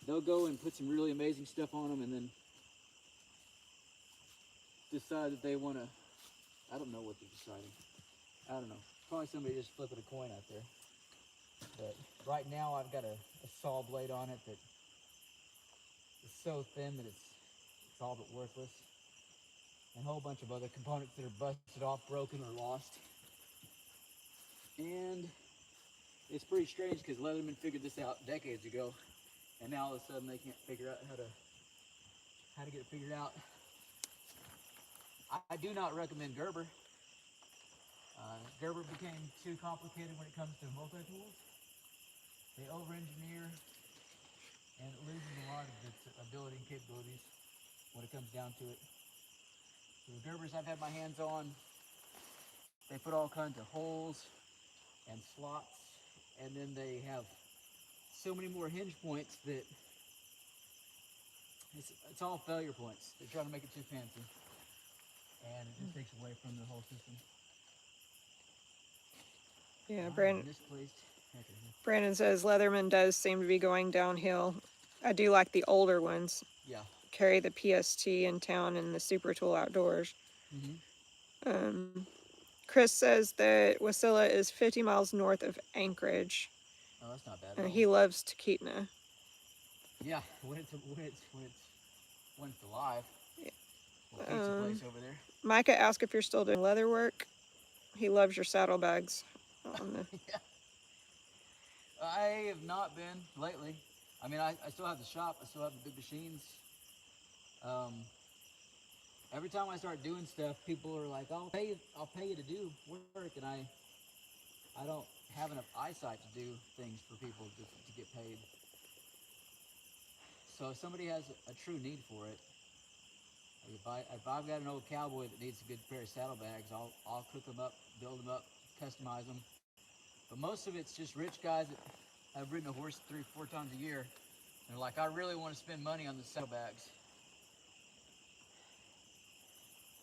They'll go and put some really amazing stuff on them and then decide that they want to, I don't know what they're deciding. I don't know. Probably somebody just flipping a coin out there. But right now I've got a saw blade on it that is so thin that it's all but worthless. And a whole bunch of other components that are busted off, broken, or lost. And it's pretty strange because Leatherman figured this out decades ago. And now all of a sudden they can't figure out how to get it figured out. I do not recommend Gerber. Gerber became too complicated when it comes to multi-tools. They over-engineer and it loses a lot of its ability and capabilities when it comes down to it. So the Gerbers I've had my hands on, they put all kinds of holes and slots, and then they have so many more hinge points that it's all failure points. They're trying to make it too fancy, and it just takes away from the whole system. Yeah, Misplaced. Brandon says Leatherman does seem to be going downhill. I do like the older ones. Yeah. Carry the PST in town and the Super Tool outdoors. Mm-hmm. Chris says that Wasilla is 50 miles north of Anchorage. Oh, that's not bad. And he loves Talkeetna. Yeah, when it's alive. Yeah. Well, pizza place over there. Micah asked if you're still doing leather work. He loves your saddlebags. Yeah. I have not been lately. I mean, I still have the shop. I still have the big machines. Every time I start doing stuff, people are like, I'll pay you to do work, and I don't have enough eyesight to do things for people to get paid. So if somebody has a true need for it, if I've got an old cowboy that needs a good pair of saddlebags, I'll cook them up, build them up, customize them. But most of it's just rich guys that have ridden a horse 3-4 times a year. And they're like, I really want to spend money on the saddlebags.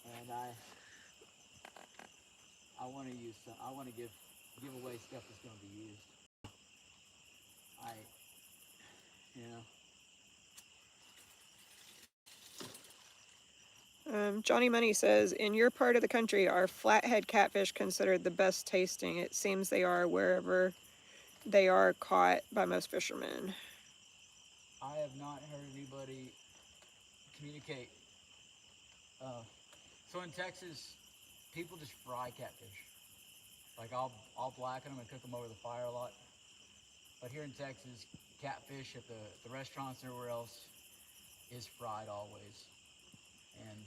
And I want to use some. I want to give away stuff that's going to be used. You know. Johnny Money says, in your part of the country, are flathead catfish considered the best tasting? It seems they are wherever they are caught by most fishermen. I have not heard anybody communicate. So in Texas, people just fry catfish. Like I'll blacken them and cook them over the fire a lot. But here in Texas, catfish at the restaurants and everywhere else is fried always. And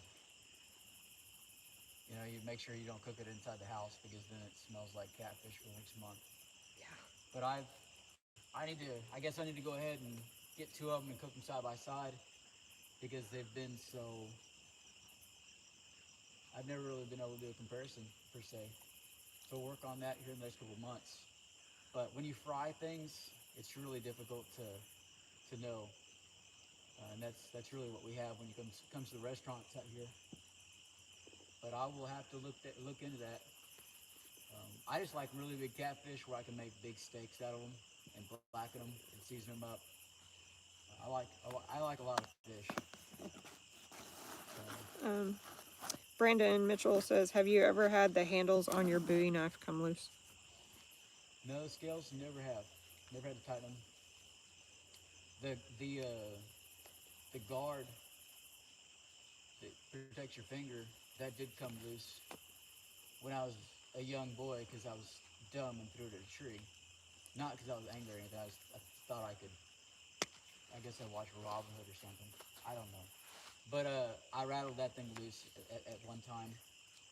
you know, you make sure you don't cook it inside the house because then it smells like catfish for the next month. Yeah. But I guess I need to go ahead and get 2 of them and cook them side by side because they've been so, I've never really been able to do a comparison per se. So we'll work on that here in the next couple of months. But when you fry things, it's really difficult to know. And that's really what we have when it comes to the restaurants out here. But I will have to look into that. I just like really big catfish where I can make big steaks out of them and blacken them and season them up. I like a lot of fish. Brandon Mitchell says, have you ever had the handles on your Bowie knife come loose? No, scales, never have. Never had to tighten them. The guard that protects your finger, that did come loose when I was a young boy because I was dumb and threw it at a tree. Not because I was angry or anything. I thought I could. I guess I watched Robin Hood or something. I don't know. But I rattled that thing loose at one time,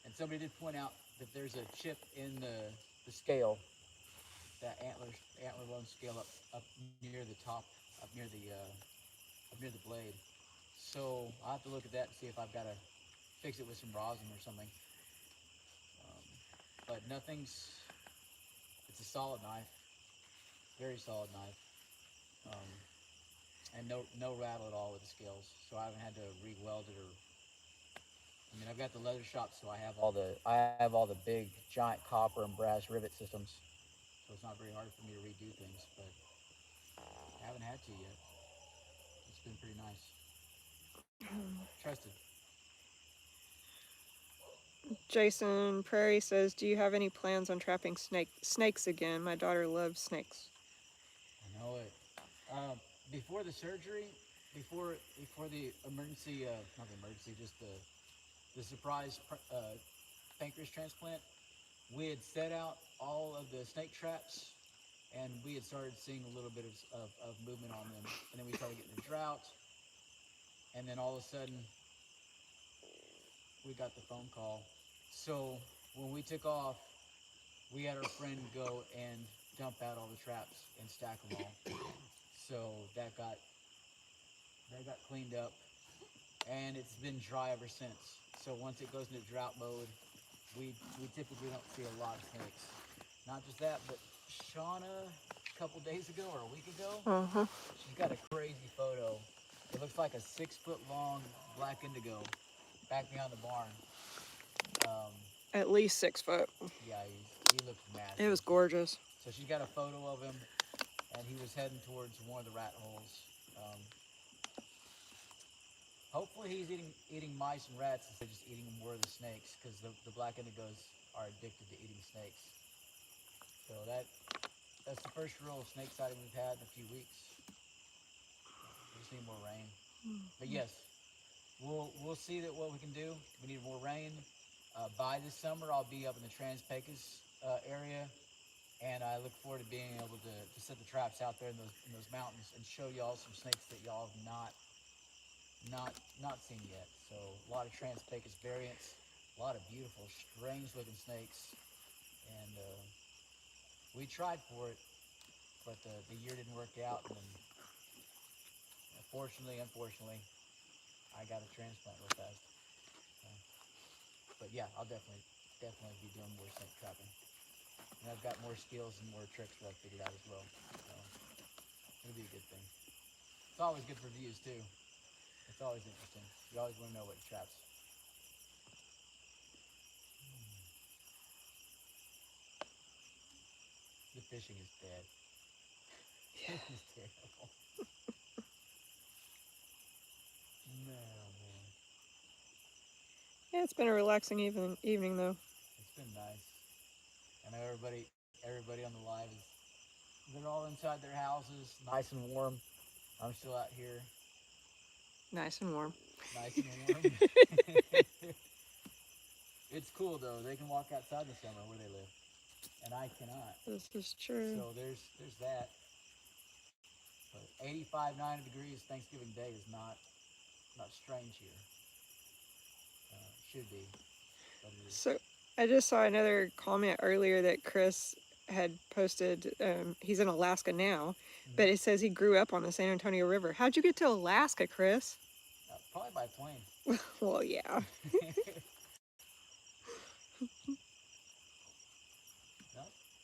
and somebody did point out that there's a chip in the scale, that antler bone scale up near the top, up near the blade. So I'll have to look at that and see if I've got to fix it with some rosin or something. But it's a solid knife, very solid knife, and no rattle at all with the scales. So I haven't had to re-weld it I've got the leather shop, so I have all the big giant copper and brass rivet systems. So it's not very hard for me to redo things, but I haven't had to yet. It's been pretty nice. Trusted. Jason Prairie says, do you have any plans on trapping snakes again? My daughter loves snakes. I know it. Before the surgery, before the emergency, not the emergency, just the surprise pancreas transplant, we had set out all of the snake traps, and we had started seeing a little bit of movement on them. And then we started getting a drought, and then all of a sudden, we got the phone call. So when we took off, we had our friend go and dump out all the traps and stack them all. So that got cleaned up, and it's been dry ever since. So once it goes into drought mode, we typically don't see a lot of snakes. Not just that, but Shauna, a couple days ago or a week ago, she's got a crazy photo. It looks like a 6-foot long black indigo back behind the barn. At least 6 foot. Yeah, he looks massive. It was gorgeous. So she's got a photo of him, and he was heading towards one of the rat holes. Hopefully he's eating mice and rats instead of just eating more of the snakes, because the black indigos are addicted to eating snakes. So that's the first real snake sighting we've had in a few weeks. We just need more rain. But yes, we'll see what we can do. We need more rain. By this summer, I'll be up in the Trans-Pecos area, and I look forward to being able to set the traps out there in those mountains and show y'all some snakes that y'all have not seen yet. So a lot of Trans-Pecos variants, a lot of beautiful, strange-looking snakes, and we tried for it, but the year didn't work out, and then Fortunately, unfortunately, I got a transplant real fast. So, but yeah, I'll definitely be doing more snake trapping. And I've got more skills and more tricks that I figured out as well. So it'll be a good thing. It's always good for views too. It's always interesting. You always want to know what traps. The fishing is bad. It is terrible. Man. Yeah, it's been a relaxing evening though. It's been nice. I know everybody on the live they're all inside their houses, nice and warm. I'm still out here, Nice and warm. nice and warm. It's cool though. They can walk outside in the summer where they live, and I cannot. This is true. So there's that. But 85, 90 degrees Thanksgiving Day is not strange here. Should be, but it is. So I just saw another comment earlier that Chris had posted. He's in Alaska now, but it says he grew up on the San Antonio River. How'd you get to Alaska, Chris? Probably by plane. Well, yeah. No,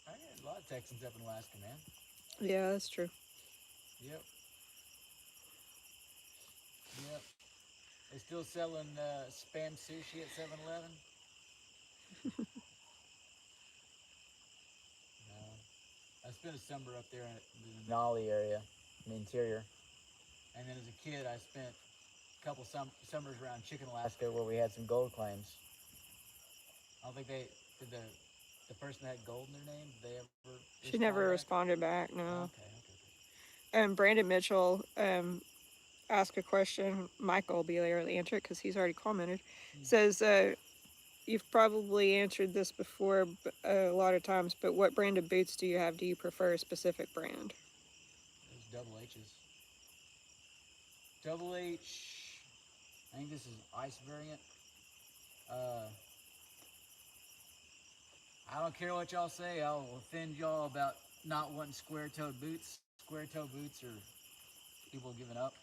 I got a lot of Texans up in Alaska, man. Yeah, that's true. Yep. They still selling spam sushi at 7-Eleven? No. I spent a summer up there in the Denali area, in the interior. And then as a kid, I spent a couple summers around Chicken, Alaska, where we had some gold claims. I don't think did the person that had gold in their name, did they ever She never back? responded back, no. Okay. And Brandon Mitchell asked a question. Michael will be there to answer it because he's already commented. Says, you've probably answered this before a lot of times, but what brand of boots do you have? Do you prefer a specific brand? There's double H's. Double H, I think this is ice variant. I don't care what y'all say. I'll offend y'all about not wanting square-toed boots. Square-toed boots are people giving up.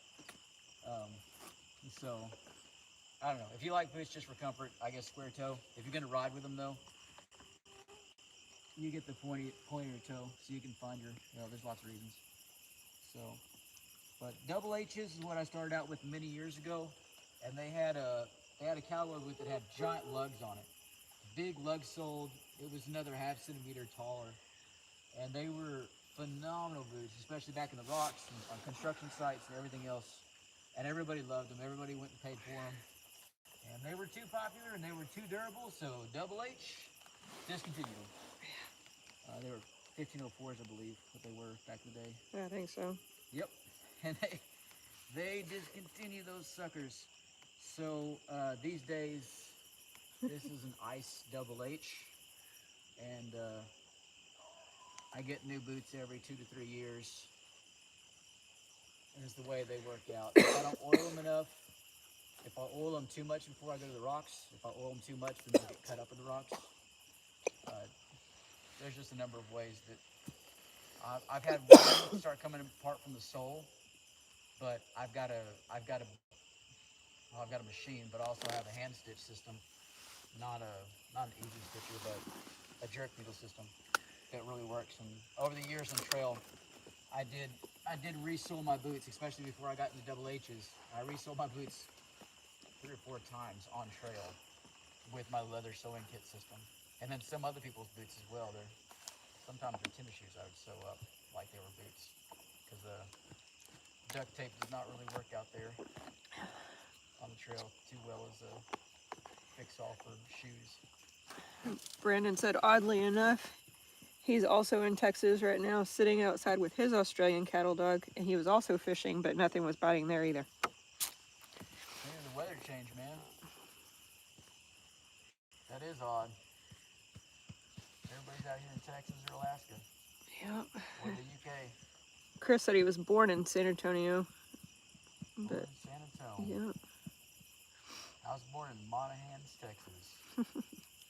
So, I don't know. If you like boots just for comfort, I guess square-toe. If you're going to ride with them, though, you get the pointier toe so you can find there's lots of reasons. So, but double H's is what I started out with many years ago. And they had a cowboy boot that had giant lugs on it. Big lug soled. It was another half centimeter taller. And they were phenomenal boots, especially back in the rocks and on construction sites and everything else. And everybody loved them. Everybody went and paid for them. And they were too popular and they were too durable, so Double H discontinued them. They were 1504s, I believe, what they were back in the day. I think so. Yep. And they discontinued those suckers. So these days, this is an ice Double H. And I get new boots every 2 to 3 years. And it's the way they work out. If I don't oil them enough, if I oil them too much before I go to the rocks, if I oil them too much, then they'll get cut up in the rocks. There's just a number of ways that I've had one start coming apart from the sole, but I've got a machine, but I also have a hand stitch system, not an easy stitcher, but a jerk needle system that really works. And over the years on trail, I did resole my boots, especially before I got into Double H's. I resoled my boots 3 or 4 times on trail with my leather sewing kit system. And then some other people's boots as well. Sometimes they're tennis shoes I would sew up like they were boots. Because duct tape does not really work out there on the trail too well as a fix-all for shoes. Brandon said, oddly enough, he's also in Texas right now, sitting outside with his Australian cattle dog, and he was also fishing, but nothing was biting there either. Maybe the weather change, man. That is odd. Everybody's out here in Texas or Alaska. Yep. Or the UK. Chris said he was born in San Antonio. Born But in San Antonio. yeah. I was born in Monahans, Texas.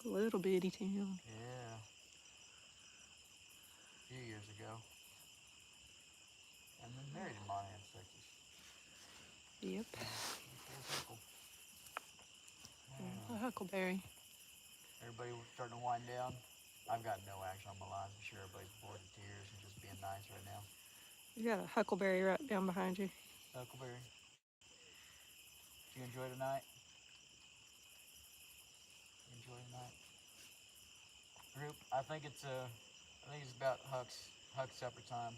Little bitty town. Yeah. A few years ago. And then married in Monahans, Texas. Yep. Full circle. A huckleberry. Everybody starting to wind down. I've got no action on my lines. I'm sure everybody's bored to tears and just being nice right now. You got a huckleberry right down behind you. Huckleberry. Did you enjoy tonight? Enjoy tonight. Group, I think it's about Huck's supper time.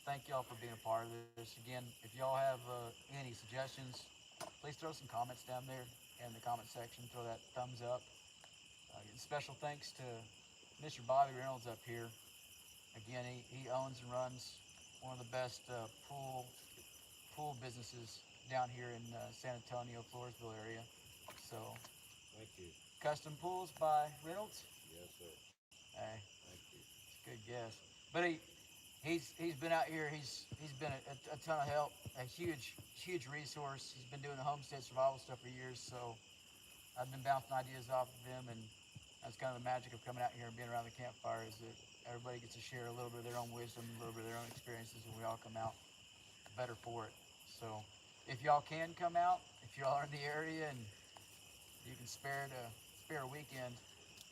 Thank y'all for being a part of this. Again, if y'all have any suggestions, please throw some comments down there in the comment section. Throw that thumbs up. Special thanks to Mr. Bobby Reynolds up here. Again, he owns and runs one of the best pool businesses down here in San Antonio, Floresville area. So, Thank you. custom pools by Reynolds. Yes, sir. Hey, Thank you. it's a good guess. But he's been out here. He's been a ton of help, a huge resource. He's been doing the homestead survival stuff for years. So I've been bouncing ideas off of him, and that's kind of the magic of coming out here and being around the campfire, is that everybody gets to share a little bit of their own wisdom, a little bit of their own experiences, and we all come out better for it. So if y'all can come out, if y'all are in the area and you can spare a weekend,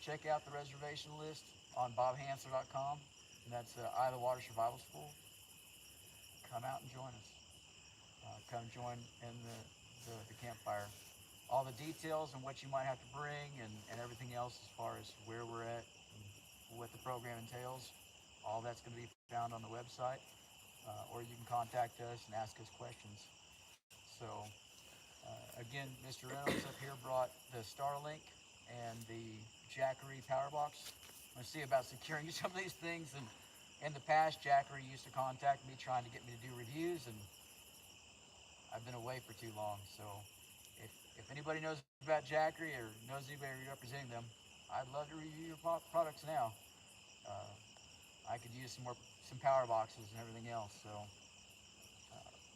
check out the reservation list on bobhansler.com, and that's Eye of the Water Survival School. Come out and join us. Come join in the campfire. All the details and what you might have to bring and everything else as far as where we're at and what the program entails, all that's going to be found on the website, or you can contact us and ask us questions. So again, Mr. Reynolds up here brought the Starlink and the Jackery power box. I'm going to see about securing some of these things. And in the past, Jackery used to contact me trying to get me to do reviews, and I've been away for too long. So if anybody knows about Jackery or knows anybody representing them, I'd love to review your products now. I could use some power boxes and everything else. So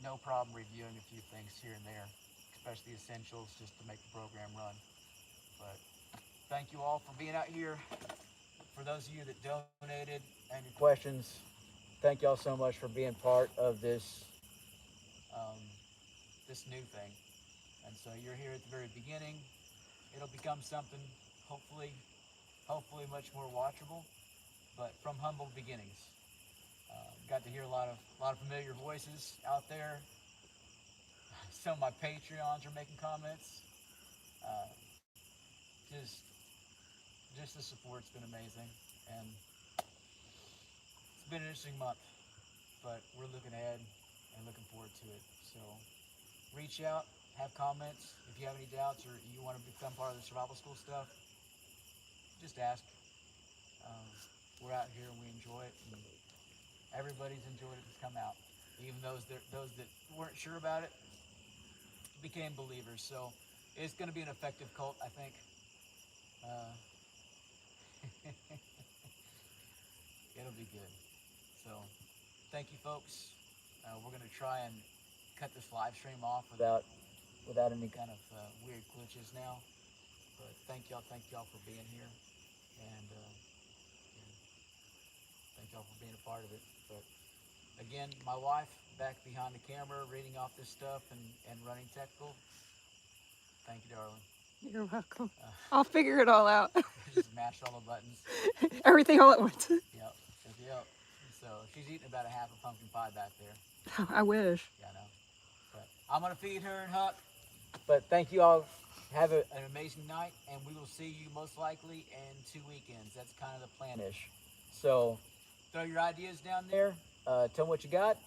no problem reviewing a few things here and there, especially essentials just to make the program run. But thank you all for being out here. For those of you that donated and your questions, thank y'all so much for being part of this new thing. And so you're here at the very beginning. It'll become something hopefully much more watchable, but from humble beginnings. Got to hear a lot of familiar voices out there. Some of my Patreons are making comments. Just the support's been amazing, and it's been an interesting month, but we're looking ahead and looking forward to it. So reach out, have comments. If you have any doubts or you want to become part of the survival school stuff, just ask. We're out here and we enjoy it, and everybody's enjoyed it that's come out. Even those that weren't sure about it became believers. So it's going to be an effective cult, I think. It'll be good. So thank you, folks. We're going to try and cut this live stream off without any kind of weird glitches now. But thank y'all for being here, and thank y'all for being a part of it. But again, my wife back behind the camera reading off this stuff and running technical. Thank you, darling. You're welcome. I'll figure it all out. Just mashed all the buttons. Everything all at once. Yep. So she's eating about a half a pumpkin pie back there. I wish. Yeah, I know. But I'm gonna feed her and Huck. But thank you all. Have an amazing night, and we will see you most likely in 2 weekends. That's kind of the plan-ish. So throw your ideas down there. Tell them what you got.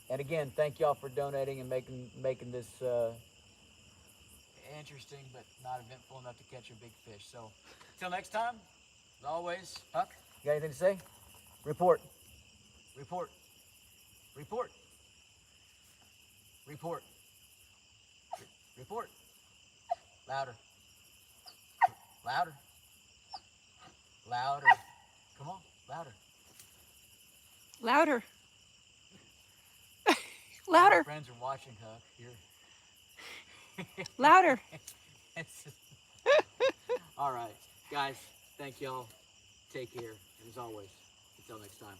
And again, thank y'all for donating and making this interesting, but not eventful enough to catch a big fish. So until next time, as always, Huck, you got anything to say? Report. Report. Report. Report. Report. Louder. Louder. Louder. Come on, louder. Louder. Louder. My friends are watching, Huck. You're Louder. All right, guys. Thank y'all. Take care. And as always, until next time.